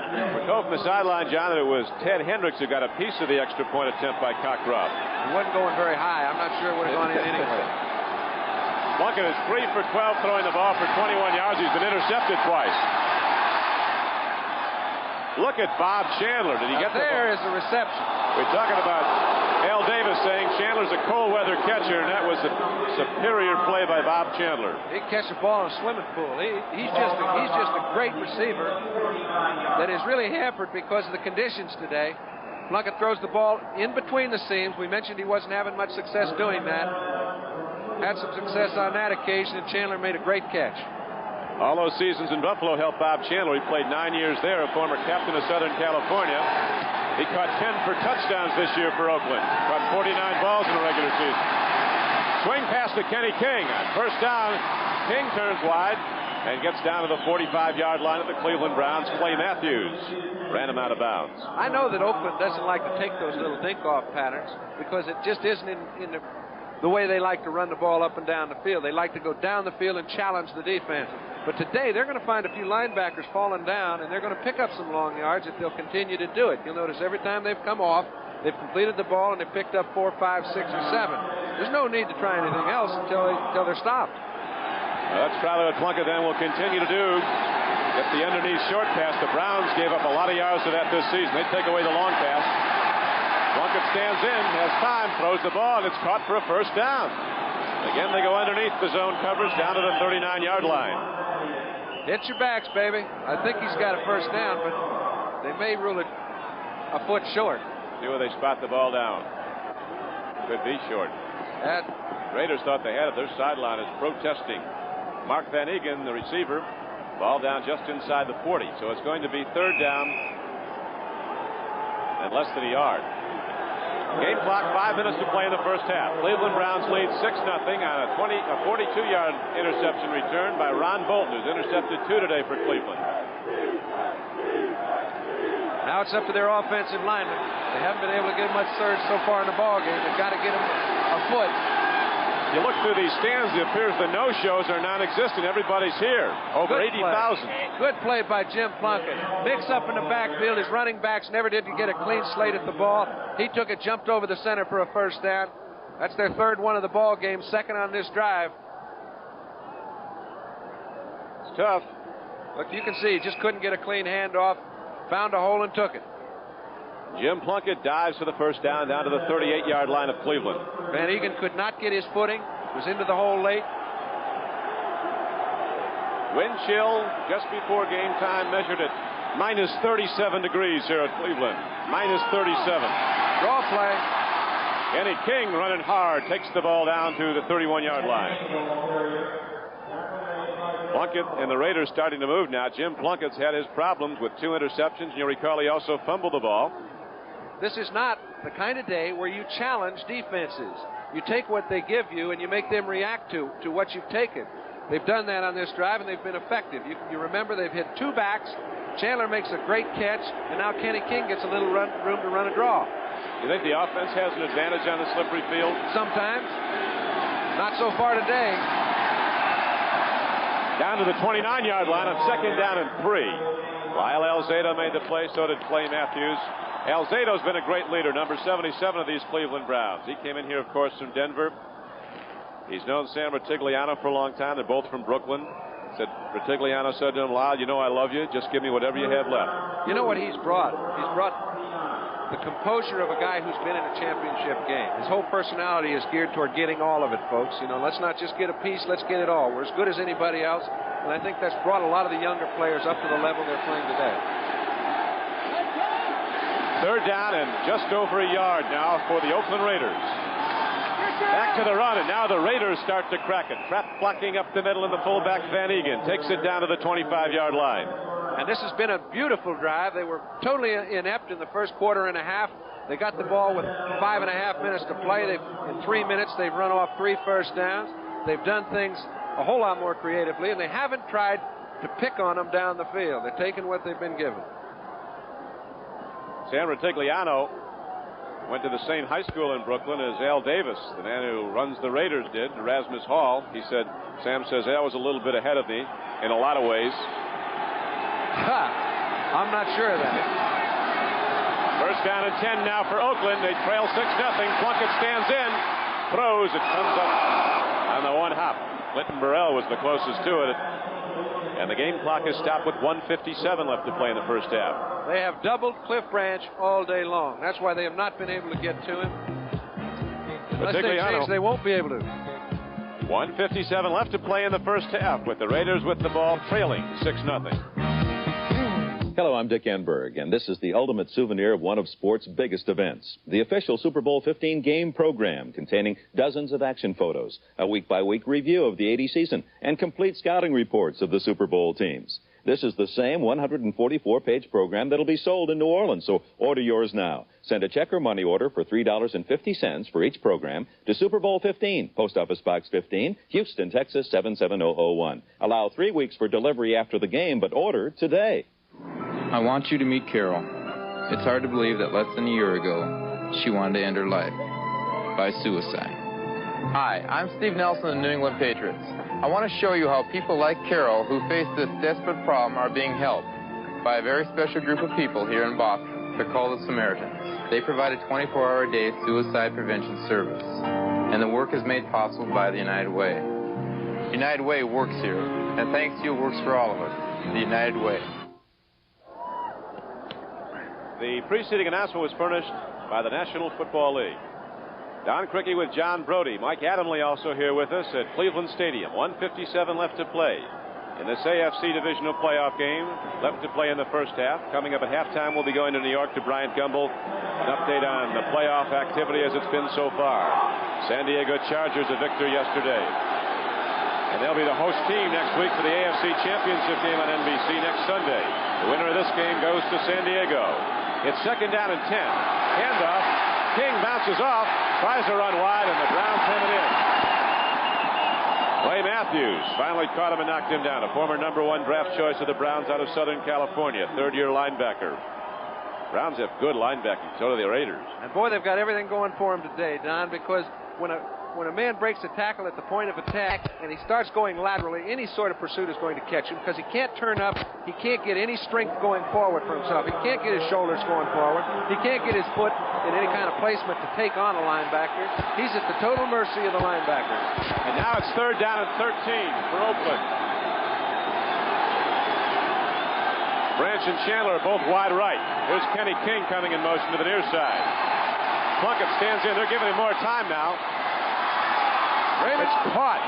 We're told from the sideline, John, that it was Ted Hendricks who got a piece of the extra point attempt by Cockcroft. He wasn't going very high. I'm not sure it would have gone in anyway. Plunkett is 3 for 12 throwing the ball for 21 yards. He's been intercepted twice. Look at Bob Chandler. Did he get there? Is the reception. We're talking about Al Davis saying Chandler's a cold weather catcher, and that was a superior play by Bob Chandler. He can catch a ball in a swimming pool. He's just a great receiver that is really hampered because of the conditions today. Plunkett throws the ball in between the seams. We mentioned he wasn't having much success doing that. Had some success on that occasion, and Chandler made a great catch. All those seasons in Buffalo helped Bob Chandler. He played 9 years there, a former captain of Southern California. He caught 10 for touchdowns this year for Oakland. Caught 49 balls in the regular season. Swing pass to Kenny King. First down, King turns wide and gets down to the 45-yard line of the Cleveland Browns. Clay Matthews ran him out of bounds. I know that Oakland doesn't like to take those little dink-off patterns because it just isn't in the way they like to run the ball up and down the field. They like to go down the field and challenge the defense. But today, they're going to find a few linebackers falling down, and they're going to pick up some long yards if they'll continue to do it. You'll notice every time they've come off, they've completed the ball, and they've picked up 4, 5, 6, or 7. There's no need to try anything else until they're stopped. That's probably what Plunkett then will continue to do. Get the underneath short pass. The Browns gave up a lot of yards to that this season. They take away the long pass. Plunkett stands in, has time, throws the ball, and it's caught for a first down. Again, they go underneath the zone coverage down to the 39-yard line. Hit your backs, baby. I think he's got a first down, but they may rule it a foot short. See where they spot the ball down. Could be short. Raiders thought they had it. Their sideline is protesting. Mark Van Eegen, the receiver, ball down just inside the 40. So it's going to be third down and less than a yard. Game clock, 5 minutes to play in the first half. Cleveland Browns lead 6-0 on a 42-yard interception return by Ron Bolton, who's intercepted 2 today for Cleveland. Now it's up to their offensive linemen. They haven't been able to get much surge so far in the ball game. They've got to get them a foot. You look through these stands, it appears the no-shows are non-existent. Everybody's here. Over 80,000. Good play by Jim Plunkett. Mix up in the backfield. His running backs never did get a clean slate at the ball. He took it, jumped over the center for a first down. That's their third one of the ball game, second on this drive. It's tough. Look, you can see he just couldn't get a clean handoff. Found a hole and took it. Jim Plunkett dives for the first down to the 38-yard line of Cleveland. Van Eegen could not get his footing. Was into the hole late. Wind chill just before game time measured at minus 37 degrees here at Cleveland. Minus 37. Draw play. Kenny King running hard. Takes the ball down to the 31-yard line. Plunkett and the Raiders starting to move now. Jim Plunkett's had his problems with 2 interceptions. You'll recall he also fumbled the ball. This is not the kind of day where you challenge defenses. You take what they give you and you make them react to what you've taken. They've done that on this drive and they've been effective. You remember they've hit 2 backs. Chandler makes a great catch, and now Kenny King gets a little room to run a draw. You think the offense has an advantage on the slippery field? Sometimes. Not so far today. Down to the 29-yard line on 2nd down and 3. Lyle Alzado made the play, so did Clay Matthews. Alzado's been a great leader, number 77 of these Cleveland Browns. He came in here, of course, from Denver. He's known Sam Ratigliano for a long time. They're both from Brooklyn. Ratigliano said to him, Lyle, you know I love you. Just give me whatever you have left. You know what he's brought? He's brought the composure of a guy who's been in a championship game. His whole personality is geared toward getting all of it, folks. You know, let's not just get a piece, let's get it all. We're as good as anybody else, and I think that's brought a lot of the younger players up to the level they're playing today. 3rd down and just over a yard now for the Oakland Raiders. Back to the run, and now the Raiders start to crack it. Trap blocking up the middle, and the fullback Van Egan takes it down to the 25-yard line. And this has been a beautiful drive. They were totally inept in the first quarter and a half. They got the ball with 5.5 minutes to play. In 3 minutes, they've run off 3 first downs. They've done things a whole lot more creatively, and they haven't tried to pick on them down the field. They're taking what they've been given. Sam Ratigliano went to the same high school in Brooklyn as Al Davis, the man who runs the Raiders, did, Erasmus Hall. He said, Sam says, Al was a little bit ahead of me in a lot of ways. I'm not sure of that. 1st down and 10 now for Oakland. They trail 6-0. Plunkett stands in, throws. It comes up on the one hop. Clinton Burrell was the closest to it. And the game clock is stopped with 1:57 left to play in the first half. They have doubled Cliff Branch all day long. That's why they have not been able to get to him. Unless they change, they won't be able to. 1:57 left to play in the first half, with the Raiders with the ball trailing 6-0. Hello, I'm Dick Enberg, and this is the ultimate souvenir of one of sports' biggest events, the official Super Bowl 15 game program containing dozens of action photos, a week-by-week review of the 80 season, and complete scouting reports of the Super Bowl teams. This is the same 144-page program that'll be sold in New Orleans, so order yours now. Send a check or money order for $3.50 for each program to Super Bowl 15, Post Office Box 15, Houston, Texas 77001. Allow 3 weeks for delivery after the game, but order today. I want you to meet Carol. It's hard to believe that less than a year ago, she wanted to end her life by suicide. Hi, I'm Steve Nelson of the New England Patriots. I want to show you how people like Carol who face this desperate problem are being helped by a very special group of people here in Boston. They're called the Samaritans. They provide a 24-hour-a-day suicide prevention service, and the work is made possible by the United Way. United Way works here, and thanks to you, it works for all of us. The United Way. The preceding announcement was furnished by the National Football League. Don CRIQUI with John Brody. Mike Adamle also here with us at Cleveland Stadium. 1:57 left to play in this AFC Divisional playoff game. Left to play in the first half. Coming up at halftime, we'll be going to New York to Bryant Gumbel. An update on the playoff activity as it's been so far. San Diego Chargers a victor yesterday. And they'll be the host team next week for the AFC Championship game on NBC next Sunday. The winner of this game goes to San Diego. It's 2nd down and 10. Handoff. King bounces off, tries to run wide, and the Browns have it in. Clay Matthews finally caught him and knocked him down. A former #1 draft choice of the Browns out of Southern California, 3rd-year linebacker. Browns have good linebacking, so do the Raiders. And boy, they've got everything going for them today, Don, because when a man breaks a tackle at the point of attack and he starts going laterally, any sort of pursuit is going to catch him because he can't turn up. He can't get any strength going forward for himself. He can't get his shoulders going forward. He can't get his foot in any kind of placement to take on a linebacker. He's at the total mercy of the linebackers. And now it's 3rd down and 13 for Oakland. Branch and Chandler are both wide right. Here's Kenny King coming in motion to the near side. Plunkett stands in. They're giving him more time now. It's caught.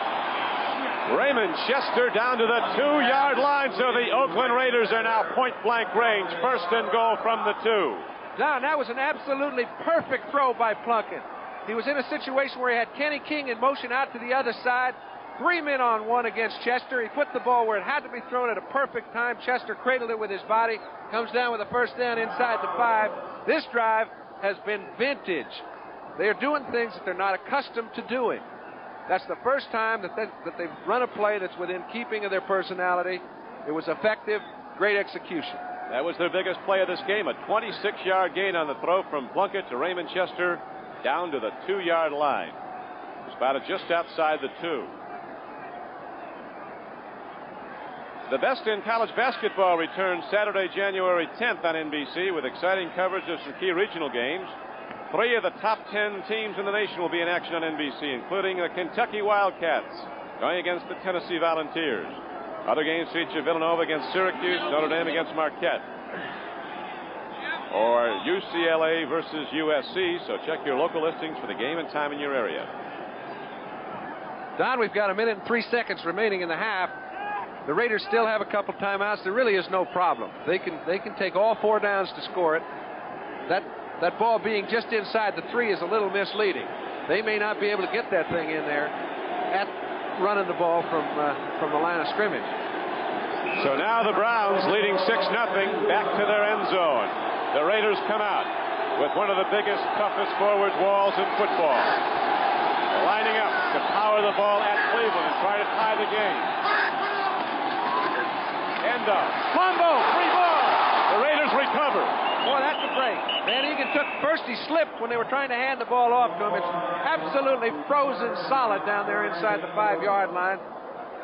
Raymond Chester down to the 2-yard line, so the Oakland Raiders are now point-blank range. 1st and goal from the 2. Don, that was an absolutely perfect throw by Plunkett. He was in a situation where he had Kenny King in motion out to the other side. 3 men on 1 against Chester. He put the ball where it had to be thrown at a perfect time. Chester cradled it with his body. Comes down with a 1st down inside the 5. This drive has been vintage. They are doing things that they're not accustomed to doing. That's the first time that they've run a play that's within keeping of their personality. It was effective, great execution. That was their biggest play of this game, a 26-yard gain on the throw from Plunkett to Raymond Chester down to the 2-yard line. Spotted just outside the 2. The Best in College Basketball returns Saturday, January 10th on NBC with exciting coverage of some key regional games. 3 of the top 10 teams in the nation will be in action on NBC, including the Kentucky Wildcats going against the Tennessee Volunteers. Other games feature Villanova against Syracuse, Notre Dame against Marquette, or UCLA versus USC. So check your local listings for the game and time in your area. Don, we've got 1 minute and 3 seconds remaining in the half. The Raiders still have a couple timeouts. There really is no problem. They can take all 4 downs to score it. That ball being just inside the 3 is a little misleading. They may not be able to get that thing in there at running the ball from the line of scrimmage. So now the Browns leading 6-0 back to their end zone. The Raiders come out with one of the biggest, toughest forward walls in football, lining up to power the ball at Cleveland and try to tie the game. Fumble, free ball. The Raiders recover. Boy, that's a break. Van Egan took first. He slipped when they were trying to hand the ball off to him. It's absolutely frozen solid down there inside the 5-yard line.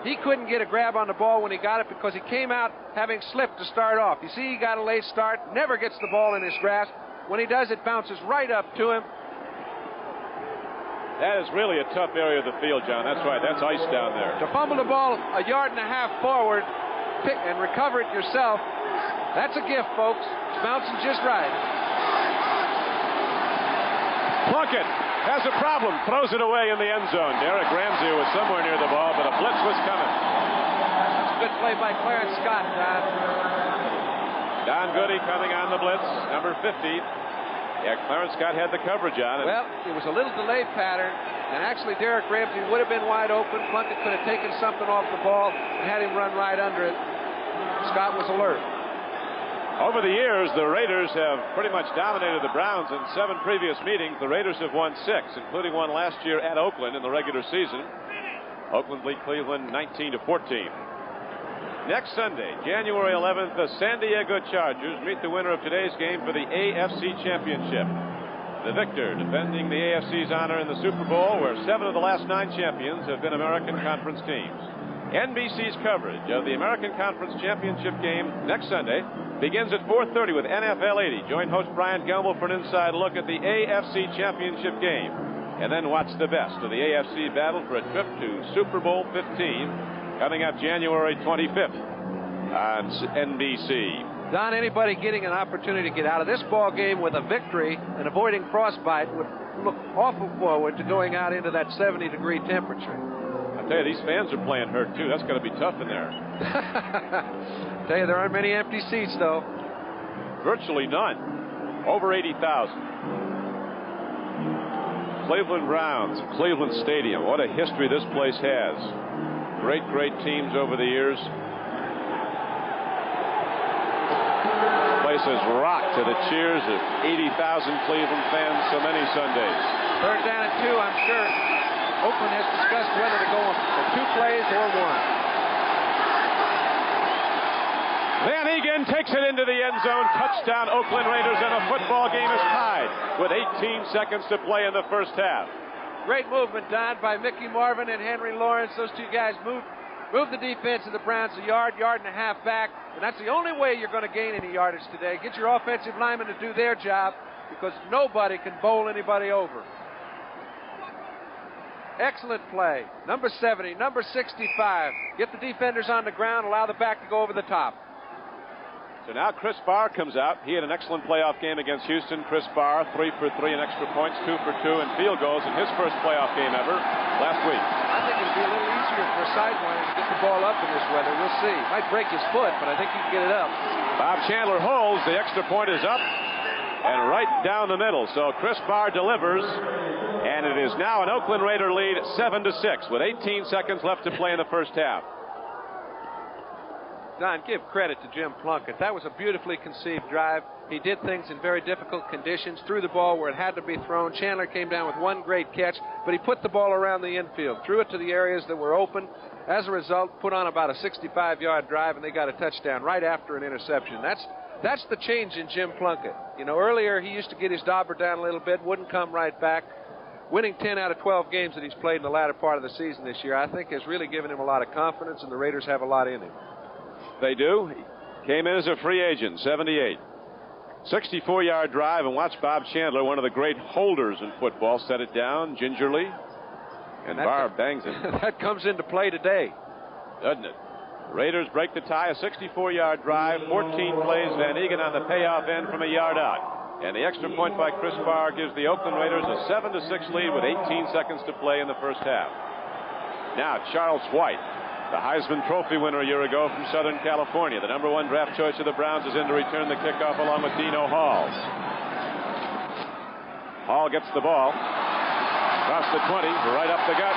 He couldn't get a grab on the ball when he got it because he came out having slipped to start off. You see, he got a late start, never gets the ball in his grasp. When he does, it bounces right up to him. That is really a tough area of the field, John. That's right. That's ice down there. To fumble the ball 1.5 yards forward, pick and recover it yourself, that's a gift, folks. It's bouncing just right. Plunkett has a problem, throws it away in the end zone. Derek Ramsey was somewhere near the ball, but a blitz was coming. That's a good play by Clarence Scott, Don. Don Goody coming on the blitz, number 50. Yeah, Clarence Scott had the coverage on it. Well, it was a little delayed pattern, and actually Derek Ramsey would have been wide open. Plunkett could have taken something off the ball and had him run right under it. Scott was alert. Over the years, the Raiders have pretty much dominated the Browns. In 7 previous meetings, the Raiders have won 6, including one last year at Oakland in the regular season. Oakland beat Cleveland 19-14. Next Sunday, January 11th, the San Diego Chargers meet the winner of today's game for the AFC Championship. The victor defending the AFC's honor in the Super Bowl, where 7 of the last 9 champions have been American Conference teams. NBC's coverage of the American Conference Championship game next Sunday begins at 4:30 with NFL 80. Join host Brian Gamble for an inside look at the AFC Championship game. And then watch the best of the AFC battle for a trip to Super Bowl 15 coming up January 25th on NBC. Don, anybody getting an opportunity to get out of this ball game with a victory and avoiding frostbite would look awful forward to going out into that 70-degree temperature. I tell you, these fans are playing hurt, too. That's going to be tough in there. Tell you, there aren't many empty seats, though. Virtually none. Over 80,000. Cleveland Browns, Cleveland Stadium. What a history this place has. Great, great teams over the years. Place has rocked to the cheers of 80,000 Cleveland fans so many Sundays. 3rd down and 2, I'm sure. Oakland has discussed whether to go for 2 plays or 1. Van Egan takes it into the end zone. Touchdown, Oakland Raiders, and a football game is tied with 18 seconds to play in the first half. Great movement, Don, by Mickey Marvin and Henry Lawrence. Those 2 guys moved the defense of the Browns a yard and a half back, and that's the only way you're going to gain any yardage today. Get your offensive linemen to do their job, because nobody can bowl anybody over. Excellent play. Number 70, number 65. Get the defenders on the ground, allow the back to go over the top. So now Chris Barr comes out. He had an excellent playoff game against Houston. Chris Barr, 3 for 3 in extra points, 2 for 2 in field goals in his first playoff game ever last week. I think it'll be a little easier for a sideline to get the ball up in this weather. We'll see. Might break his foot, but I think he can get it up. Bob Chandler holds. The extra point is up and right down the middle. So Chris Barr delivers, and it is now an Oakland Raider lead 7-6 with 18 seconds left to play in the first half. Don, give credit to Jim Plunkett. That was a beautifully conceived drive. He did things in very difficult conditions, threw the ball where it had to be thrown. Chandler came down with 1 great catch, but he put the ball around the infield, threw it to the areas that were open. As a result, put on about a 65-yard drive, and they got a touchdown right after an interception. That's the change in Jim Plunkett. You know, earlier he used to get his dauber down a little bit, wouldn't come right back. Winning 10 out of 12 games that he's played in the latter part of the season this year, I think has really given him a lot of confidence, and the Raiders have a lot in him. They do. He came in as a free agent, 78. 64-yard drive, and watch Bob Chandler, one of the great holders in football, set it down gingerly, and Barb bangs it. That comes into play today. Doesn't it? The Raiders break the tie, a 64-yard drive, 14 plays, Van Egan on the payoff end from a yard out. And the extra point by Chris Barr gives the Oakland Raiders a 7-6 lead with 18 seconds to play in the first half. Now, Charles White, the Heisman Trophy winner a year ago from Southern California. The number 1 draft choice of the Browns is in to return the kickoff along with Dino Hall. Hall gets the ball. Across the 20, right up the gut.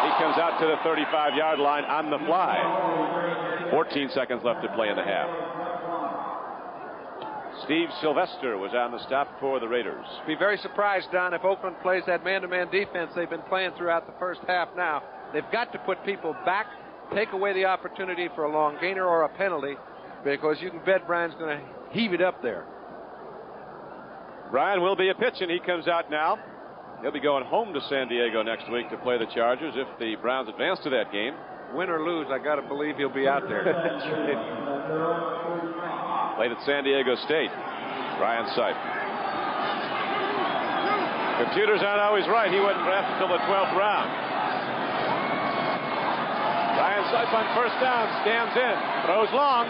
He comes out to the 35-yard line on the fly. 14 seconds left to play in the half. Steve Sylvester was on the stop for the Raiders. Be very surprised, Don, if Oakland plays that man-to-man defense they've been playing throughout the first half now. They've got to put people back, take away the opportunity for a long gainer or a penalty, because you can bet Brian's going to heave it up there. Brian will be a pitch, and he comes out now. He'll be going home to San Diego next week to play the Chargers if the Browns advance to that game. Win or lose, I got to believe he'll be out there. Played at San Diego State. Brian Sipe. Computers aren't always right. He wasn't drafted until the 12th round. Brian Sipe on first down, stands in, throws long.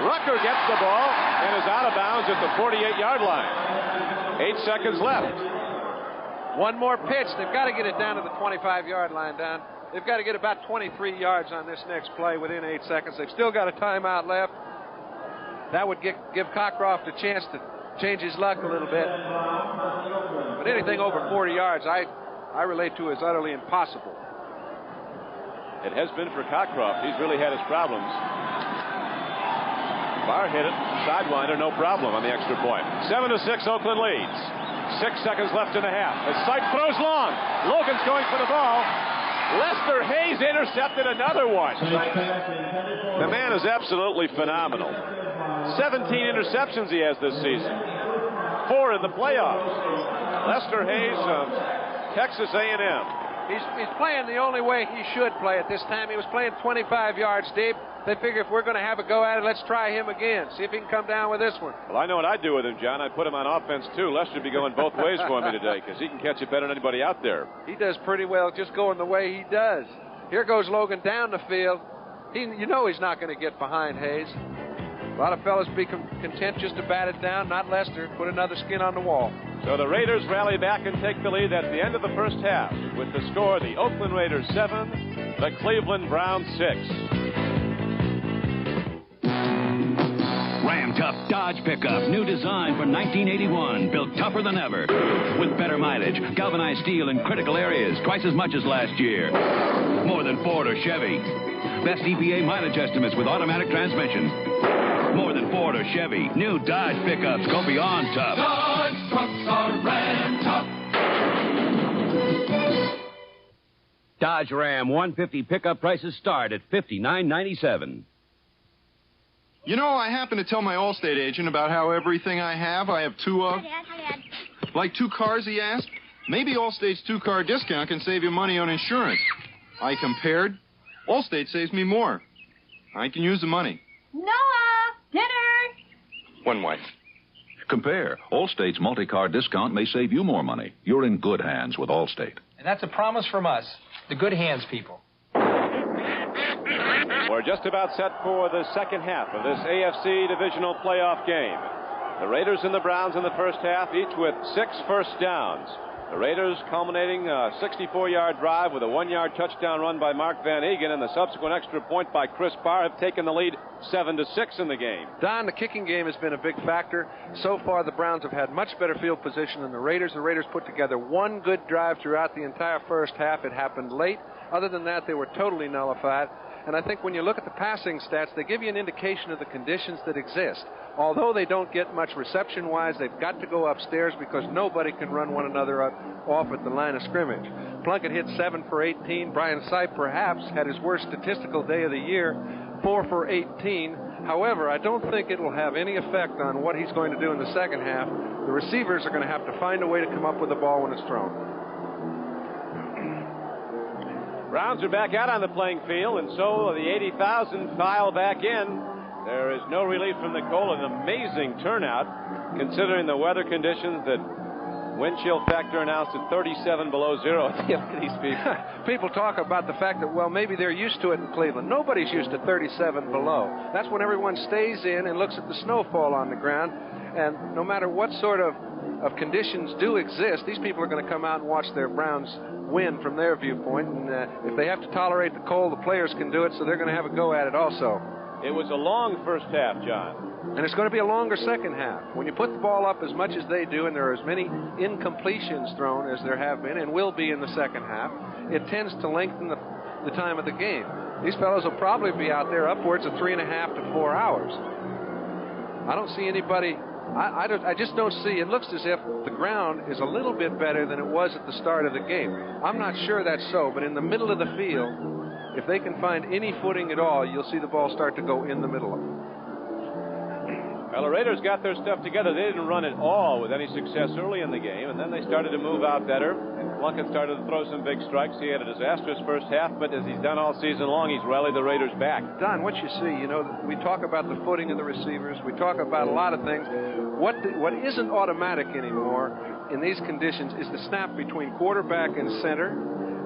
Rucker gets the ball and is out of bounds at the 48-yard line. 8 seconds left. One more pitch. They've got to get it down to the 25-yard line, Don. They've got to get about 23 yards on this next play within 8 seconds. They've still got a timeout left. That would give Cockcroft a chance to change his luck a little bit. But anything over 40 yards, I relate to as utterly impossible. It has been for Cockcroft. He's really had his problems. Barr hit it. Sidewinder, no problem on the extra point. 7-6, Oakland leads. 6 seconds left in the half. As Sipe throws long. Logan's going for the ball. Lester Hayes intercepted another one. The man is absolutely phenomenal. 17 interceptions he has this season. 4 in the playoffs. Lester Hayes of Texas A&M. He's playing the only way he should play at this time. He was playing 25 yards deep. They figure if we're going to have a go at it, let's try him again. See if he can come down with this one. Well, I know what I'd do with him, John. I'd put him on offense, too. Lester would be going both ways for me today because he can catch it better than anybody out there. He does pretty well just going the way he does. Here goes Logan down the field. You know he's not going to get behind Hayes. A lot of fellas be content just to bat it down, not Lester. Put another skin on the wall. So the Raiders rally back and take the lead at the end of the first half. With the score, the Oakland Raiders 7, the Cleveland Browns 6. Ram Tough Dodge pickup, new design for 1981, built tougher than ever. With better mileage, galvanized steel in critical areas, twice as much as last year. More than Ford or Chevy. Best EPA mileage estimates with automatic transmission. More than Ford or Chevy. New Dodge pickups go beyond tough. Dodge trucks are Ram tough. Dodge Ram 150 pickup prices start at $59.97. You know, I happened to tell my Allstate agent about how everything I have 2 of. Hi, Dad. Like 2 cars, he asked. Maybe Allstate's 2-car discount can save you money on insurance. I compared. Allstate saves me more. I can use the money. Noah, dinner. One wife. Compare. Allstate's multi-car discount may save you more money. You're in good hands with Allstate. And that's a promise from us, the good hands people. We're just about set for the second half of this AFC Divisional playoff game. The Raiders and the Browns in the first half, each with 6 first downs. The Raiders culminating a 64-yard drive with a 1-yard touchdown run by Mark Van Egan, and the subsequent extra point by Chris Barr have taken the lead 7-6 in the game. Don, the kicking game has been a big factor. So far, the Browns have had much better field position than the Raiders. The Raiders put together 1 good drive throughout the entire first half. It happened late. Other than that, they were totally nullified. And I think when you look at the passing stats, they give you an indication of the conditions that exist. Although they don't get much reception-wise, they've got to go upstairs because nobody can run one another off at the line of scrimmage. Plunkett hit 7 for 18. Brian Sipe perhaps had his worst statistical day of the year, 4 for 18. However, I don't think it will have any effect on what he's going to do in the second half. The receivers are going to have to find a way to come up with the ball when it's thrown. Browns are back out on the playing field, and so the 80,000 file back in There is no relief from the cold. An amazing turnout, considering the weather conditions. That wind chill factor announced at 37 below zero. Look at these people. People talk about the fact that, well, maybe they're used to it in Cleveland. Nobody's used to 37 below. That's when everyone stays in and looks at the snowfall on the ground. And no matter what sort of conditions do exist, these people are going to come out and watch their Browns win from their viewpoint. And if they have to tolerate the cold, the players can do it, so they're going to have a go at it also. It was a long first half, John. And it's going to be a longer second half. When you put the ball up as much as they do, and there are as many incompletions thrown as there have been and will be in the second half, it tends to lengthen the time of the game. These fellows will probably be out there upwards of 3.5 to 4 hours. I don't see anybody. I just don't see. It looks as if the ground is a little bit better than it was at the start of the game. I'm not sure that's so, but in the middle of the field, if they can find any footing at all, you'll see the ball start to go in the middle of it. Well, the Raiders got their stuff together. They didn't run at all with any success early in the game, and then they started to move out better. And Plunkett started to throw some big strikes. He had a disastrous first half, but as he's done all season long, he's rallied the Raiders back. Don, what you see, we talk about the footing of the receivers. We talk about a lot of things. What isn't automatic anymore in these conditions is the snap between quarterback and center.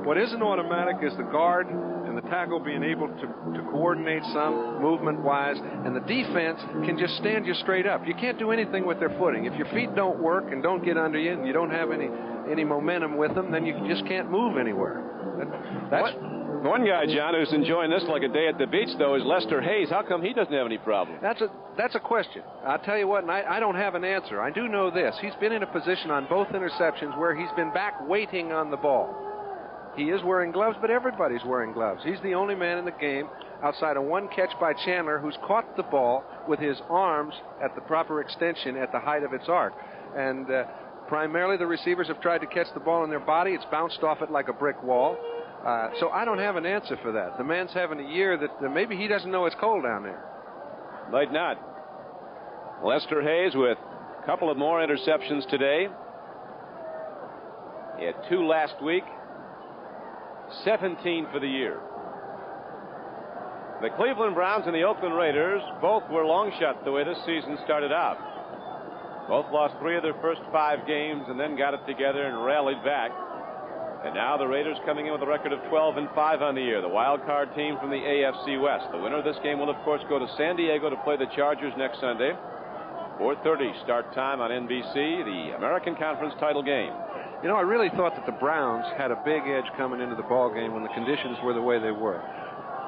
What isn't automatic is the guard and the tackle being able to coordinate some movement-wise, and the defense can just stand you straight up. You can't do anything with their footing. If your feet don't work and don't get under you and you don't have any momentum with them, then you just can't move anywhere. That's one guy, John, who's enjoying this like a day at the beach, though, is Lester Hayes. How come he doesn't have any problem? That's a question. I'll tell you what, and I don't have an answer. I do know this. He's been in a position on both interceptions where he's been back waiting on the ball. He is wearing gloves, but everybody's wearing gloves. He's the only man in the game outside of one catch by Chandler who's caught the ball with his arms at the proper extension at the height of its arc. And primarily the receivers have tried to catch the ball in their body. It's bounced off it like a brick wall. So I don't have an answer for that. The man's having a year that maybe he doesn't know it's cold down there. Might not. Lester Hayes with a couple of more interceptions today. He had 2 last week. 17 for the year. The Cleveland Browns and the Oakland Raiders both were long shots the way this season started out. Both lost 3 of their first 5 games and then got it together and rallied back. And now the Raiders coming in with a record of 12-5 on the year, the wild card team from the AFC West. The winner of this game will, of course, go to San Diego to play the Chargers next Sunday. 4:30 start time on NBC, the American Conference title game. I really thought that the Browns had a big edge coming into the ball game when the conditions were the way they were.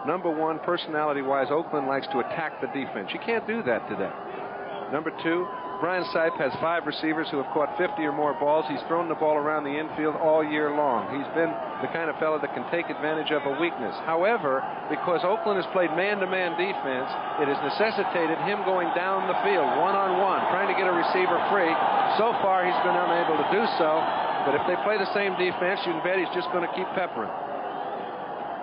Number one, personality-wise, Oakland likes to attack the defense. You can't do that today. Number 2, Brian Sipe has 5 receivers who have caught 50 or more balls. He's thrown the ball around the infield all year long. He's been the kind of fellow that can take advantage of a weakness. However, because Oakland has played man-to-man defense, it has necessitated him going down the field, one-on-one, trying to get a receiver free. So far, he's been unable to do so. But if they play the same defense, you can bet he's just going to keep peppering.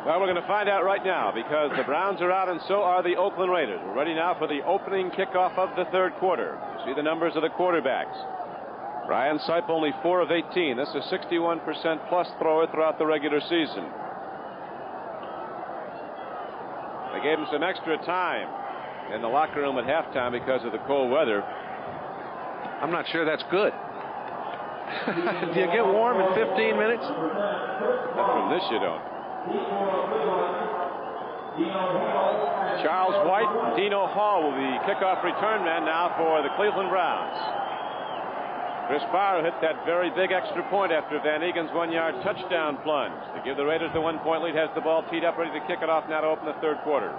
Well, we're going to find out right now because the Browns are out and so are the Oakland Raiders. We're ready now for the opening kickoff of the third quarter. See the numbers of the quarterbacks. Brian Sipe only 4 of 18. This is a 61% plus thrower throughout the regular season. They gave him some extra time in the locker room at halftime because of the cold weather. I'm not sure that's good. Do you get warm in 15 minutes? From this you don't. Charles White, Dino Hall will be kickoff return man now for the Cleveland Browns. Chris Barr hit that very big extra point after Van Egen's 1-yard touchdown plunge. To give the Raiders the 1-point lead, has the ball teed up, ready to kick it off now to open the third quarter.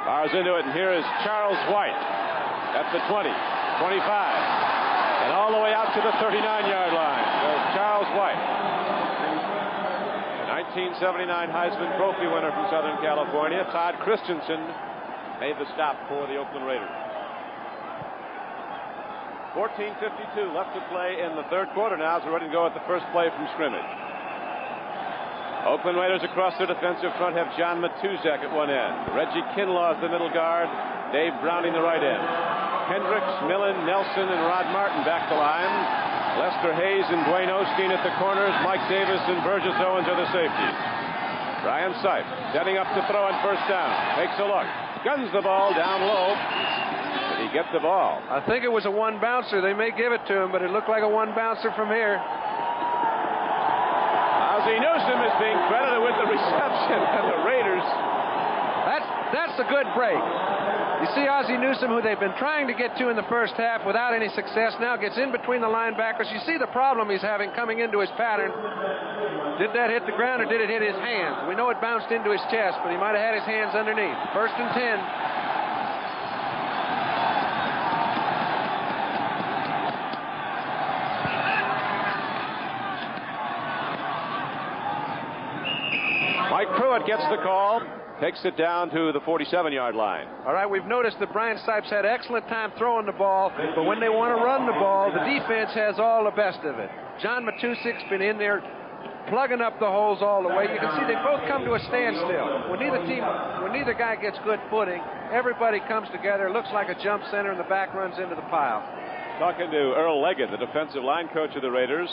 Barr's into it, and here is Charles White at the 20, 25, and all the way out to the 39-yard line. There's Charles White, the 1979 Heisman Trophy winner from Southern California. Todd Christensen made the stop for the Oakland Raiders. 14:52 left to play in the third quarter now as we're ready to go at the first play from scrimmage. Oakland Raiders across their defensive front have John Matuzak at one end. Reggie Kinlaw is the middle guard. Dave Browning the right end. Hendricks, Millen, Nelson, and Rod Martin back the line. Lester Hayes and Dwayne Osteen at the corners. Mike Davis and Burgess Owens are the safeties. Brian Sipe setting up to throw on first down. Takes a look. Guns the ball down low. Did he get the ball? I think it was a one bouncer. They may give it to him, but it looked like a one bouncer from here. Ozzie Newsome is being credited with the reception, and the Raiders. That's a good break. You see Ozzie Newsome, who they've been trying to get to in the first half without any success, now gets in between the linebackers. You see the problem he's having coming into his pattern. Did that hit the ground or did it hit his hands? We know it bounced into his chest, but he might have had his hands underneath. 1st and 10. Mike Pruitt gets the call. Takes it down to the 47-yard line. All right, we've noticed that Brian Sipes had excellent time throwing the ball, but when they want to run the ball, the defense has all the best of it. John Matusik's been in there plugging up the holes all the way. You can see they both come to a standstill. When neither guy gets good footing, everybody comes together, looks like a jump center, and the back runs into the pile. Talking to Earl Leggett, the defensive line coach of the Raiders,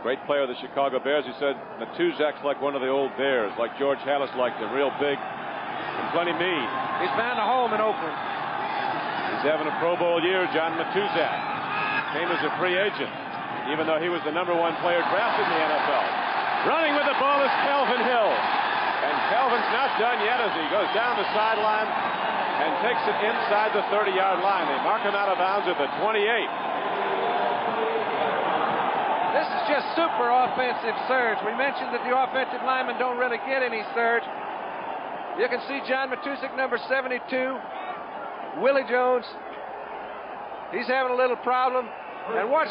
great player of the Chicago Bears, he said Matuzak's like one of the old Bears, like George Halas liked him, real big and plenty mean. He's found a home in Oakland. He's having a Pro Bowl year, John Matuzak. Came as a free agent, even though he was the #1 player drafted in the NFL. Running with the ball is Calvin Hill. And Calvin's not done yet as he goes down the sideline and takes it inside the 30-yard line. They mark him out of bounds at the 28. This is just super offensive surge. We mentioned that the offensive linemen don't really get any surge. You can see John Matusik, number 72. Willie Jones. He's having a little problem. And watch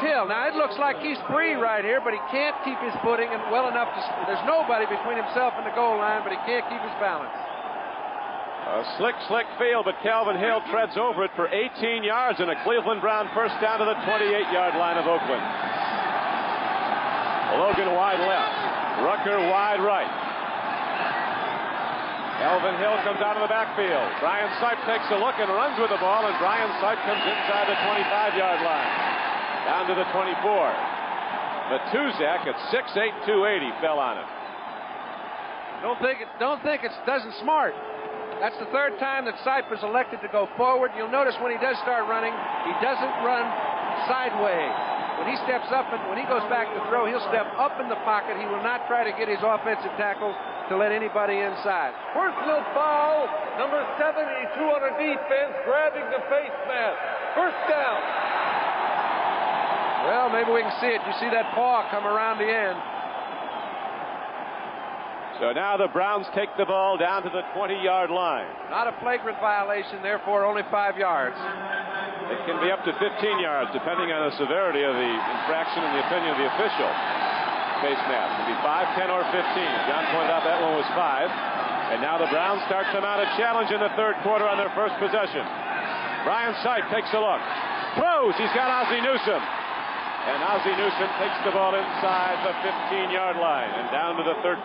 Hill. Now, it looks like he's free right here, but he can't keep his footing and well enough to... There's nobody between himself and the goal line, but he can't keep his balance. A slick field, but Calvin Hill treads over it for 18 yards and a Cleveland Brown first down to the 28-yard line of Oakland. Logan wide left. Rucker wide right. Calvin Hill comes out of the backfield. Brian Sipe takes a look and runs with the ball, and Brian Sipe comes inside the 25-yard line. Down to the 24. Matuzak at 6'8", 280 fell on him. Don't think it doesn't smart. That's the third time that Sipe was elected to go forward. You'll notice when he does start running, he doesn't run sideways. When he steps up and when he goes back to throw, he'll step up in the pocket. He will not try to get his offensive tackles to let anybody inside. Personal foul, number 72 on a defense, grabbing the face mask. First down. Well, maybe we can see it. You see that paw come around the end. So now the Browns take the ball down to the 20-yard line. Not a flagrant violation, therefore only 5 yards. It can be up to 15 yards, depending on the severity of the infraction and the opinion of the official. Face mask. It can be 5, 10, or 15. John pointed out that one was 5. And now the Browns start to mount a challenge in the third quarter on their first possession. Brian Sipe takes a look. Throws. He's got Ozzie Newsome. And Ozzie Newsome takes the ball inside the 15-yard line and down to the 13.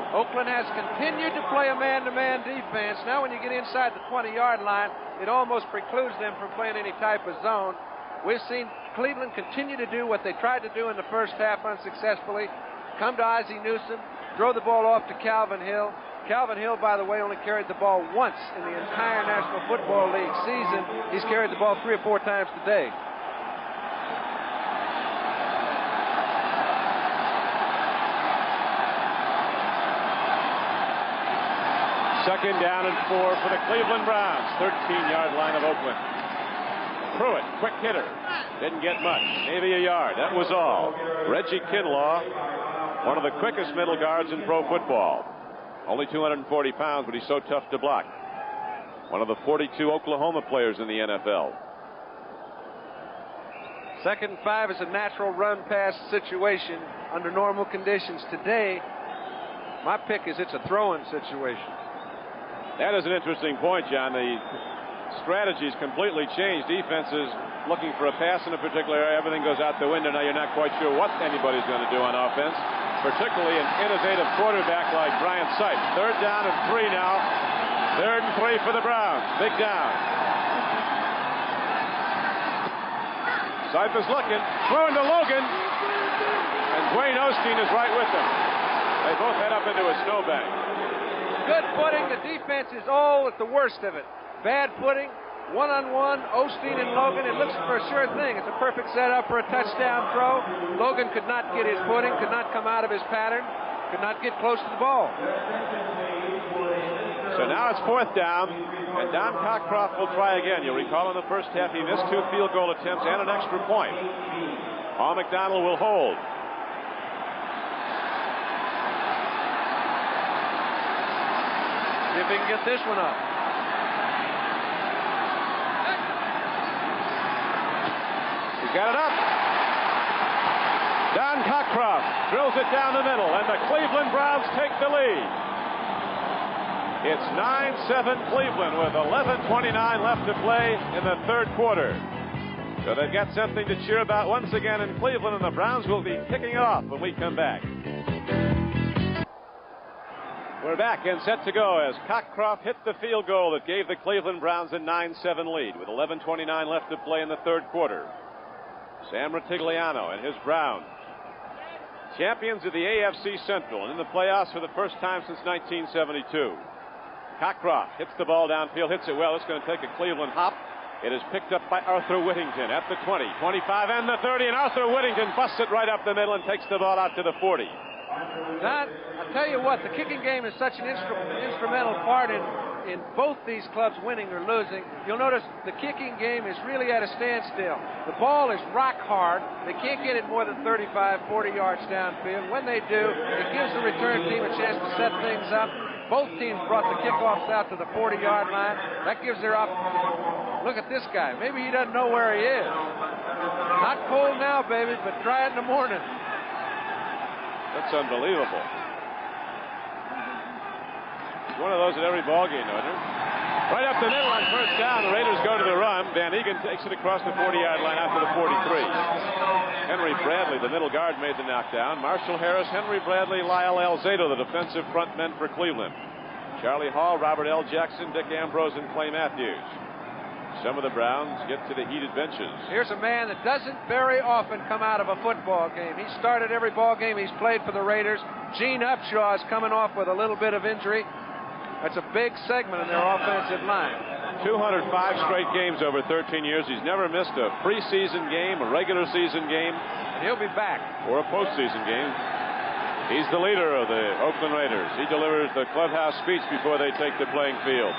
Oakland has continued to play a man-to-man defense. Now when you get inside the 20-yard line, it almost precludes them from playing any type of zone. We've seen Cleveland continue to do what they tried to do in the first half unsuccessfully. Come to Ozzie Newsome, throw the ball off to Calvin Hill. Calvin Hill, by the way, only carried the ball once in the entire National Football League season. He's carried the ball 3 or 4 times today. Second down and 4 for the Cleveland Browns. 13-yard line of Oakland. Pruitt, quick hitter. Didn't get much. Maybe a yard. That was all. Reggie Kinlaw, one of the quickest middle guards in pro football. Only 240 pounds, but he's so tough to block. One of the 42 Oklahoma players in the NFL. 2nd and 5 is a natural run-pass situation under normal conditions. Today, my pick is it's a throw-in situation. That is an interesting point, John. The strategy's completely changed. Defenses looking for a pass in a particular area. Everything goes out the window. Now you're not quite sure what anybody's going to do on offense, particularly an innovative quarterback like Brian Sipe. 3rd down and 3 now. 3rd and 3 for the Browns. Big down. Seifers looking, throwing to Logan, and Dwayne Osteen is right with them. They both head up into a snowbank. Good footing. The defense is all at the worst of it. Bad footing. One-on-one, Osteen and Logan. It looks for a sure thing. It's a perfect setup for a touchdown throw. Logan could not get his footing, could not come out of his pattern, could not get close to the ball. So now it's 4th down, and Don Cockcroft will try again. You'll recall in the first half he missed 2 field goal attempts and an extra point. Paul McDonald will hold. See if he can get this one up. He's got it up. Don Cockcroft drills it down the middle, and the Cleveland Browns take the lead. It's 9-7 Cleveland with 11:29 left to play in the 3rd quarter. So they've got something to cheer about once again in Cleveland, and the Browns will be kicking it off when we come back. We're back and set to go as Cockcroft hit the field goal that gave the Cleveland Browns a 9-7 lead with 11:29 left to play in the 3rd quarter. Sam Ratigliano and his Browns, champions of the AFC Central and in the playoffs for the first time since 1972. Cockcroft hits the ball downfield, hits it well. It's going to take a Cleveland hop. It is picked up by Arthur Whittington at the 20, 25, and the 30, and Arthur Whittington busts it right up the middle and takes the ball out to the 40. That, I'll tell you what, the kicking game is such an instrumental part in both these clubs winning or losing. You'll notice the kicking game is really at a standstill. The ball is rock hard. They can't get it more than 35, 40 yards downfield. When they do, it gives the return team a chance to set things up. Both teams brought the kickoffs out to the 40-yard line. That gives their look at this guy. Maybe he doesn't know where he is. Not cold now, baby, but dry in the morning. That's unbelievable. It's one of those at every ball game, isn't it? Right up the middle on 1st down. The Raiders go to the run. Van Egan takes it across the 40-yard line out to the 43. Henry Bradley, the middle guard, made the knockdown. Marshall Harris, Henry Bradley, Lyle Alzado, the defensive front men for Cleveland. Charlie Hall, Robert L. Jackson, Dick Ambrose, and Clay Matthews. Some of the Browns get to the heated benches. Here's a man that doesn't very often come out of a football game. He started every ball game he's played for the Raiders. Gene Upshaw is coming off with a little bit of injury. That's a big segment in their offensive line. 205 straight games over 13 years. He's never missed a preseason game, a regular season game. And he'll be back. Or a postseason game. He's the leader of the Oakland Raiders. He delivers the clubhouse speech before they take the playing field.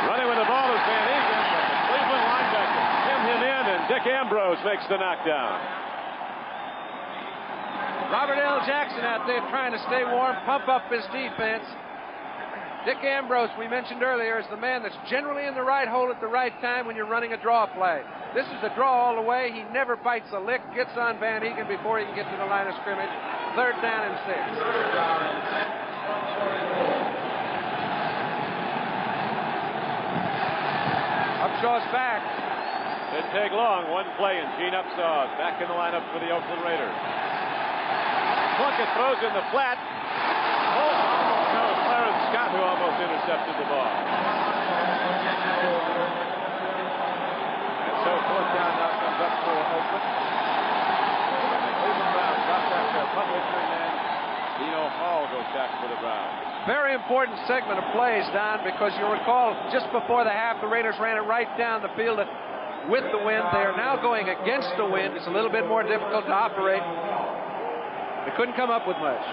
Running with the ball is Van Egan, but the Cleveland linebacker him in, and Dick Ambrose makes the knockdown. Robert L. Jackson out there trying to stay warm, pump up his defense. Dick Ambrose, we mentioned earlier, is the man that's generally in the right hole at the right time when you're running a draw play. This is a draw all the way. He never bites a lick, gets on Van Egan before he can get to the line of scrimmage. 3rd down and 6. Upshaw's back. Didn't take long. One play, and Gene Upshaw back in the lineup for the Oakland Raiders. Plunkett throws in the flat. No, Clarence Scott, who almost intercepted the ball. And so 4th down now comes up for Oakland. The Cleveland Browns drop back their punt return man. Dino Hall goes back for the Browns. Very important segment of plays, Don, because you'll recall just before the half, the Raiders ran it right down the field with the wind. They are now going against the wind. It's a little bit more difficult to operate. They couldn't come up with much.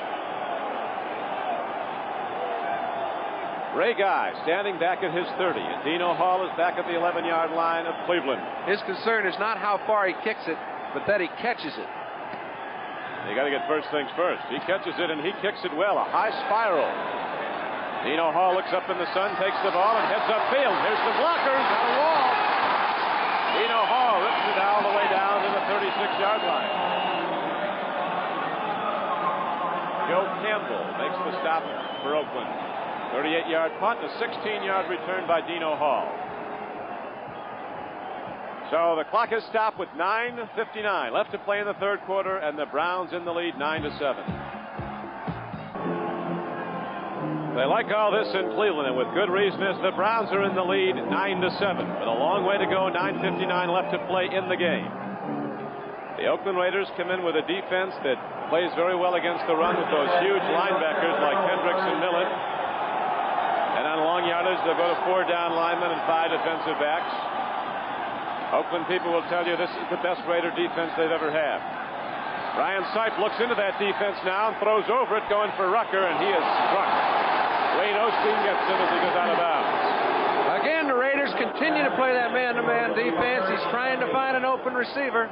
Ray Guy standing back at his 30, and Dino Hall is back at the 11-yard line of Cleveland. His concern is not how far he kicks it, but that he catches it. You got to get first things first. He catches it, and he kicks it well. A high spiral. Dino Hall looks up in the sun, takes the ball, and heads upfield. Here's the blockers on a wall. Dino Hall rips it all the way down to the 36-yard line. Joe Campbell makes the stop for Oakland. 38-yard punt, a 16-yard return by Dino Hall. So the clock has stopped with 9:59 left to play in the 3rd quarter, and the Browns in the lead 9-7. They like all this in Cleveland, and with good reason, as the Browns are in the lead 9-7. With a long way to go, 9:59 left to play in the game. The Oakland Raiders come in with a defense that plays very well against the run with those huge linebackers like Hendricks and Millen. And on long yardage, they'll go to 4 down linemen and 5 defensive backs. Oakland people will tell you this is the best Raider defense they've ever had. Brian Sipe looks into that defense now and throws over it, going for Rucker, and he is struck. Wayne Osteen gets him as he goes out of bounds. Again, the Raiders continue to play that man-to-man defense. He's trying to find an open receiver.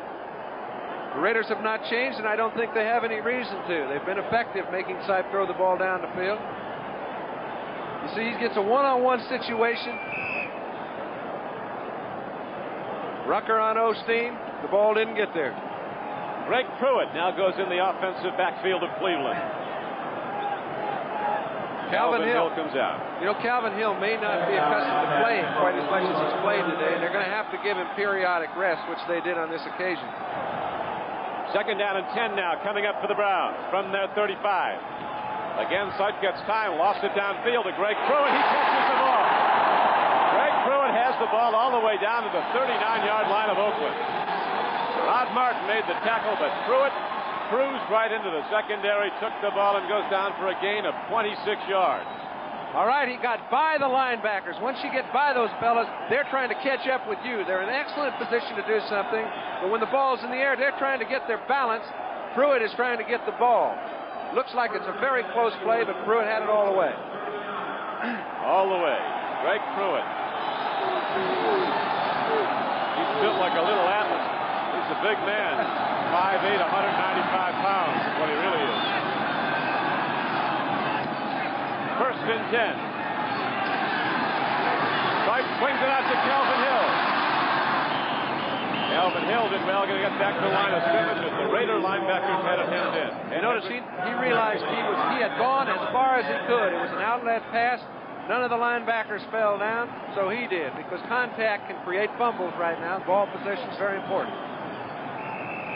The Raiders have not changed, and I don't think they have any reason to. They've been effective making Sipe throw the ball down the field. You see, he gets a one-on-one situation. Rucker on Osteen. The ball didn't get there. Greg Pruitt now goes in the offensive backfield of Cleveland. Calvin Hill comes out. You know, Calvin Hill may not be accustomed to playing quite as much as he's played today, and they're going to have to give him periodic rest, which they did on this occasion. 2nd down and 10 now, coming up for the Browns from their 35. Again, Sipe gets time, lost it downfield to Greg Pruitt. He catches the ball. Greg Pruitt has the ball all the way down to the 39-yard line of Oakland. Rod Martin made the tackle, but Pruitt cruised right into the secondary, took the ball, and goes down for a gain of 26 yards. All right, he got by the linebackers. Once you get by those fellas, they're trying to catch up with you. They're in an excellent position to do something, but when the ball's in the air, they're trying to get their balance. Pruitt is trying to get the ball. Looks like it's a very close play, but Pruitt had it all the way. All the way. Greg Pruitt. He's built like a little atlas. He's a big man. 5'8", 195 pounds is what he really is. 1st and 10. Sipe swings it out to Calvin Hill. Calvin Hill did well, going to get back to the line of scrimmage, but the Raider linebackers had it hemmed in. You notice he realized he had gone as far as he could. It was an outlet pass. None of the linebackers fell down, so he did, because contact can create fumbles right now. Ball possession is very important.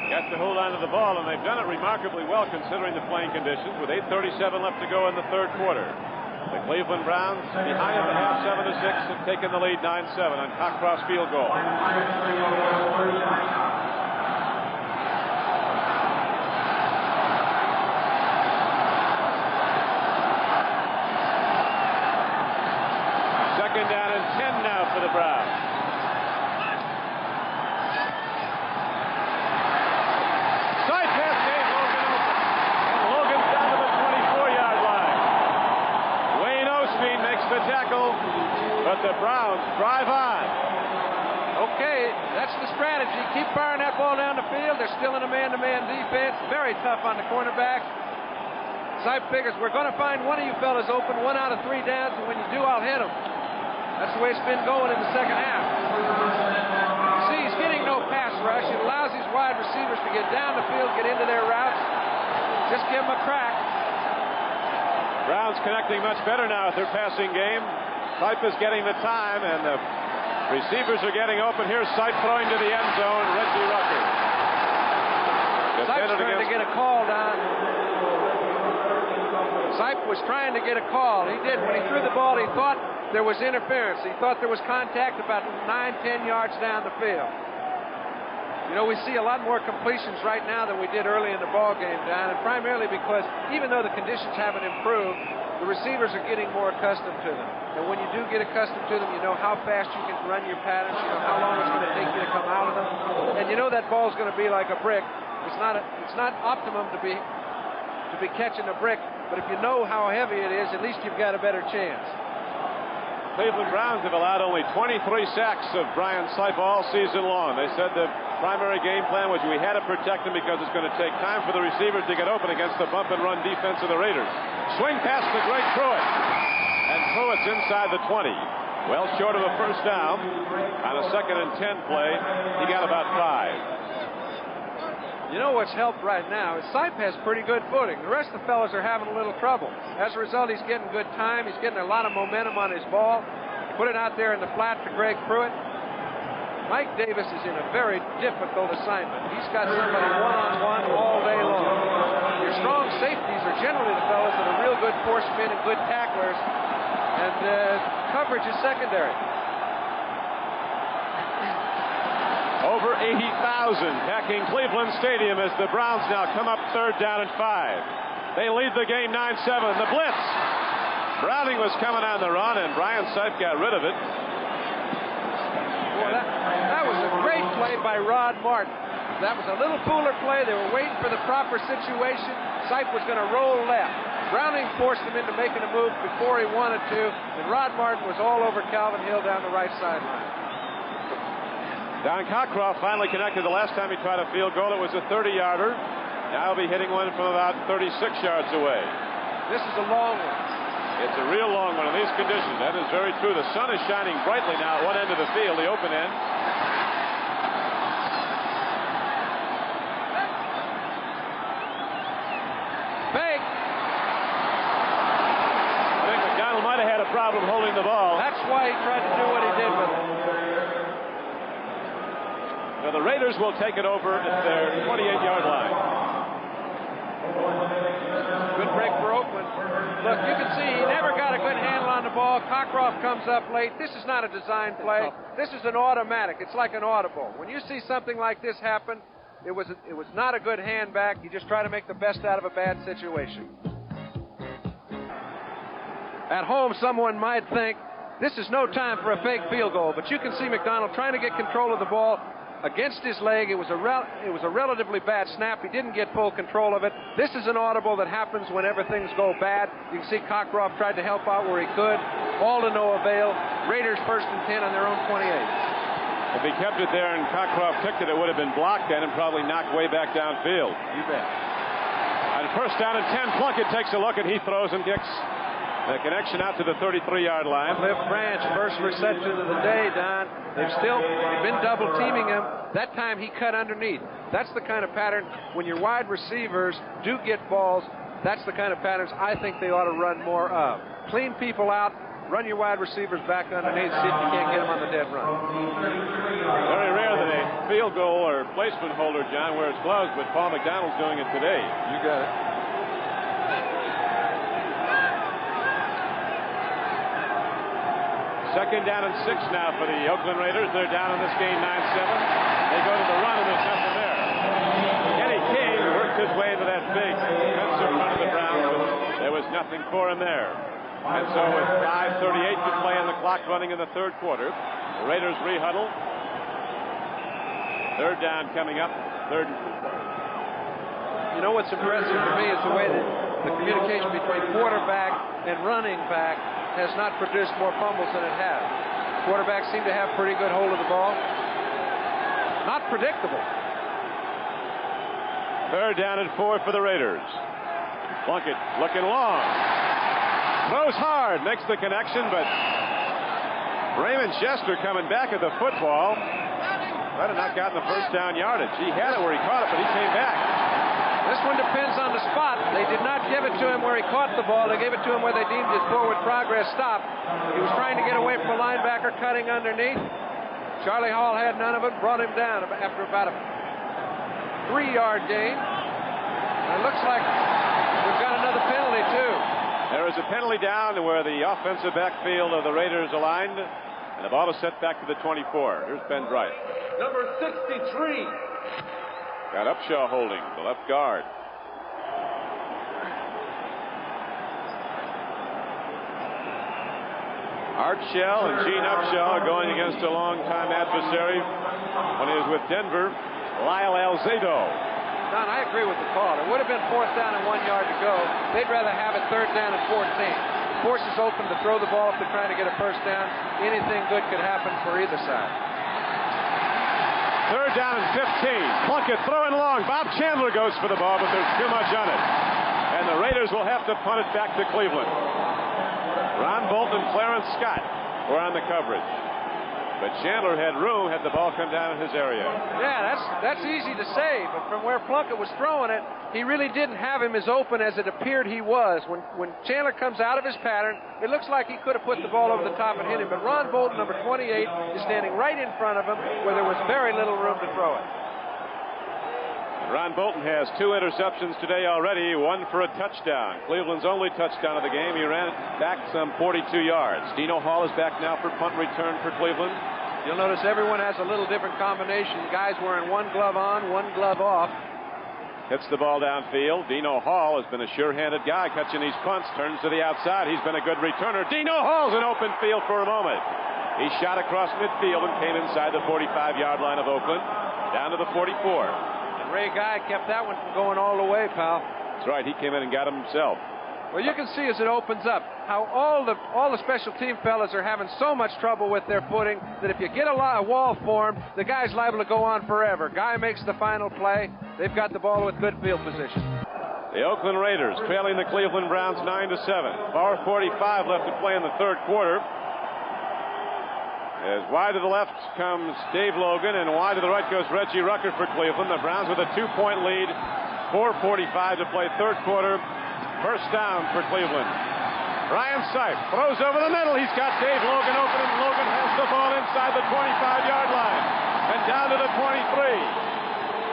Got to hold on to the ball, and they've done it remarkably well considering the playing conditions with 8:37 left to go in the 3rd quarter. The Cleveland Browns behind at the half 7-6 have taken the lead 9-7 on Cockcross field goal. Second down and 10 now for the Browns. The tackle, but the Browns drive on. Okay, that's the strategy. Keep firing that ball down the field. They're still in a man-to-man defense. Very tough on the cornerback. Sipe figures we're going to find one of you fellas open, 1 out of 3 downs, and when you do, I'll hit him. That's the way it's been going in the second half. You see, he's getting no pass rush. It allows these wide receivers to get down the field, get into their routes. Just give them a crack. Browns connecting much better now with their passing game. Sipe is getting the time, and the receivers are getting open. Here's Sipe throwing to the end zone. Reggie Rucker. Sipe's trying to get a call down. Sipe was trying to get a call. He did. When he threw the ball, he thought there was interference. He thought there was contact about 9-10 yards down the field. You know, we see a lot more completions right now than we did early in the ball game, Don, and primarily because even though the conditions haven't improved, the receivers are getting more accustomed to them. And when you do get accustomed to them, you know how fast you can run your patterns, you know how long it's going to take you to come out of them, and you know that ball's going to be like a brick. It's not optimum to be catching a brick, but if you know how heavy it is, at least you've got a better chance. Cleveland Browns have allowed only 23 sacks of Brian Sipe all season long. They said the primary game plan was we had to protect him because it's going to take time for the receivers to get open against the bump and run defense of the Raiders. Swing pass to Greg Pruitt. And Pruitt's inside the 20. Well short of a first down. On a 2nd and 10 play, he got about 5. You know what's helped right now is Sipe has pretty good footing. The rest of the fellas are having a little trouble. As a result, he's getting good time. He's getting a lot of momentum on his ball. Put it out there in the flat to Greg Pruitt. Mike Davis is in a very difficult assignment. He's got somebody one-on-one all day long. Your strong safeties are generally the fellas that are real good forcemen and good tacklers, and coverage is secondary. Over 80,000 packing Cleveland Stadium as the Browns now come up 3rd down and 5. They lead the game 9-7. The blitz. Browning was coming on the run, and Brian Seif got rid of it. Boy, that was a great play by Rod Martin. That was a little cooler play. They were waiting for the proper situation. Seif was going to roll left. Browning forced him into making a move before he wanted to, and Rod Martin was all over Calvin Hill down the right sideline. Don Cockcroft finally connected the last time he tried a field goal. It was a 30-yarder. Now he'll be hitting one from about 36 yards away. This is a long one. It's a real long one in these conditions. That is very true. The sun is shining brightly now at one end of the field, the open end. Fake. I think McDonald might have had a problem holding the ball. That's why he tried to do what he did with it. So the Raiders will take it over at their 28-yard line. Good break for Oakland. Look, you can see he never got a good handle on the ball. Cockcroft comes up late. This is not a design play. This is an automatic. It's like an audible. When you see something like this happen, it was not a good hand back. You just try to make the best out of a bad situation. At home, someone might think this is no time for a fake field goal, but you can see McDonald trying to get control of the ball against his leg. It was a relatively bad snap. He didn't get full control of it. This is an audible that happens whenever things go bad. You can see Cockcroft tried to help out where he could. All to no avail. Raiders 1st and 10 on their own 28. If he kept it there and Cockcroft kicked it, it would have been blocked then and probably knocked way back downfield. You bet. On 1st down and 10, Plunkett takes a look and he throws and kicks. The connection out to the 33-yard line. Cliff Branch, first reception of the day, Don. They've been double teaming him. That time he cut underneath. That's the kind of pattern when your wide receivers do get balls. That's the kind of patterns I think they ought to run more of. Clean people out, run your wide receivers back underneath, see if you can't get them on the dead run. Very rare that a field goal or placement holder, John, wears gloves, but Paul McDonald's doing it today. You got it. Second down and 6 now for the Oakland Raiders. They're down in this game 9-7. They go to the run, and there's nothing there. Kenny King worked his way into that big defensive run of the Browns, but there was nothing for him there. And so with 5:38 to play on the clock running in the 3rd quarter, the Raiders rehuddle. 3rd down coming up. 3rd and 4. You know what's impressive to me is the way that the communication between quarterback and running back has not produced more fumbles than it has. Quarterbacks seem to have pretty good hold of the ball. Not predictable. 3rd down and 4 for the Raiders. Plunkett looking long. Throws hard, makes the connection, but Raymond Chester coming back at the football. Might have not gotten the 1st down yardage. He had it where he caught it, but he came back. This one depends on the spot. They did not give it to him where he caught the ball. They gave it to him where they deemed his forward progress stopped. He was trying to get away from a linebacker cutting underneath. Charlie Hall had none of it, brought him down after about a 3-yard gain. And it looks like we've got another penalty, too. There is a penalty down to where the offensive backfield of the Raiders aligned, and the ball is set back to the 24. Here's Ben Bright. Number 63. Got Upshaw holding, the left guard. Art Shell and Gene Upshaw are going against a longtime adversary when he was with Denver, Lyle Alzado. Don, I agree with the call. It would have been 4th down and 1 yard to go. They'd rather have it 3rd down and 14. Forces open to throw the ball if they're trying to get a 1st down. Anything good could happen for either side. 3rd down and 15. Plunkett throwing long. Bob Chandler goes for the ball, but there's too much on it. And the Raiders will have to punt it back to Cleveland. Ron Bolton and Clarence Scott were on the coverage. But Chandler had room had the ball come down in his area. Yeah, that's easy to say, but from where Plunkett was throwing it, he really didn't have him as open as it appeared he was. When Chandler comes out of his pattern, it looks like he could have put the ball over the top and hit him. But Ron Bolton, number 28, is standing right in front of him where there was very little room to throw it. Ron Bolton has 2 interceptions today already, 1 for a touchdown. Cleveland's only touchdown of the game. He ran it back some 42 yards. Dino Hall is back now for punt return for Cleveland. You'll notice everyone has a little different combination. Guys wearing one glove on, one glove off. Hits the ball downfield. Dino Hall has been a sure-handed guy catching these punts. Turns to the outside. He's been a good returner. Dino Hall's in open field for a moment. He shot across midfield and came inside the 45-yard line of Oakland, down to the 44. And Ray Guy kept that one from going all the way, pal. That's right. He came in and got him himself. Well, you can see as it opens up how all the special team fellas are having so much trouble with their footing that if you get a wall formed, the guy's liable to go on forever. Guy makes the final play. They've got the ball with good field position. The Oakland Raiders trailing the Cleveland Browns 9-7. 4:45 left to play in the third quarter. As wide to the left comes Dave Logan, and wide to the right goes Reggie Rucker for Cleveland. The Browns with a 2-point lead. 4:45 to play third quarter. First down for Cleveland. Brian Sipe throws over the middle. He's got Dave Logan open, and Logan has the ball inside the 25-yard line and down to the 23.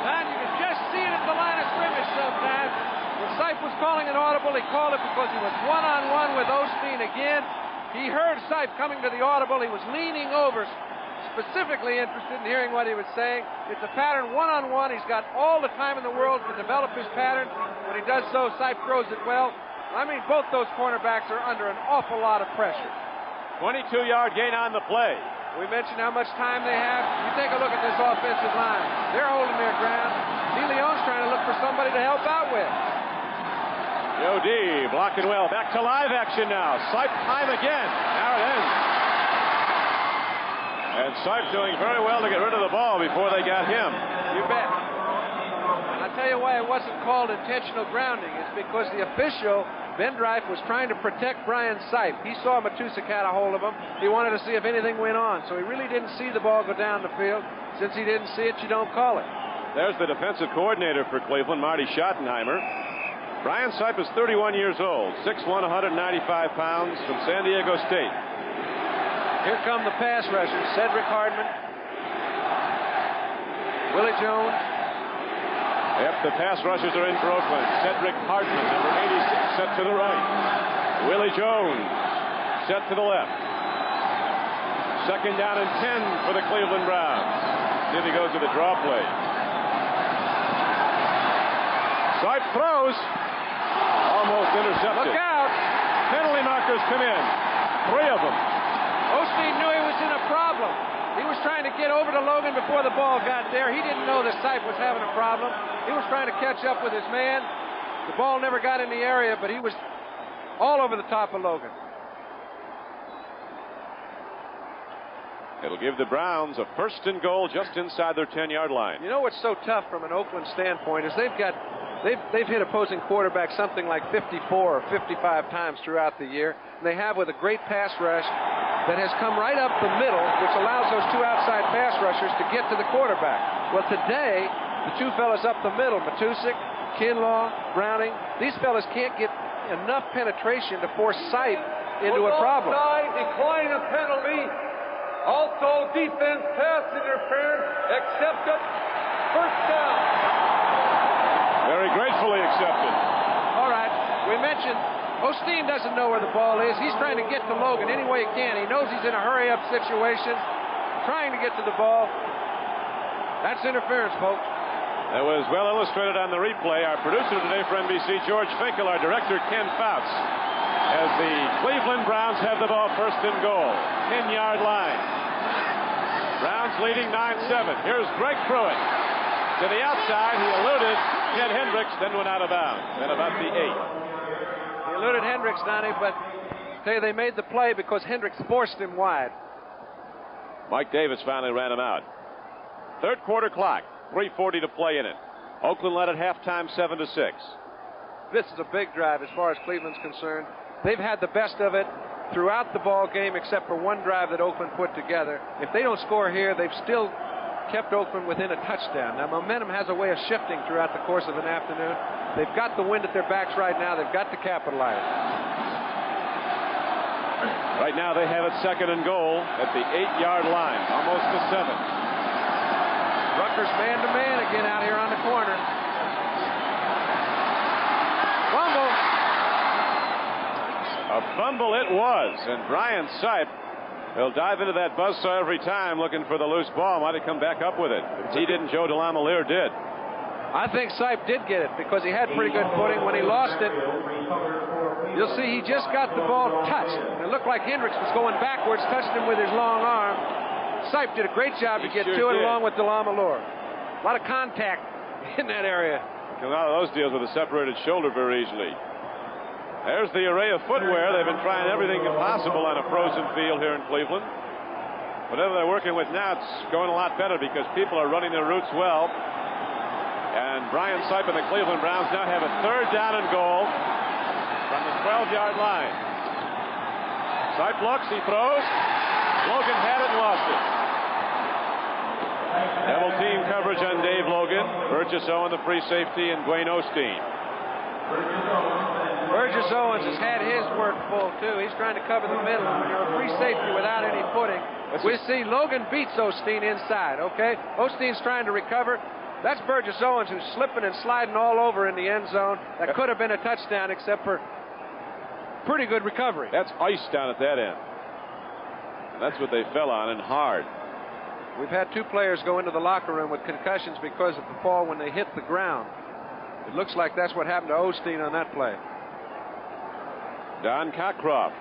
And you can just see it at the line of scrimmage sometimes. When Sipe was calling an audible, he called it because he was one-on-one with Osteen again. He heard Sipe coming to the audible. He was leaning over, specifically interested in hearing what he was saying. It's a pattern one-on-one. He's got all the time in the world to develop his pattern. When he does so, Sipe throws it well. I mean, both those cornerbacks are under an awful lot of pressure. 22-yard gain on the play. We mentioned how much time they have. You take a look at this offensive line. They're holding their ground. DeLeon's trying to look for somebody to help out with. Joe D blocking well. Back to live action now. Sipe time again. Now it ends. And Sipe doing very well to get rid of the ball before they got him. You bet. I'll tell you why it wasn't called intentional grounding. It's because the official, Vendrife, was trying to protect Brian Sipe. He saw Matusik had a hold of him. He wanted to see if anything went on. So he really didn't see the ball go down the field. Since he didn't see it, you don't call it. There's the defensive coordinator for Cleveland, Marty Schottenheimer. Brian Sipe is 31 years old, 6'1", 195 pounds, from San Diego State. Here come the pass rushers. Cedric Hardman, Willie Jones. Yep, the pass rushers are in for Oakland. Cedric Hardman, number 86, set to the right. Willie Jones, set to the left. Second down and 10 for the Cleveland Browns. See if he goes to the draw play. Sipe throws. Almost intercepted. Look out. Penalty markers come in. 3 of them. Osteen knew he was in a problem. He was trying to get over to Logan before the ball got there. He didn't know that Sipe was having a problem. He was trying to catch up with his man. The ball never got in the area, but he was all over the top of Logan. It'll give the Browns a first and goal just inside their 10-yard line. You know what's so tough from an Oakland standpoint is they've hit opposing quarterbacks something like 54 or 55 times throughout the year. And they have with a great pass rush that has come right up the middle, which allows those 2 outside pass rushers to get to the quarterback. Well, today, the 2 fellas up the middle, Matusik, Kinlaw, Browning, these fellas can't get enough penetration to force Sipe into a problem. Offside, decline of penalty. Also, defense pass interference accepted. First down. Very gratefully accepted. All right. We mentioned Osteen doesn't know where the ball is. He's trying to get to Logan any way he can. He knows he's in a hurry-up situation, trying to get to the ball. That's interference, folks. That was well illustrated on the replay. Our producer today for NBC, George Finkel, our director, Ken Fouts, as the Cleveland Browns have the ball first and goal. 10-yard line. Browns leading 9-7. Here's Greg Pruitt. To the outside, he eluded Ted Hendricks, then went out of bounds. Then about the 8. He eluded Hendricks, Donnie, but they made the play because Hendricks forced him wide. Mike Davis finally ran him out. Third quarter clock, 3:40 to play in it. Oakland led at halftime 7-6. This is a big drive as far as Cleveland's concerned. They've had the best of it throughout the ball game except for one drive that Oakland put together. If they don't score here, they've still kept Oakland within a touchdown. Now, momentum has a way of shifting throughout the course of an afternoon. They've got the wind at their backs right now. They've got to capitalize. Right now, they have it second and goal at the 8-yard line, almost to 7. Rutgers man-to-man again out here on the corner. A fumble it was, and Brian Sipe will dive into that buzzsaw every time looking for the loose ball. Might have come back up with it. If he didn't, Joe DeLamielleure did. I think Sipe did get it because he had pretty good footing. When he lost it, you'll see he just got the ball touched. It looked like Hendricks was going backwards, touched him with his long arm. Sipe did a great job to get to it along with DeLamielleure. A lot of contact in that area. Come out of those deals with a separated shoulder very easily. There's the array of footwear. They've been trying everything possible on a frozen field here in Cleveland. Whatever they're working with now, it's going a lot better because people are running their routes well. And Brian Sipe and the Cleveland Browns now have a 3rd down and goal from the 12-yard line. Sipe looks, he throws. Logan had it and lost it. Double team coverage on Dave Logan. Burgess Owen, the free safety, and Dwayne Osteen. Burgess Owens has had his work full, too. He's trying to cover the middle. When you're a free safety without any footing, we see Logan beats Osteen inside, okay? Osteen's trying to recover. That's Burgess Owens who's slipping and sliding all over in the end zone. That could have been a touchdown except for pretty good recovery. That's ice down at that end. And that's what they fell on, and hard. We've had 2 players go into the locker room with concussions because of the fall when they hit the ground. It looks like that's what happened to Osteen on that play. Don Cockcroft.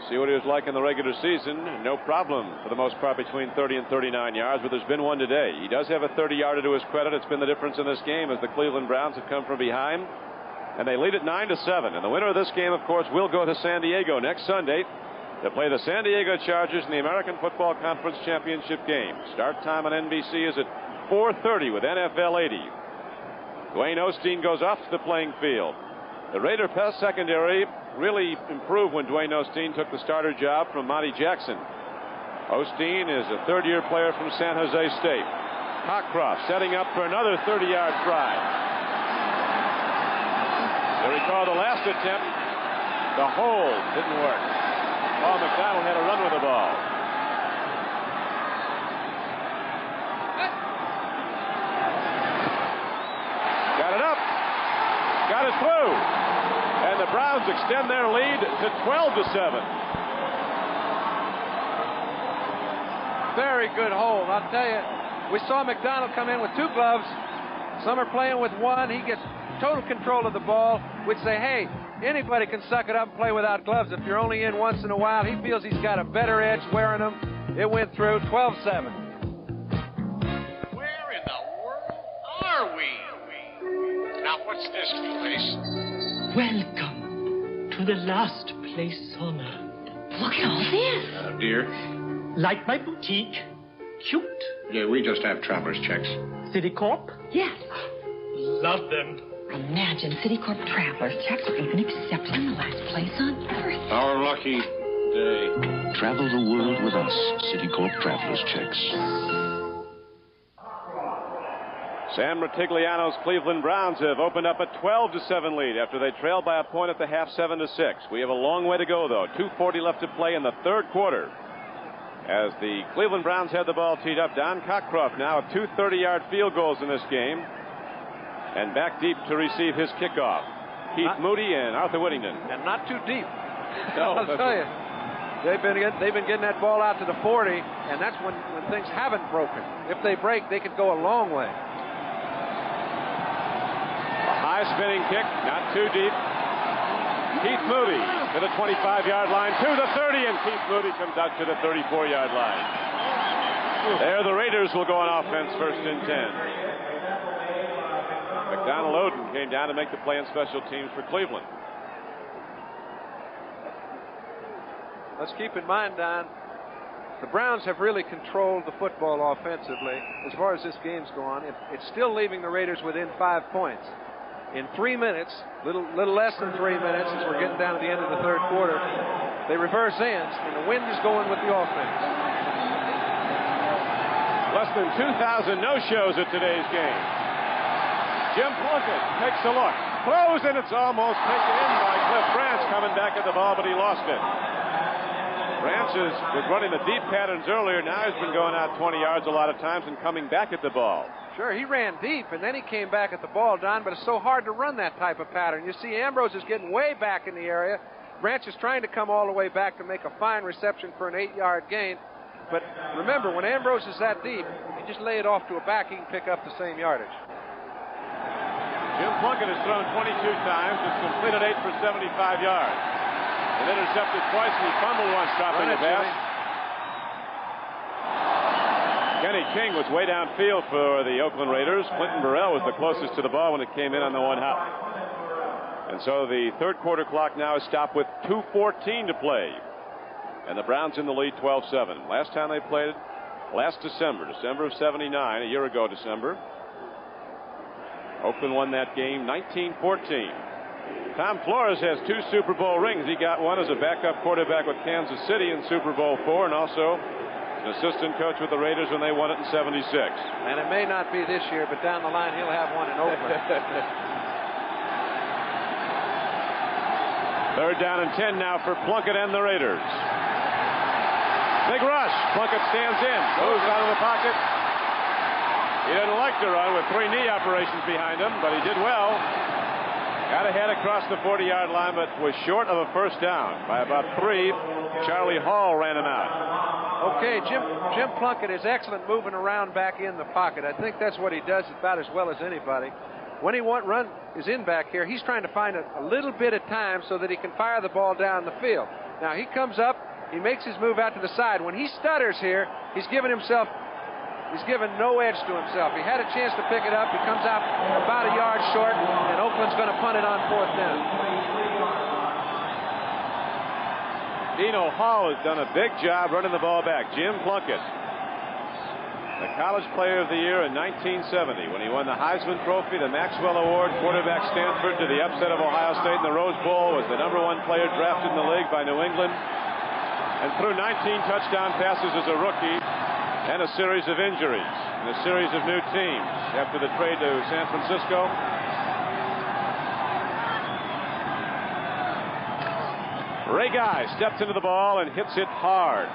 See what he was like in the regular season. No problem for the most part between 30 and 39 yards, but there's been one today. He does have a 30-yarder to his credit. It's been the difference in this game as the Cleveland Browns have come from behind, and they lead it 9-7. And the winner of this game, of course, will go to San Diego next Sunday to play the San Diego Chargers in the American Football Conference Championship game. Start time on NBC is at 4:30 with NFL 80. Dwayne Osteen goes off the playing field. The Raider pass secondary really improved when Dwayne Osteen took the starter job from Monty Jackson. Osteen is a 3rd-year player from San Jose State. Cockcroft setting up for another 30-yard try. You recall the last attempt, the hold didn't work. Paul McDonald had a run with the ball. Got it up. Got it through. And the Browns extend their lead to 12-7. Very good hold. I'll tell you, we saw McDonald come in with 2 gloves. Some are playing with 1. He gets total control of the ball, which say, hey, anybody can suck it up and play without gloves. If you're only in once in a while, he feels he's got a better edge wearing them. It went through 12-7. Where in the world are we? Now, what's this place? Welcome to the last place on earth. Look at all this. Dear? Like my boutique? Cute? Yeah, we just have traveler's checks. Citicorp? Yes. Love them. Imagine Citicorp traveler's checks are even accepted in the last place on earth. Our lucky day. Travel the world with us. Citicorp Traveler's Checks. Sam Ratigliano's Cleveland Browns have opened up a 12-7 lead after they trailed by a point at the half, 7-6. We have a long way to go, though. 2:40 left to play in the 3rd quarter. As the Cleveland Browns had the ball teed up, Don Cockcroft now with 2 30-yard field goals in this game. And back deep to receive his kickoff. Keith Moody and Arthur Whittington. And not too deep. No, I'll tell you. They've been getting that ball out to the 40, and that's when things haven't broken. If they break, they could go a long way. A high spinning kick, not too deep. Keith Moody to the 25-yard line, to the 30, and Keith Moody comes out to the 34-yard line. There the Raiders will go on offense, 1st and 10. McDonald Oden came down to make the play on special teams for Cleveland. Let's keep in mind, Don, the Browns have really controlled the football offensively as far as this game's gone. It's still leaving the Raiders within 5 points. In 3 minutes, little less than 3 minutes, as we're getting down to the end of the 3rd quarter, they reverse ends, and the wind is going with the offense. Less than 2,000 no-shows at today's game. Jim Plunkett takes a look, throws, and it's almost taken in by Cliff Branch coming back at the ball, but he lost it. Branch was running the deep patterns earlier. Now he's been going out 20 yards a lot of times and coming back at the ball. Sure, he ran deep, and then he came back at the ball, Don, but it's so hard to run that type of pattern. You see Ambrose is getting way back in the area, Branch is trying to come all the way back to make a fine reception for an 8-yard gain. But remember, when Ambrose is that deep, you just lay it off to a back, he can pick up the same yardage. Jim Plunkett has thrown 22 times. It's completed 8 for 75 yards. And intercepted twice, and he fumbled once, dropping the pass. Kenny King was way downfield for the Oakland Raiders. Clinton Burrell was the closest to the ball when it came in on the one hop. And so the third quarter clock now is stopped with 2:14 to play. And the Browns in the lead 12-7. Last time they played, last December of 79, a year ago December. Oakland won that game 19-14. Tom Flores has 2 Super Bowl rings. He got one as a backup quarterback with Kansas City in Super Bowl IV, and also an assistant coach with the Raiders when they won it in 76. And it may not be this year, but down the line he'll have one in Oakland. Third down and 10 now for Plunkett and the Raiders. Big rush. Plunkett stands in, moves out of the pocket. He didn't like to run with 3 knee operations behind him, but he did well. Got ahead across the 40-yard line, but was short of a first down by about 3. Charlie Hall ran him out. Okay, Jim Plunkett is excellent moving around back in the pocket. I think that's what he does about as well as anybody. When he is in back here, he's trying to find a little bit of time so that he can fire the ball down the field. Now he comes up, he makes his move out to the side. When he stutters here, he's given no edge to himself. He had a chance to pick it up. He comes out about a yard short, and Oakland's going to punt it on 4th down. Dino Hall has done a big job running the ball back. Jim Plunkett, the College Player of the Year in 1970 when he won the Heisman Trophy, the Maxwell Award, quarterback Stanford to the upset of Ohio State in the Rose Bowl, was the #1 player drafted in the league by New England, and threw 19 touchdown passes as a rookie and a series of injuries and a series of new teams after the trade to San Francisco. Ray Guy steps into the ball and hits it hard.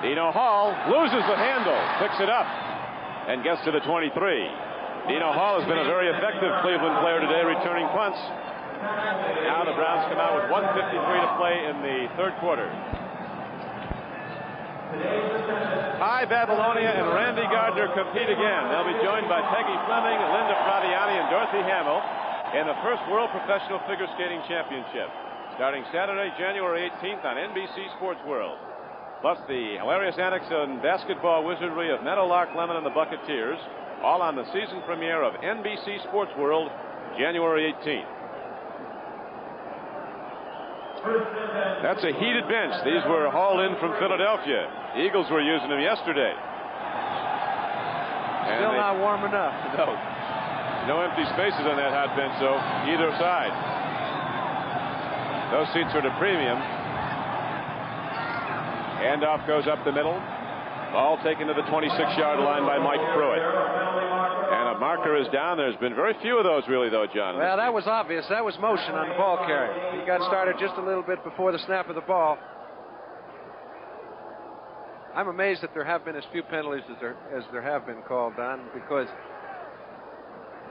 Dino Hall loses the handle, picks it up, and gets to the 23. Dino Hall has been a very effective Cleveland player today, returning punts. Now the Browns come out with 1:53 to play in the third quarter. High Babylonia and Randy Gardner compete again. They'll be joined by Peggy Fleming, Linda Fradiani, and Dorothy Hamill in the first World Professional Figure Skating Championship, starting Saturday, January 18th on NBC Sports World. Plus the hilarious antics and basketball wizardry of Meadowlark Lemon and the Bucketeers, all on the season premiere of NBC Sports World, January 18th. That's a heated bench. These were hauled in from Philadelphia. The Eagles were using them yesterday. Still not warm enough. No empty spaces on that hot bench, though, either side. Those seats are at a premium. Handoff goes up the middle. Ball taken to the 26-yard line by Mike Pruitt. And a marker is down. There's been very few of those, really, though, John. Well, that was obvious. That was motion on the ball carrier. He got started just a little bit before the snap of the ball. I'm amazed that there have been as few penalties as there have been called, Don, because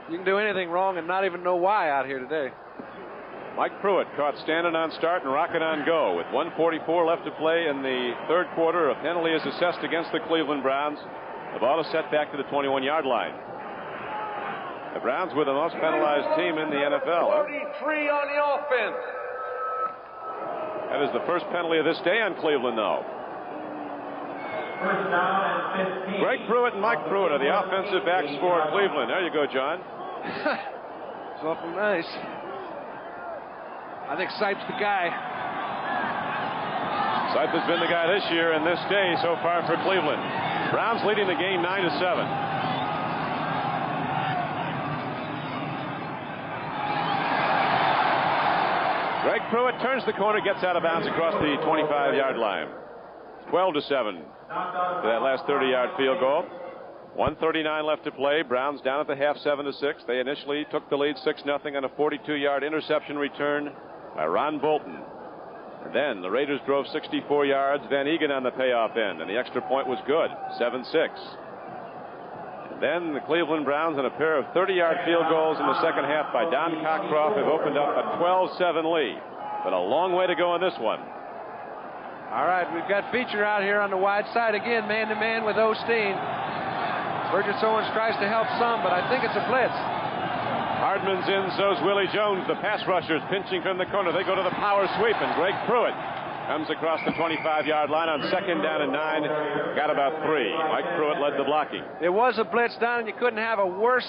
you can do anything wrong and not even know why out here today. Mike Pruitt caught standing on start and rocking on go with 1:44 left to play in the third quarter. A penalty is assessed against the Cleveland Browns. The ball is set back to the 21-yard line. The Browns were the most penalized team in the NFL. 43 on the offense. That is the first penalty of this day on Cleveland, though. Greg Pruitt and Mike Pruitt are the offensive backs for Cleveland. There you go, John. It's awful nice. I think Sipes the guy. Sipes has been the guy this year and this day so far for Cleveland. Browns leading the game 9-7. Greg Pruitt turns the corner, gets out of bounds across the 25-yard line. 12-7 to that last 30-yard field goal. 1:39 left to play. Browns down at the half, 7-6. They initially took the lead 6-0 on a 42-yard interception return by Ron Bolton. And then the Raiders drove 64 yards. Van Egan on the payoff end, and the extra point was good, 7-6. And then the Cleveland Browns and a pair of 30-yard field goals in the second half by Don Cockcroft have opened up a 12-7 lead. but a long way to go on this one. All right, we've got Feature out here on the wide side again, man-to-man with Osteen. Burgess Owens tries to help some, but I think it's a blitz. Hardman's in, so's Willie Jones. The pass rushers pinching from the corner. They go to the power sweep, and Greg Pruitt comes across the 25-yard line on 2nd down and 9. Got about 3. Mike Pruitt led the blocking. It was a blitz down, and you couldn't have a worse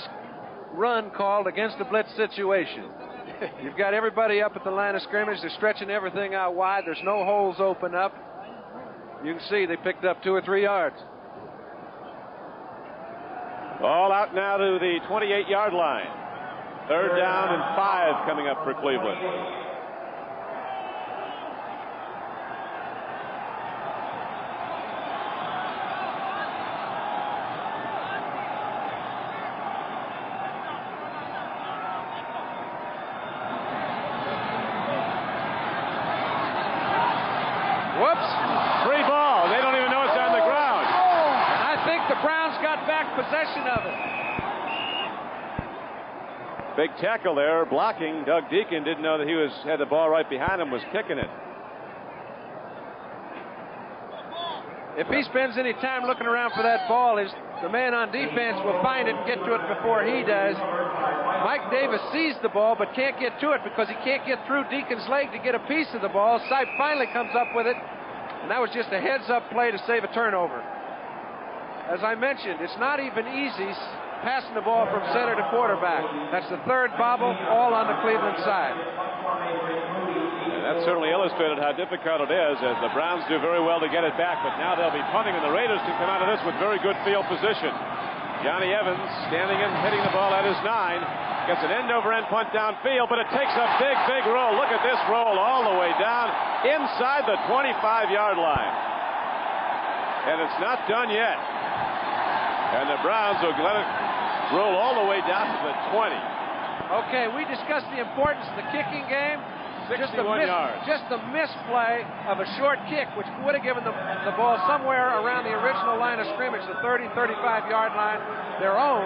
run called against a blitz situation. You've got everybody up at the line of scrimmage. They're stretching everything out wide. There's no holes open up. You can see they picked up 2 or 3 yards. Ball out now to the 28-yard line. 3rd down and 5 coming up for Cleveland. Whoops. Free ball. They don't even know it's on the ground. And I think the Browns got back possession of it. Big tackle there, blocking. Doug Deacon didn't know that he had the ball right behind him, was kicking it. If he spends any time looking around for that ball, the man on defense will find it and get to it before he does. Mike Davis sees the ball but can't get to it because he can't get through Deacon's leg to get a piece of the ball. Sipe finally comes up with it, and that was just a heads-up play to save a turnover. As I mentioned, it's not even easy passing the ball from center to quarterback. That's the 3rd bobble, all on the Cleveland side. And that certainly illustrated how difficult it is, as the Browns do very well to get it back, but now they'll be punting, and the Raiders can come out of this with very good field position. Johnny Evans standing and hitting the ball at his 9. Gets an end-over-end punt downfield, but it takes a big, big roll. Look at this roll all the way down inside the 25-yard line. And it's not done yet. And the Browns will let it roll all the way down to the 20. Okay, we discussed the importance of the kicking game. 61 yards. Just the misplay of a short kick, which would have given the ball somewhere around the original line of scrimmage, the 30, 35-yard line, their own.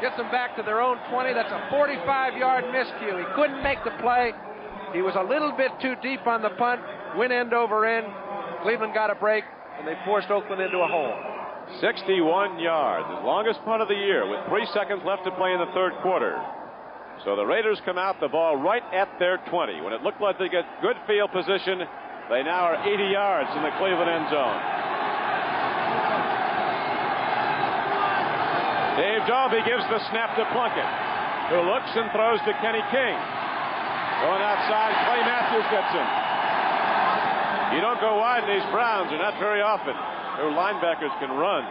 Gets them back to their own 20. That's a 45-yard miscue. He couldn't make the play. He was a little bit too deep on the punt. Went end over end. Cleveland got a break, and they forced Oakland into a hole. 61 yards, the longest punt of the year, with 3 seconds left to play in the 3rd quarter. So the Raiders come out, the ball right at their 20. When it looked like they get good field position, they now are 80 yards in the Cleveland end zone. Dave Dalby gives the snap to Plunkett, who looks and throws to Kenny King. Going outside, Clay Matthews gets him. You don't go wide in these Browns, or not very often. Their linebackers can run.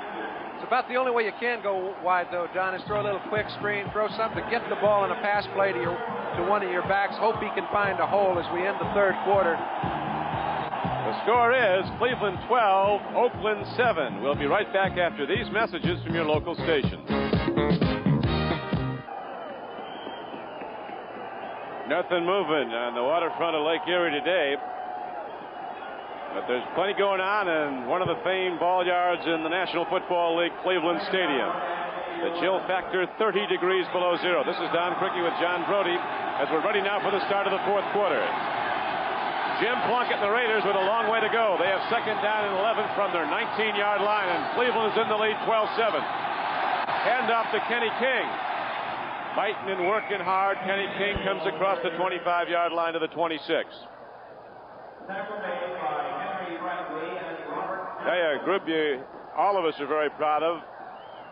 It's about the only way you can go wide, though, John, is throw a little quick screen, throw something to get the ball in a pass play to one of your backs. Hope he can find a hole as we end the 3rd quarter. The score is Cleveland 12, Oakland 7. We'll be right back after these messages from your local station. Nothing moving on the waterfront of Lake Erie today. But there's plenty going on in one of the famed ball yards in the National Football League, Cleveland Stadium. The chill factor 30 degrees below zero. This is Don Criqui with John Brody as we're ready now for the start of the 4th quarter. Jim Plunkett and the Raiders with a long way to go. They have 2nd down and 11 from their 19-yard line, and Cleveland is in the lead 12-7. Hand off to Kenny King. Fighting and working hard. Kenny King comes across the 25-yard line to the 26. A group all of us are very proud of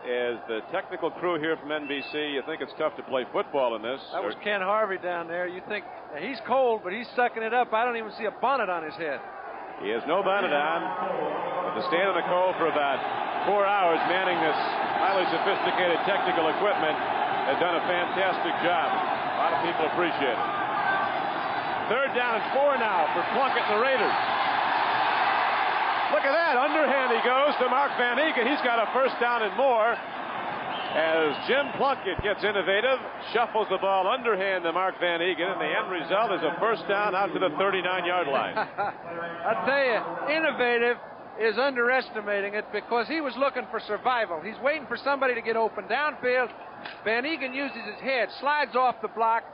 is the technical crew here from NBC. You think it's tough to play football in this. That was Ken Harvey down there. You think he's cold, but he's sucking it up. I don't even see a bonnet on his head. He has no bonnet on. But to stand in the cold for about 4 hours manning this highly sophisticated technical equipment has done a fantastic job. A lot of people appreciate it. 3rd down and 4 now for Plunkett and the Raiders. Look at that. Underhand he goes to Mark Van Eegen. He's got a 1st down and more. As Jim Plunkett gets innovative, shuffles the ball underhand to Mark Van Eegen, and the end result is a 1st down out to the 39-yard line. I tell you, innovative is underestimating it because he was looking for survival. He's waiting for somebody to get open downfield. Van Eegen uses his head, slides off the block,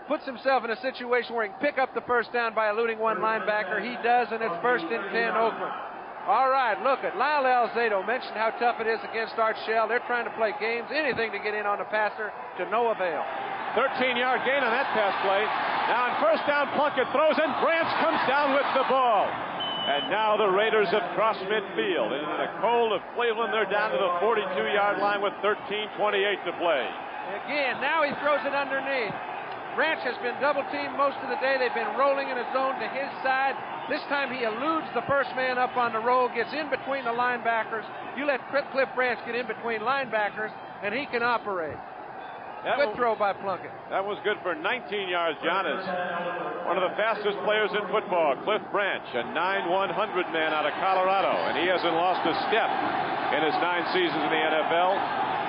puts himself in a situation where he can pick up the first down by eluding one linebacker. He does, and it's 1st and 10, Oakland. All right, look at Lyle Alzado mentioned how tough it is against Art Shell. They're trying to play games, anything to get in on the passer, to no avail. 13-yard gain on that pass play. Now on first down, Plunkett throws and Branch comes down with the ball. And now the Raiders have crossed midfield. And in the cold of Cleveland, they're down to the 42-yard line with 13:28 to play. Again, now he throws it underneath. Branch has been double-teamed most of the day. They've been rolling in a zone to his side. This time he eludes the first man up on the roll, gets in between the linebackers. You let Cliff Branch get in between linebackers, and he can operate. Good throw by Plunkett. That was good for 19 yards, John. Is one of the fastest players in football, Cliff Branch, a 9-100 man out of Colorado, and he hasn't lost a step in his 9 seasons in the NFL.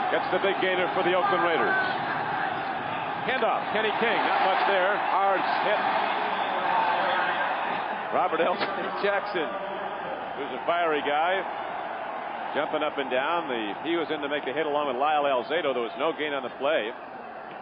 Gets the big gainer for the Oakland Raiders. Handoff, Kenny King, not much there. Hard hit. Robert L. Jackson, who's a fiery guy, jumping up and down. He was in to make a hit along with Lyle Alzado. There was no gain on the play.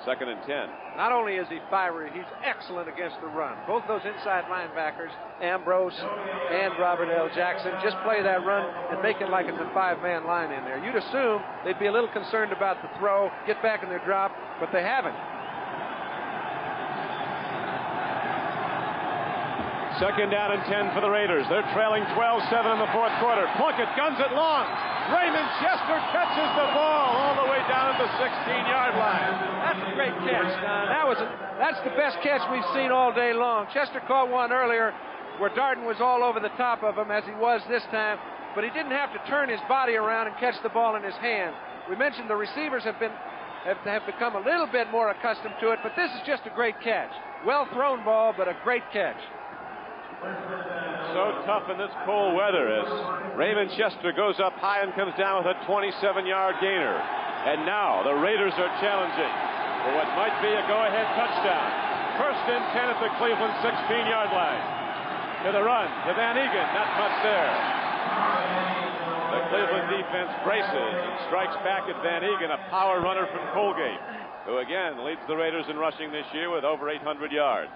2nd and 10. Not only is he fiery, he's excellent against the run. Both those inside linebackers, Ambrose and Robert L. Jackson, just play that run and make it like it's a 5-man line in there. You'd assume they'd be a little concerned about the throw, get back in their drop, but they haven't. 2nd down and 10 for the Raiders. They're trailing 12-7 in the 4th quarter. Plunkett guns it long. Raymond Chester catches the ball all the way down at the 16-yard line. That's a great catch, Don. That's the best catch we've seen all day long. Chester caught one earlier where Darden was all over the top of him, as he was this time, but he didn't have to turn his body around and catch the ball in his hand. We mentioned the receivers have become a little bit more accustomed to it, but this is just a great catch. Well thrown ball, but a great catch. So tough in this cold weather as Raymond Chester goes up high and comes down with a 27-yard gainer. And now the Raiders are challenging for what might be a go-ahead touchdown. 1st and 10 at the Cleveland 16-yard line. To the run, to Van Egan, not much there. The Cleveland defense braces and strikes back at Van Egan, a power runner from Colgate, who again leads the Raiders in rushing this year with over 800 yards.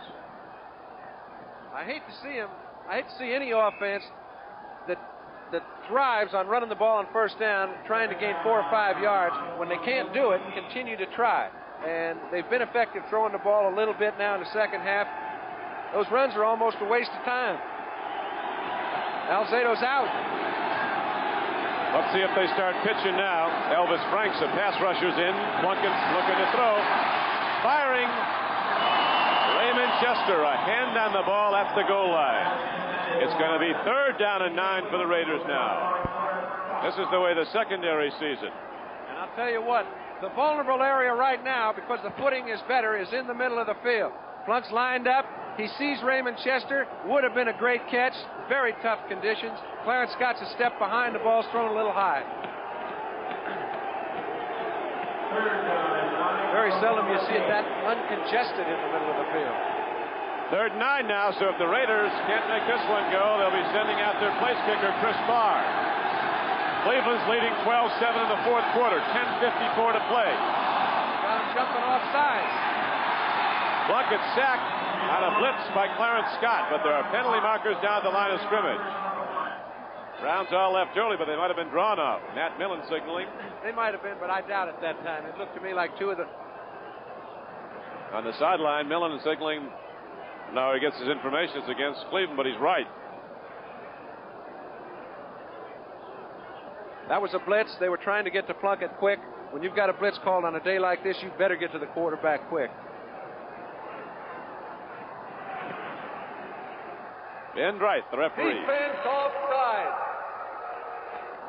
I hate to see any offense that thrives on running the ball on first down, trying to gain 4 or 5 yards. When they can't do it, continue to try. And they've been effective throwing the ball a little bit now in the second half. Those runs are almost a waste of time. Alzado's out. Let's see if they start pitching now. Elvis Franks, a pass rusher's in. Plunkett's looking to throw. Firing. Raymond Chester, a hand on the ball at the goal line. It's going to be 3rd down and 9 for the Raiders now. This is the way the secondary sees it. And I'll tell you what, the vulnerable area right now, because the footing is better, is in the middle of the field. Plunk's lined up. He sees Raymond Chester. Would have been a great catch. Very tough conditions. Clarence Scott's a step behind. The ball's thrown a little high. Very seldom you see it that uncongested in the middle of the field. 3rd and 9 now, so if the Raiders can't make this one go, they'll be sending out their place kicker, Chris Barr. Cleveland's leading 12-7 in the 4th quarter, 10:54 to play. Got him jumping off sides. Plunkett sacked on a blitz by Clarence Scott, but there are penalty markers down at the line of scrimmage. Browns all left early, but they might have been drawn off. Nat Millen signaling. They might have been, but I doubt it that time. It looked to me like two of the... On the sideline, Millen is signaling. Now he gets his information. It's against Cleveland, but he's right. That was a blitz. They were trying to get to Plunkett quick. When you've got a blitz called on a day like this, you better get to the quarterback quick. Ben Wright, the referee. Defense offside.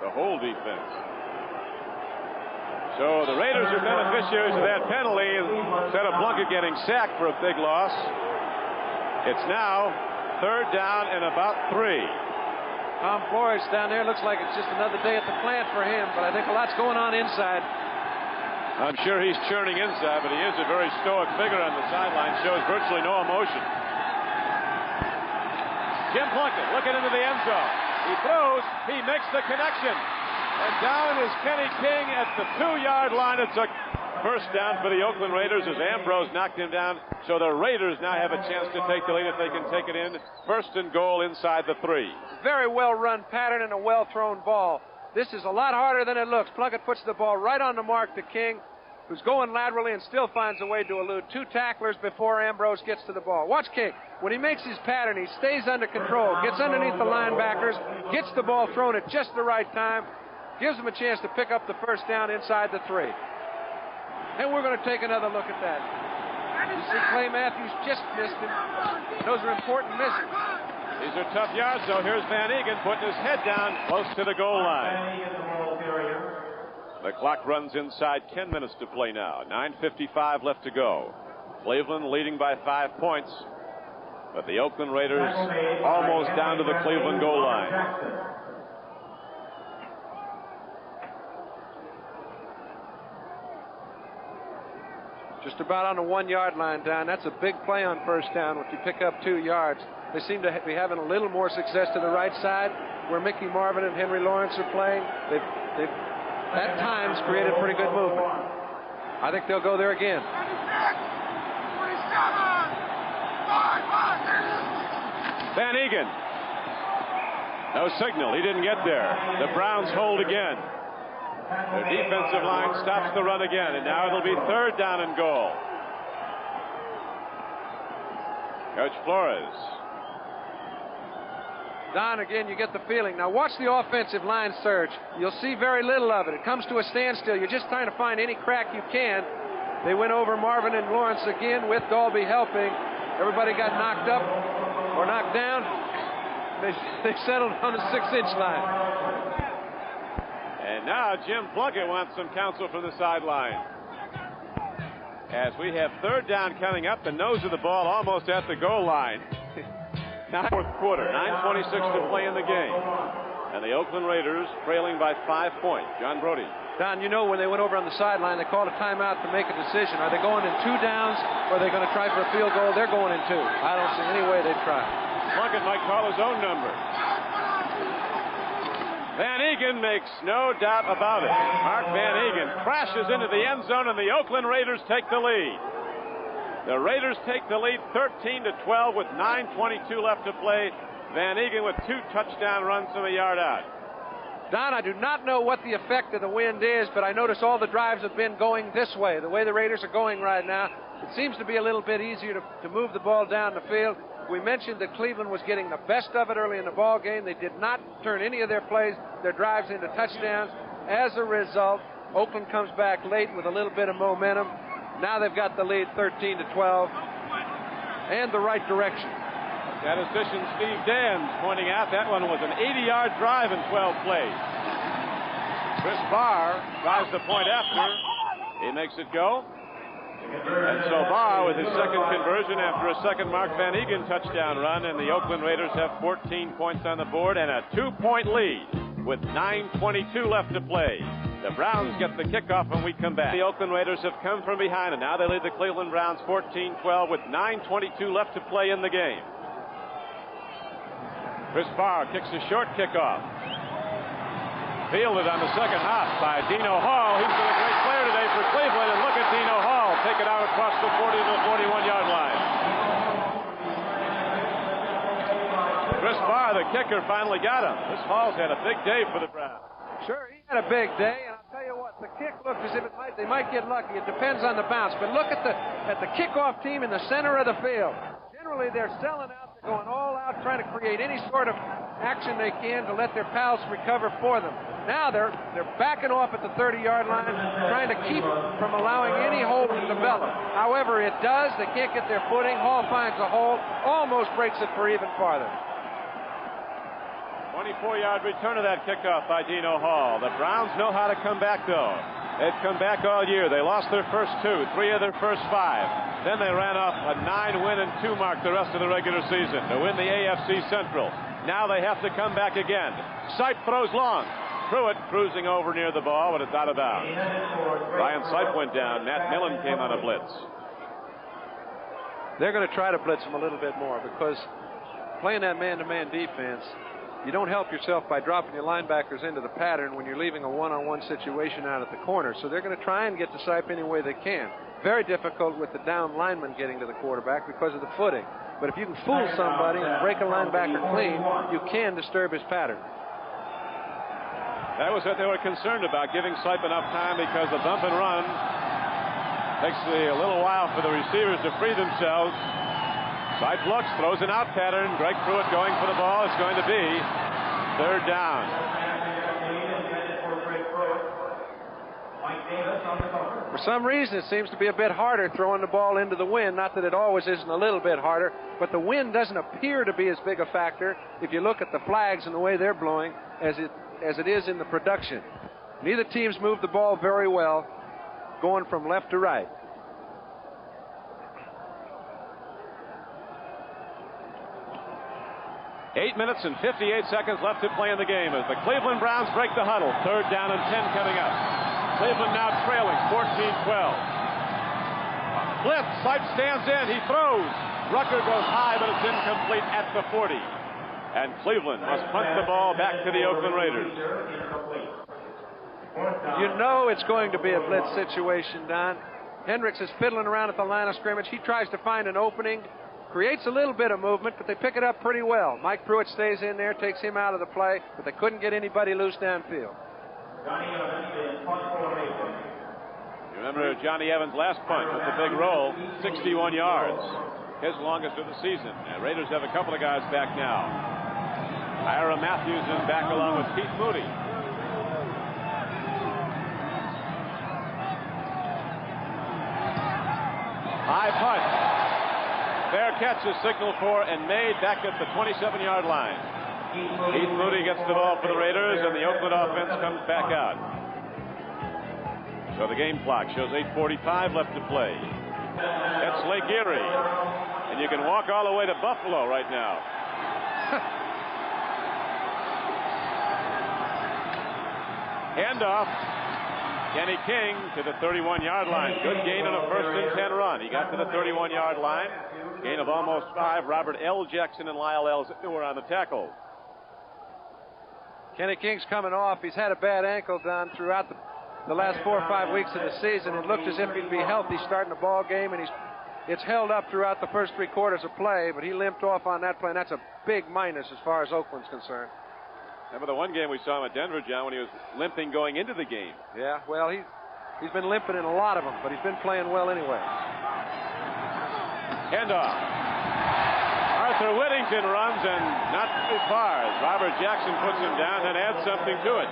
The whole defense. So the Raiders are beneficiaries of that penalty. Instead of Plunkett getting sacked for a big loss, it's now 3rd down and about 3. Tom Flores down there looks like it's just another day at the plant for him, but I think a lot's going on inside. I'm sure he's churning inside, but he is a very stoic figure on the sideline, shows virtually no emotion. Jim Plunkett looking into the end zone. He throws, he makes the connection. And down is Kenny King at the 2-yard line. It's a First down for the Oakland Raiders as Ambrose knocked him down. So the Raiders now have a chance to take the lead if they can take it in. First and goal inside the 3. Very well run pattern and a well thrown ball. This is a lot harder than it looks. Plunkett puts the ball right on the mark to King, who's going laterally and still finds a way to elude 2 tacklers before Ambrose gets to the ball. Watch King. When he makes his pattern, he stays under control, gets underneath the linebackers, gets the ball thrown at just the right time, gives them a chance to pick up the first down inside the 3. And we're going to take another look at that. You see Clay Matthews just missed him. Those are important misses. These are tough yards, though. Here's Van Egan putting his head down close to the goal line. The clock runs inside 10 minutes to play now. 9:55 left to go. Cleveland leading by 5 points. But the Oakland Raiders almost down to the Cleveland goal line. Just about on the 1-yard line, Don. That's a big play on first down if you pick up 2 yards. They seem to be having a little more success to the right side where Mickey Marvin and Henry Lawrence are playing. They've at times created pretty good movement. I think they'll go there again. Van Egan. No signal. He didn't get there. The Browns hold again. Their defensive line stops the run again, and now it'll be 3rd down and goal. Coach Flores. Don, again, you get the feeling. Now watch the offensive line surge. You'll see very little of it. It comes to a standstill. You're just trying to find any crack you can. They went over Marvin and Lawrence again with Dalby helping. Everybody got knocked up or knocked down. They settled on the 6-inch line. And now Jim Plunkett wants some counsel from the sideline. As we have 3rd down coming up, the nose of the ball almost at the goal line. Now 4th quarter, 9:26 to play in the game. And the Oakland Raiders trailing by 5 points. John Brody. Don, you know when they went over on the sideline, they called a timeout to make a decision. Are they going in 2 downs or are they going to try for a field goal? They're going in 2. I don't see any way they'd try. Plunkett might call his own number. Van Egan makes no doubt about it. Mark Van Egan crashes into the end zone, and the Oakland Raiders take the lead. The Raiders take the lead 13-12 with 9:22 left to play. Van Egan with 2 touchdown runs from a yard out. Don, I do not know what the effect of the wind is, but I notice all the drives have been going this way, the way the Raiders are going right now. It seems to be a little bit easier to move the ball down the field. We mentioned that Cleveland was getting the best of it early in the ball game. They did not turn any of their plays, their drives into touchdowns. As a result, Oakland comes back late with a little bit of momentum. Now they've got the lead 13-12 and the right direction. Statistician Steve Dans pointing out that one was an 80-yard drive in 12 plays. Chris Barr drives the point after. He makes it go. And so Barr with his second conversion after a second Mark Van Egan touchdown run, and the Oakland Raiders have 14 points on the board and a 2-point lead with 9:22 left to play. The Browns get the kickoff when we come back. The Oakland Raiders have come from behind, and now they lead the Cleveland Browns 14-12 with 9:22 left to play in the game. Chris Barr kicks a short kickoff. Fielded on the second hop by Dino Hall. He's been a great player today for Cleveland, and look at Dino Hall take it out across the 40 to the 41-yard line. Chris Barr, the kicker, finally got him. This Hall's had a big day for the Browns. Sure, he had a big day, and I'll tell you what, the kick looked as if they might get lucky. It depends on the bounce. But look at the kickoff team in the center of the field. Generally, they're selling out. They're going all out, trying to create any sort of action they can to let their pals recover for them. Now they're backing off at the 30-yard line, trying to keep from allowing any hole to develop. However, it does. They can't get their footing. Hall finds a hole, almost breaks it for even farther. 24-yard return of that kickoff by Dino Hall. The Browns know how to come back, though. They've come back all year. They lost their first 2, 3 of their first 5. Then they ran off a 9-win and 2 mark the rest of the regular season to win the AFC Central. Now they have to come back again. Sipe throws long. Pruitt cruising over near the ball, but it's out of bounds. Ryan Sipe went down. Matt Millen came on a blitz. They're going to try to blitz him a little bit more because playing that man-to-man defense, You don't help yourself by dropping your linebackers into the pattern when you're leaving a one-on-one situation out at the corner. So they're going to try and get to Sipe any way they can. Very difficult with the down lineman getting to the quarterback because of the footing. But if you can fool somebody and break a linebacker clean, you can disturb his pattern. That was what they were concerned about, giving Sipe enough time, because the bump and run takes a little while for the receivers to free themselves. Sipe looks, throws an out pattern. Greg Pruitt going for the ball. It's going to be third down. For some reason, it seems to be a bit harder throwing the ball into the wind. Not that it always isn't a little bit harder, but the wind doesn't appear to be as big a factor if you look at the flags and the way they're blowing as it is in the production. Neither team's moved the ball very well, going from left to right. Eight minutes and 58 seconds left to play in the game as the Cleveland Browns break the huddle. Third down and 10 coming up. Cleveland now trailing 14-12. Blitz, Sipe stands in, he throws. Rucker goes high, but it's incomplete at the 40. And Cleveland must punt the ball back to the Oakland Raiders. You know it's going to be a blitz situation, Don. Hendricks is fiddling around at the line of scrimmage. He tries to find an opening, creates a little bit of movement, but they pick it up pretty well. Mike Pruitt stays in there, takes him out of the play, but they couldn't get anybody loose downfield. You remember Johnny Evans' last punt with the big roll, 61 yards. His longest of the season. And Raiders have a couple of guys back now. Ira Matthews is back along with Pete Moody. High punt. Fair catch is signaled for and made back at the 27-yard line. Pete Moody gets the ball for the Raiders, and the Oakland offense comes back out. So the game clock shows 8:45 left to play. That's Lake Erie. And you can walk all the way to Buffalo right now. Handoff. Kenny King to the 31-yard line. Good gain on a 1st and 10 run. He got to the 31-yard line. Gain of almost 5. Robert L. Jackson and Lyle Elzner were on the tackle. Kenny King's coming off. He's had a bad ankle down throughout the last 4 or 5 weeks of the season. It looked as if he'd be healthy starting the ball game, and it's held up throughout the first 3 quarters of play, but he limped off on that play, and that's a big minus as far as Oakland's concerned. Remember the one game we saw him at Denver, John, when he was limping going into the game. Yeah, well, he's been limping in a lot of them, but he's been playing well anyway. Handoff. Arthur Whittington runs, and not too far as Robert Jackson puts him down and adds something to it.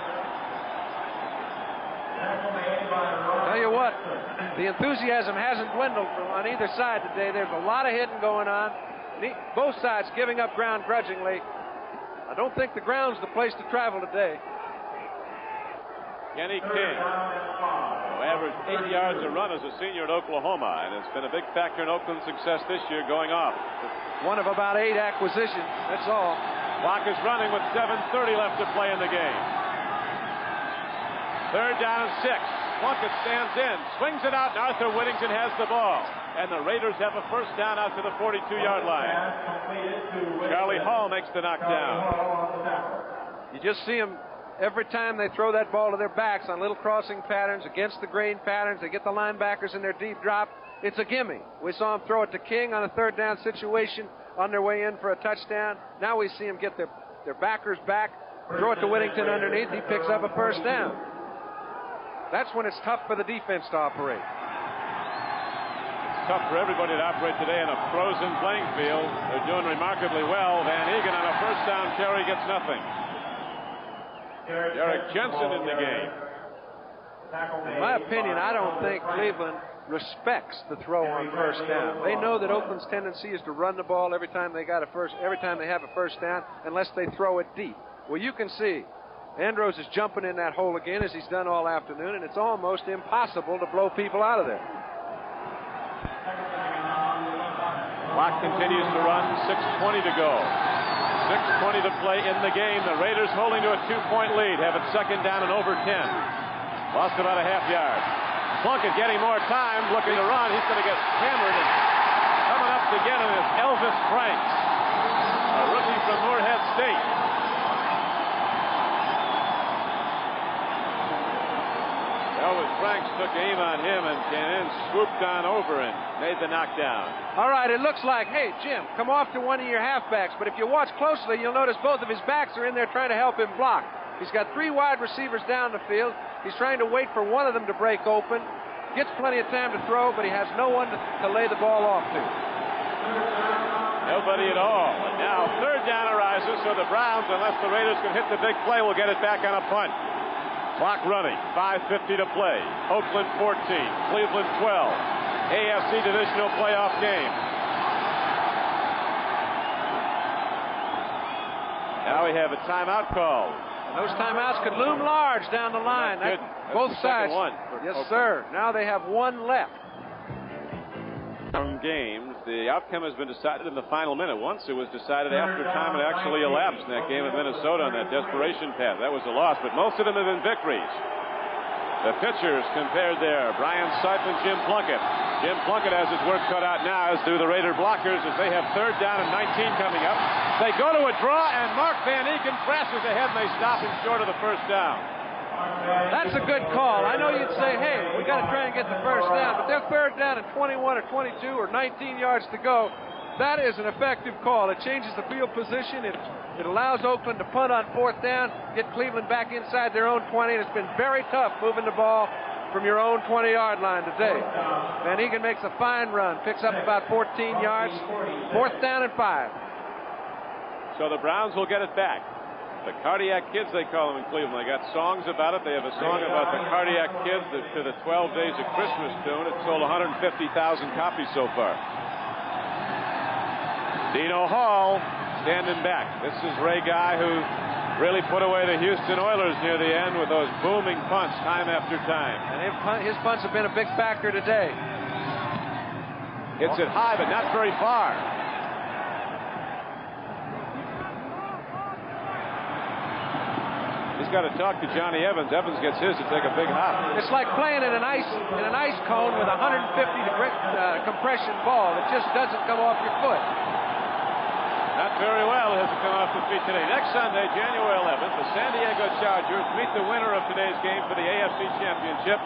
Tell you what, the enthusiasm hasn't dwindled on either side today. There's a lot of hitting going on. Both sides giving up ground grudgingly. I don't think the ground's the place to travel today. Kenny King, who averaged 8 yards a run as a senior at Oklahoma, and it's been a big factor in Oakland's success this year going off. One of about 8 acquisitions, that's all. Clock is running with 7:30 left to play in the game. Third down and 6. Plunkett stands in, swings it out, and Arthur Whittington has the ball. And the Raiders have a first down out to the 42-yard line. Charlie Hall makes the knockdown. You just see them every time they throw that ball to their backs on little crossing patterns, against the grain patterns. They get the linebackers in their deep drop. It's a gimme. We saw them throw it to King on a third down situation on their way in for a touchdown. Now we see them get their backers back, throw it to Whittington underneath. He picks up a first down. That's when it's tough for the defense to operate. Tough for everybody to operate today in a frozen playing field. They're doing remarkably well. Van Egan on a first down carry gets nothing. Derek Jensen in the game. In my opinion, I don't think Cleveland respects the throw on first down. They know that Oakland's tendency is to run the ball every time they have a first down, unless they throw it deep. Well, you can see Andros is jumping in that hole again, as he's done all afternoon, and it's almost impossible to blow people out of there. Clock continues to run, 6:20 to go. 6:20 to play in the game. The Raiders holding to a 2-point lead, have it second down and over 10. Lost about a half yard. Plunkett getting more time, looking to run. He's going to get hammered, and coming up to get him is Elvis Franks, a rookie from Moorhead State. Elvis Franks took aim on him and then swooped on over and made the knockdown. All right, it looks like, hey, Jim, come off to one of your halfbacks, but if you watch closely, you'll notice both of his backs are in there trying to help him block. He's got 3 wide receivers down the field. He's trying to wait for one of them to break open. Gets plenty of time to throw, but he has no one to lay the ball off to. Nobody at all. And now third down arises, so the Browns, unless the Raiders can hit the big play, will get it back on a punt. Clock running, 5:50 to play. Oakland 14, Cleveland 12. AFC Divisional playoff game. Now we have a timeout call. And those timeouts could loom large down the line. That's Both the sides. second one. Yes, sir. Now they have one left. From games, the outcome has been decided in the final minute. Once it was decided after time had actually elapsed in that game of Minnesota on that desperation pass. That was a loss, but most of them have been victories. The pitchers compared there, Brian Sipe and Jim Plunkett. Jim Plunkett has his work cut out now, as do the Raider blockers, as they have third down and 19 coming up. They go to a draw, and Mark Van Eken crashes ahead, and they stop him short of the first down. That's a good call. I know you'd say, hey, we got to try and get the first down, but they're third down at 21 or 22 or 19 yards to go. That is an effective call. It changes the field position. It allows Oakland to punt on fourth down, get Cleveland back inside their own 20, and it's been very tough moving the ball from your own 20-yard line today. Van Eken makes a fine run, picks up about 14 yards, fourth down and 5. So the Browns will get it back. The Cardiac Kids, they call them in Cleveland. They got songs about it. They have a song about the Cardiac Kids to the 12 Days of Christmas tune. It's sold 150,000 copies so far. Dino Hall standing back. This is Ray Guy, who really put away the Houston Oilers near the end with those booming punts time after time. And his punts have been a big factor today. Hits it high, but not very far. He's got to talk to Johnny Evans. Evans gets his to take a big hop. It's like playing in an ice cone with a 150-degree compression ball. It just doesn't come off your foot. Not very well. It hasn't come off the feet today. Next Sunday, January 11th, the San Diego Chargers meet the winner of today's game for the AFC Championship.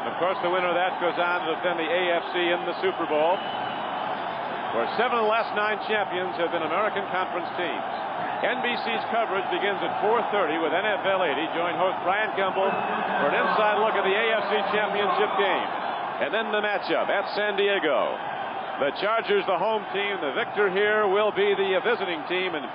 And of course, the winner of that goes on to defend the AFC in the Super Bowl, where 7 of the last 9 champions have been American Conference teams. NBC's coverage begins at 4:30 with NFL 80. Join host Brian Gumbel for an inside look at the AFC Championship game. And then the matchup at San Diego. The Chargers, the home team. The victor here will be the visiting team. And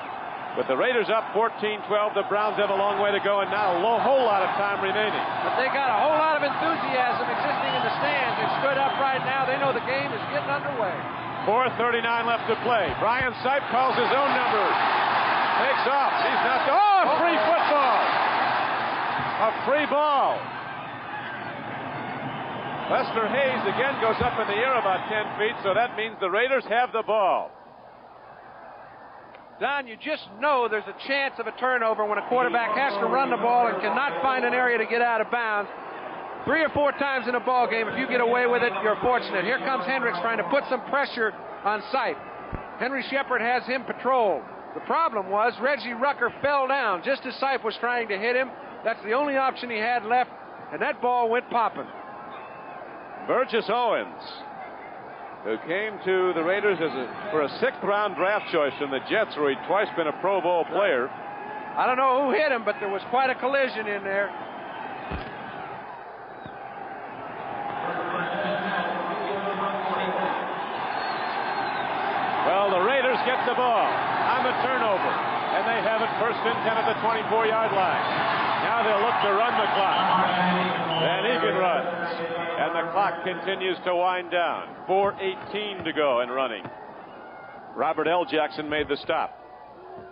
with the Raiders up 14-12, the Browns have a long way to go and not a whole lot of time remaining. But they got a whole lot of enthusiasm existing in the stands. They've stood up right now. They know the game is getting underway. 4:39 left to play. Brian Sipe calls his own number. Takes off. He's not. Oh, free football. A free ball. Lester Hayes again goes up in the air about 10 feet, so that means the Raiders have the ball. Don, you just know there's a chance of a turnover when a quarterback has to run the ball and cannot find an area to get out of bounds. 3 or 4 times in a ball game, if you get away with it, you're fortunate. Here comes Hendricks trying to put some pressure on Sipe. Henry Shepard has him patrolled. The problem was Reggie Rucker fell down just as Sipe was trying to hit him. That's the only option he had left, and that ball went popping. Burgess Owens, who came to the Raiders for a 6th-round draft choice from the Jets, where he'd twice been a Pro Bowl player. I don't know who hit him, but there was quite a collision in there. Well, the Raiders get the ball on the turnover, and they have it first and 10 at the 24-yard line. Now they'll look to run the clock. Van Eken runs, and the clock continues to wind down. 4:18 to go and running. Robert L. Jackson made the stop.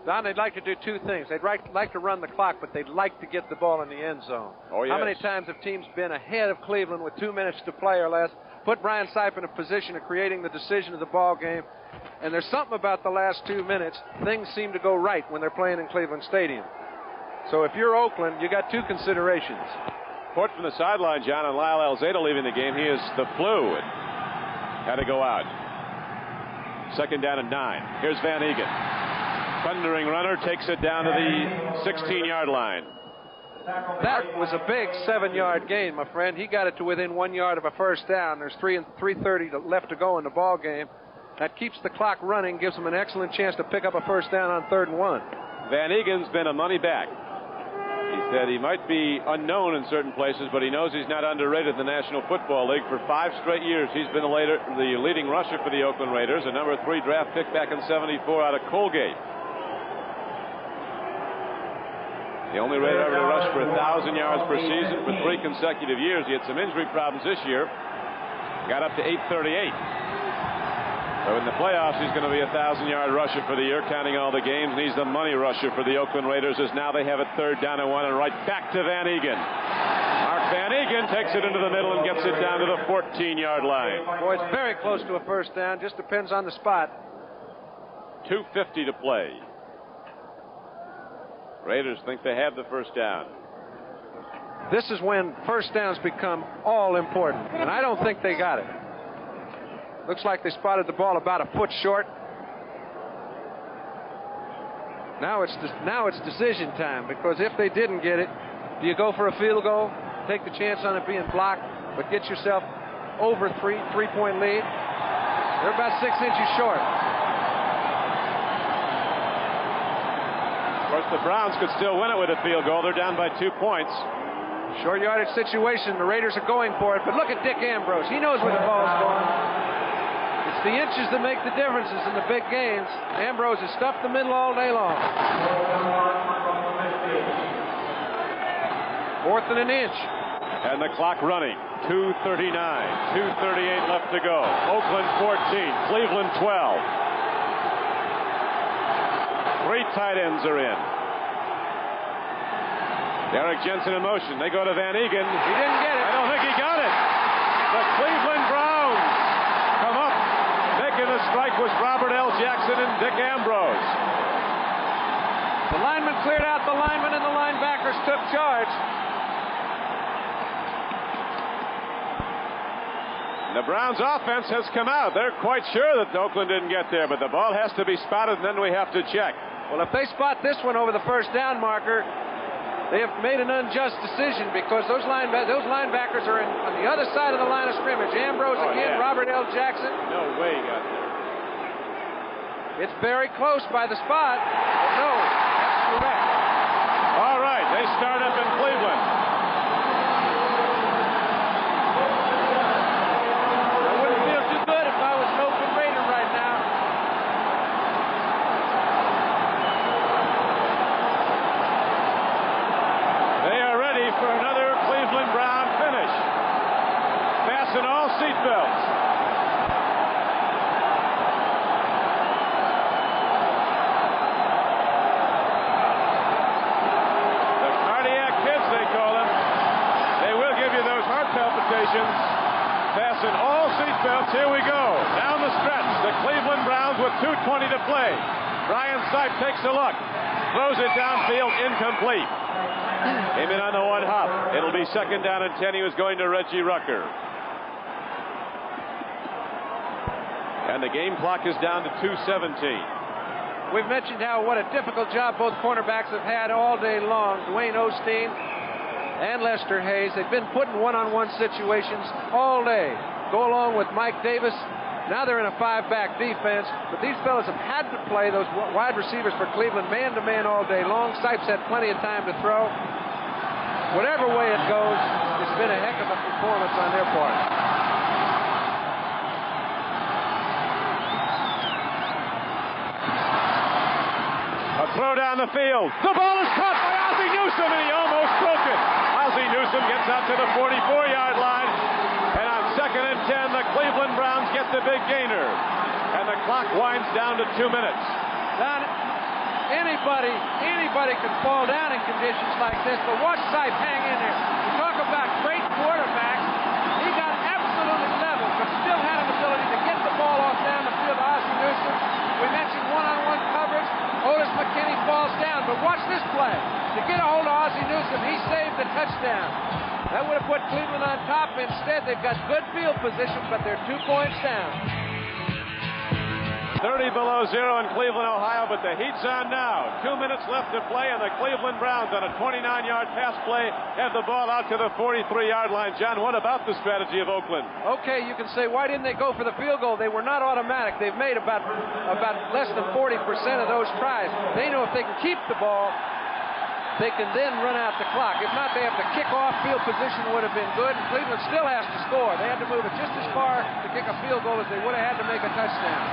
Don, they'd like to do 2 things. They'd like to run the clock, but they'd like to get the ball in the end zone. Oh, yes. How many times have teams been ahead of Cleveland with 2 minutes to play or less, put Brian Sipe in a position of creating the decision of the ball game, and there's something about the last 2 minutes. Things seem to go right when they're playing in Cleveland Stadium. So if you're Oakland, you got 2 considerations. Report from the sideline, John, and Lyle Alzado leaving the game. He is the flu and had to go out. 2nd down and 9. Here's Van Eken. Thundering runner takes it down to the 16-yard line. That was a big 7-yard gain, my friend. He got it to within 1 yard of a first down. There's 3:30 left to go in the ball game. That keeps the clock running, gives them an excellent chance to pick up a first down on 3rd and 1. Van Egen's been a money back. He said he might be unknown in certain places, but he knows he's not underrated in the National Football League. For 5 straight years, he's been the leading rusher for the Oakland Raiders, a number 3 draft pick back in '74 out of Colgate. The only Raider ever to rush for 1,000 yards per season for 3 consecutive years. He had some injury problems this year. Got up to 838. So in the playoffs, he's going to be a 1,000-yard rusher for the year, counting all the games. And he's the money rusher for the Oakland Raiders, as now they have it 3rd down and 1, and right back to Van Egen. Mark Van Egen takes it into the middle and gets it down to the 14-yard line. Boy, it's very close to a first down. Just depends on the spot. 2:50 to play. Raiders think they have the first down. This is when first downs become all important, and I don't think they got it. Looks like they spotted the ball about a foot short. Now it's decision time, because if they didn't get it, do you go for a field goal, take the chance on it being blocked, but get yourself over three-point lead? They're about 6 inches short. Of course, the Browns could still win it with a field goal. They're down by 2 points. Short yardage situation. The Raiders are going for it, but look at Dick Ambrose. He knows where the ball's going. It's the inches that make the differences in the big games. Ambrose has stuffed the middle all day long. 4th and an inch. And the clock running. 2:39. 2:38 left to go. Oakland 14. Cleveland 12. 3 tight ends are in. Derek Jensen in motion. They go to Van Egen. He didn't get it. I don't think he got it. The Cleveland Browns come up. Making the strike was Robert L. Jackson and Dick Ambrose. The lineman cleared out the lineman, and the linebackers took charge. The Browns offense has come out. They're quite sure that Oakland didn't get there, but the ball has to be spotted, and then we have to check. Well, if they spot this one over the first down marker, they have made an unjust decision, because those linebackers are on the other side of the line of scrimmage. Ambrose again, yeah. Robert L. Jackson. No way he got there. It's very close by the spot. But no, that's correct. All right, they start up in Cleveland. I wouldn't feel too good if I was an Oakland Raider right now. They are ready for another Cleveland Brown finish. Fasten all seatbelts. The cardiac kids, they call them. They will give you those heart palpitations. Fasten all seatbelts. Here we go. Down the stretch. The Cleveland Browns with 2:20 to play. Brian Sipe takes a look. Throws it downfield, incomplete. Came in on the 1 hop. It'll be 2nd down and 10. He was going to Reggie Rucker. And the game clock is down to 2:17. We've mentioned what a difficult job both cornerbacks have had all day long. Dwayne Osteen and Lester Hayes. They've been put in one-on-one situations all day. Go along with Mike Davis. Now they're in a 5-back defense, but these fellas have had to play those wide receivers for Cleveland man-to-man all day long. Sipes had plenty of time to throw. Whatever way it goes, it's been a heck of a performance on their part. A throw down the field. The ball is caught by Ozzie Newsome, and he almost broke it. Ozzie Newsome gets out to the 44-yard line. And on 2nd and 10, the Cleveland Browns get the big gainer. And the clock winds down to 2 minutes. Don, anybody can fall down in conditions like this, but watch Sipe hang in there. You talk about great quarterbacks. He got absolutely level, but still had an ability to get the ball off down the field to Ozzie Newsome. We mentioned one-on-one coverage. Otis McKinney falls down, but watch this play. To get a hold of Ozzie Newsome, he saved the touchdown. That would have put Cleveland on top. Instead, they've got good field position, but they're 2 points down. 30 below zero in Cleveland, Ohio, but the heat's on now. 2 minutes left to play, and the Cleveland Browns on a 29-yard pass play have the ball out to the 43-yard line. John, what about the strategy of Oakland? Okay, you can say, why didn't they go for the field goal? They were not automatic. They've made about less than 40% of those tries. They know if they can keep the ball, they can then run out the clock. If not, they have to kick off. Field position would have been good, and Cleveland still has to score. They had to move it just as far to kick a field goal as they would have had to make a touchdown.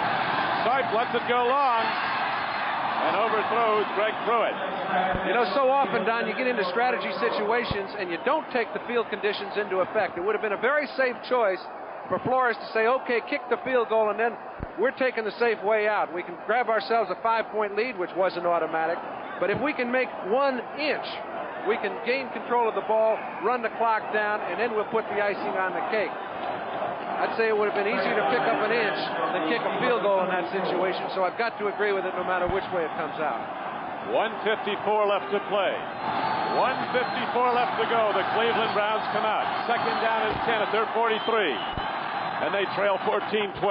Sipe lets it go long and overthrows Greg Pruitt. You know, so often, Don, you get into strategy situations and you don't take the field conditions into effect. It would have been a very safe choice for Flores to say, okay, kick the field goal, and then we're taking the safe way out. We can grab ourselves a 5-point lead, which wasn't automatic. But if we can make 1 inch, we can gain control of the ball, run the clock down, and then we'll put the icing on the cake. I'd say it would have been easier to pick up an inch than kick a field goal in that situation, so I've got to agree with it no matter which way it comes out. 1:54 left to play. 1:54 left to go. The Cleveland Browns come out. Second down and 10 at their 43. And they trail 14-12.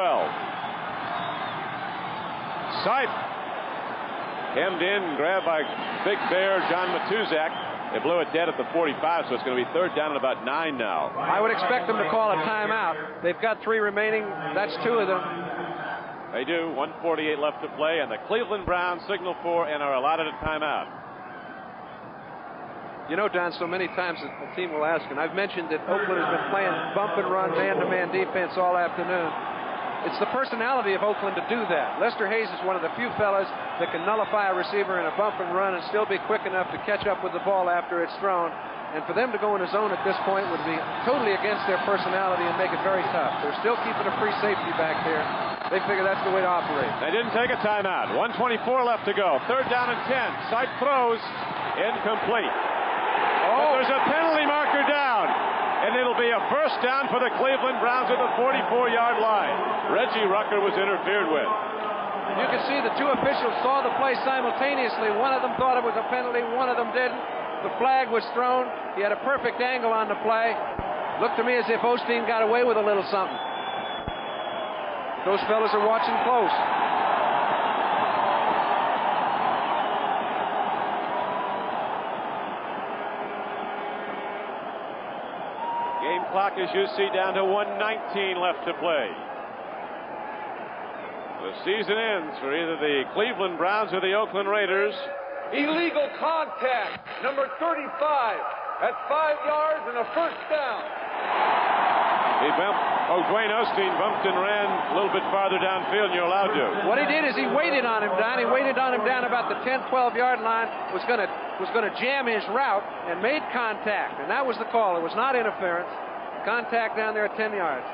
Sipe hemmed in, grabbed by Big Bear John Matuzak. They blew it dead at the 45, so it's going to be third down and about 9 now. I would expect them to call a timeout. They've got 3 remaining. That's 2 of them. They do. 1:48 left to play, and the Cleveland Browns signal for and are allotted a timeout. You know, Don, so many times the team will ask, and I've mentioned that Oakland has been playing bump and run, man-to-man defense all afternoon. It's the personality of Oakland to do that. Lester Hayes is one of the few fellas that can nullify a receiver in a bump and run and still be quick enough to catch up with the ball after it's thrown. And for them to go in a zone at this point would be totally against their personality and make it very tough. They're still keeping a free safety back there. They figure that's the way to operate. They didn't take a timeout. 1:24 left to go. Third down and 10. Sipe throws. Incomplete. But there's a penalty marker down. And it'll be a first down for the Cleveland Browns at the 44-yard line. Reggie Rucker was interfered with. You can see the 2 officials saw the play simultaneously. One of them thought it was a penalty, one of them didn't. The flag was thrown. He had a perfect angle on the play. Looked to me as if Osteen got away with a little something. Those fellas are watching close. Game clock, as you see, down to 1:19 left to play. The season ends for either the Cleveland Browns or the Oakland Raiders. Illegal contact, number 35, at 5 yards and a first down. Dwayne Osteen bumped and ran a little bit farther downfield than you're allowed to. What he did is he waited on him, Don. He waited on him down about the 10, 12-yard line, was going to jam his route and made contact. And that was the call. It was not interference. Contact down there at 10 yards.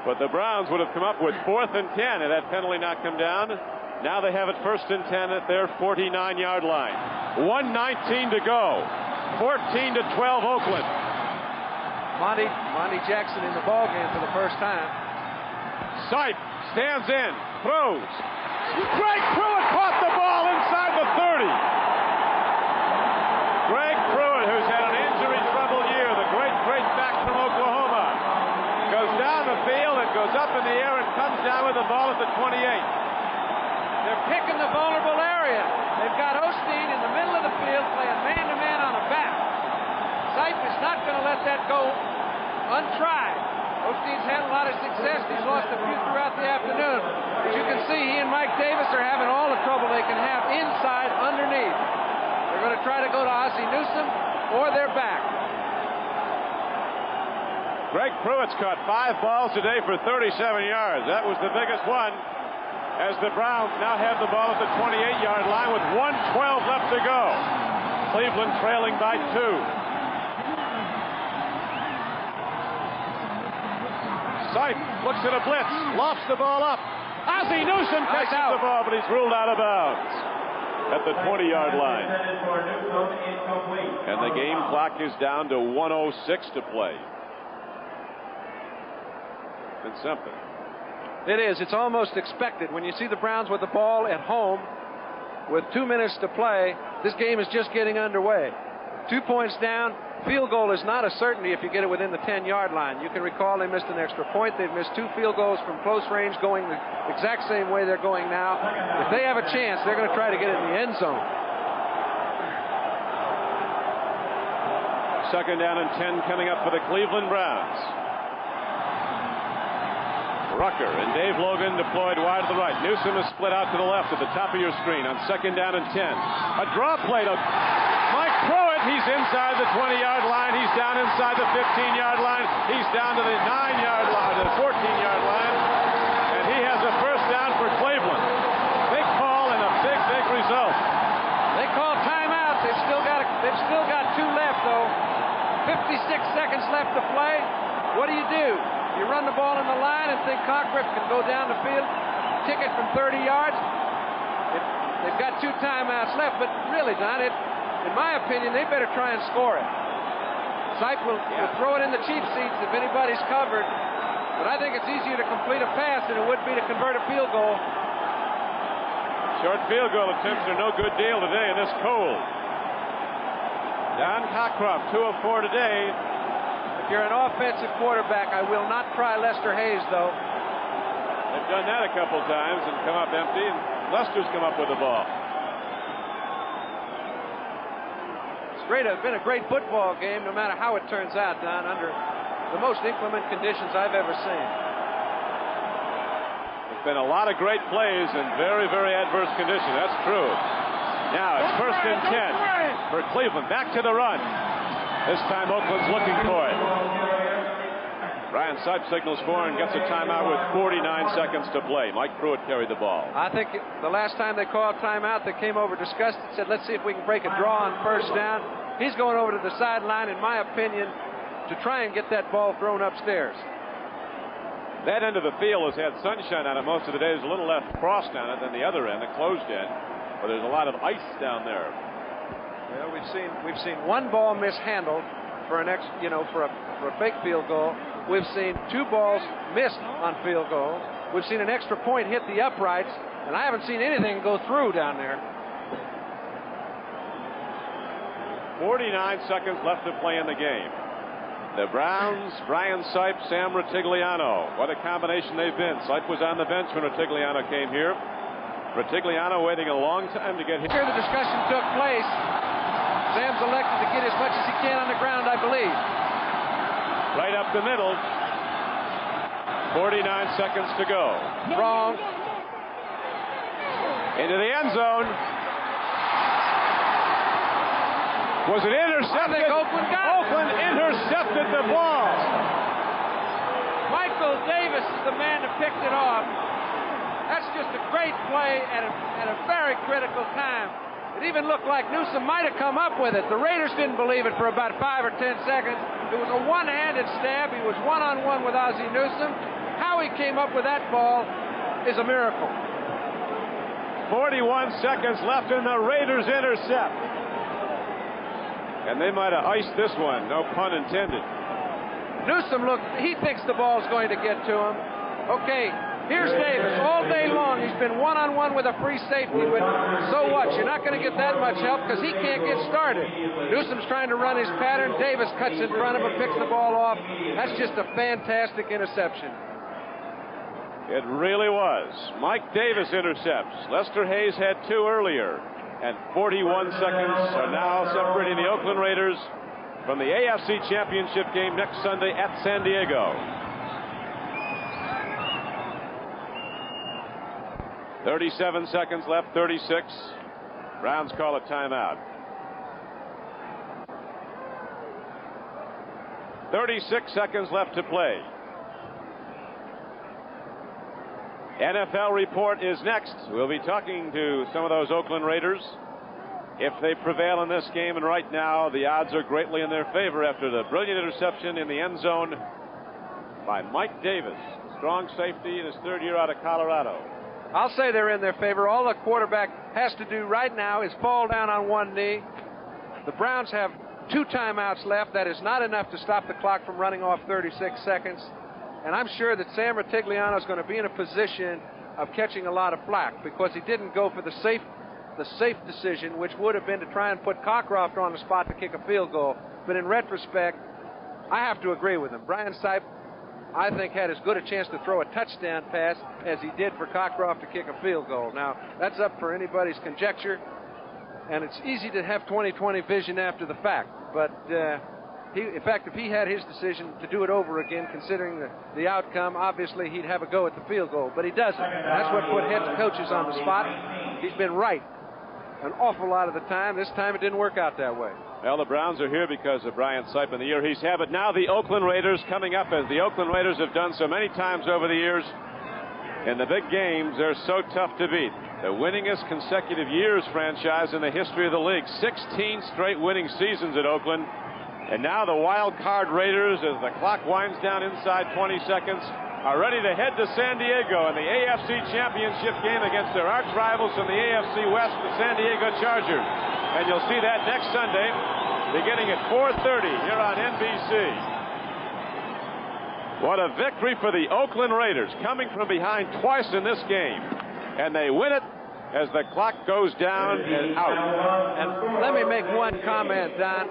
But the Browns would have come up with 4th and 10 had that penalty not come down. Now they have it 1st and 10 at their 49-yard line. 1:19 to go. 14-12 Oakland. Monty Jackson in the ballgame for the first time. Sipe stands in, throws. Greg Pruitt caught the ball inside the 30. Greg Pruitt, who's had an injury-troubled year, the great back from Oklahoma, goes down the field and goes up in the air and comes down with the ball at the 28. They're picking the vulnerable area. They've got Osteen in the middle of the field playing man-to-man on a back. Sipe is not going to let that go untried. Osteen's had a lot of success. He's lost a few throughout the afternoon. As you can see, he and Mike Davis are having all the trouble they can have inside, underneath. They're going to try to go to Ozzie Newsome or their back. Greg Pruitt's caught 5 balls today for 37 yards. That was the biggest one, as the Browns now have the ball at the 28-yard line with 1:12 left to go. Cleveland trailing by 2. Sipe looks at a blitz, lofts the ball up. Ozzie Newsome catches the ball, but he's ruled out of bounds at the 20-yard line. And the game clock is down to 1:06 to play. It's something. It is. It's almost expected. When you see the Browns with the ball at home with 2 minutes to play, this game is just getting underway. 2 points down, field goal is not a certainty if you get it within the 10-yard line. You can recall they missed an extra point. They've missed 2 field goals from close range going the exact same way they're going now. If they have a chance, they're going to try to get it in the end zone. Second down and 10 coming up for the Cleveland Browns. Rucker and Dave Logan deployed wide to the right. Newsom is split out to the left at the top of your screen on second down and 10. A draw play to Mike Pruitt. He's inside the 20-yard line. He's down inside the 15-yard line. He's down to the 9-yard line, the 14-yard line. And he has a first down for Cleveland. Big call and a big, big result. They call timeout. They've still got 2 left, though. 56 seconds left to play. What do? You run the ball in the line and think Cockriff can go down the field, kick it from 30 yards. They've got 2 timeouts left, but really, Don, in my opinion, they better try and score it. Sipe will throw it in the cheap seats if anybody's covered, but I think it's easier to complete a pass than it would be to convert a field goal. Short field goal attempts are no good deal today in this cold. Don Cockcroft, 2 of 4 today. If you're an offensive quarterback, I will not try Lester Hayes, though. They've done that a couple times and come up empty, and Lester's come up with the ball. It's been a great football game, no matter how it turns out, Don, under the most inclement conditions I've ever seen. There's been a lot of great plays in very, very adverse conditions. That's true. Now it's first and 10 for Cleveland. Back to the run. This time Oakland's looking for it. Brian Sipe signals for and gets a timeout with 49 seconds to play. Mike Pruitt carried the ball. I think the last time they called timeout, they came over, discussed it, said, let's see if we can break a draw on first down. He's going over to the sideline, in my opinion, to try and get that ball thrown upstairs. That end of the field has had sunshine on it most of the day. There's a little less frost on it than the other end, the closed end, where there's a lot of ice down there. Well, we've seen 1 ball mishandled for a fake field goal. We've seen 2 balls missed on field goals. We've seen an extra point hit the uprights, and I haven't seen anything go through down there. 49 seconds left to play in the game. The Browns, Brian Sipe, Sam Ratigliano. What a combination they've been. Sipe was on the bench when Ratigliano came here. Ratigliano waiting a long time to get here. Here the discussion took place. Sam's elected to get as much as he can on the ground, I believe. Right up the middle. 49 seconds to go. Wrong. Into the end zone. Was it intercepted? I think Oakland intercepted the ball. Michael Davis is the man that picked it off. That's just a great play at a very critical time. It even looked like Newsom might have come up with it. The Raiders didn't believe it for about 5 or 10 seconds. It was a one-handed stab. He was one-on-one with Ozzie Newsom. How he came up with that ball is a miracle. 41 seconds left and the Raiders intercept. And they might have iced this one, no pun intended. Newsom, he thinks the ball's going to get to him. Okay, here's Davis. All day long, he's been one-on-one with a free safety, but so what? You're not going to get that much help because he can't get started. Newsom's trying to run his pattern. Davis cuts in front of him, picks the ball off. That's just a fantastic interception. It really was. Mike Davis intercepts. Lester Hayes had 2 earlier. And 41 seconds are now separating the Oakland Raiders from the AFC Championship game next Sunday at San Diego. 37 seconds left, 36. Browns call a timeout. 36 seconds left to play. NFL report is next. We'll be talking to some of those Oakland Raiders if they prevail in this game, and right now the odds are greatly in their favor after the brilliant interception in the end zone by Mike Davis, strong safety in his 3rd year out of Colorado. I'll say they're in their favor. All the quarterback has to do right now is fall down on one knee. The Browns have 2 timeouts left. That is not enough to stop the clock from running off 36 seconds. And I'm sure that Sam Ratigliano is going to be in a position of catching a lot of flack because he didn't go for the safe the safe decision, which would have been to try and put Cockcroft on the spot to kick a field goal. But in retrospect, I have to agree with him. Brian Sipe, I think, had as good a chance to throw a touchdown pass as he did for Cockcroft to kick a field goal. Now, that's up for anybody's conjecture, and it's easy to have 20/20 vision after the fact. But, in fact, if he had his decision to do it over again, considering the outcome, obviously he'd have a go at the field goal. But he doesn't. That's what put head coaches on the spot. He's been right an awful lot of the time. This time it didn't work out that way. Well, the Browns are here because of Brian Sipe and the year he's had. But now the Oakland Raiders coming up, as the Oakland Raiders have done so many times over the years. In the big games, they're so tough to beat. The winningest consecutive years franchise in the history of the league. 16 straight winning seasons at Oakland. And now the wild card Raiders, as the clock winds down inside 20 seconds, are ready to head to San Diego in the AFC Championship game against their arch rivals from the AFC West, the San Diego Chargers. And you'll see that next Sunday, beginning at 4:30 here on NBC. What a victory for the Oakland Raiders, coming from behind twice in this game. And they win it as the clock goes down and out. And let me make one comment, Don.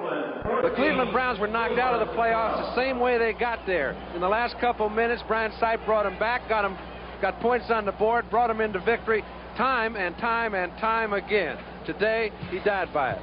The Cleveland Browns were knocked out of the playoffs the same way they got there. In the last couple minutes, Brian Sipe brought them back, got points on the board, brought them into victory time and time and time again. Today, he died by it.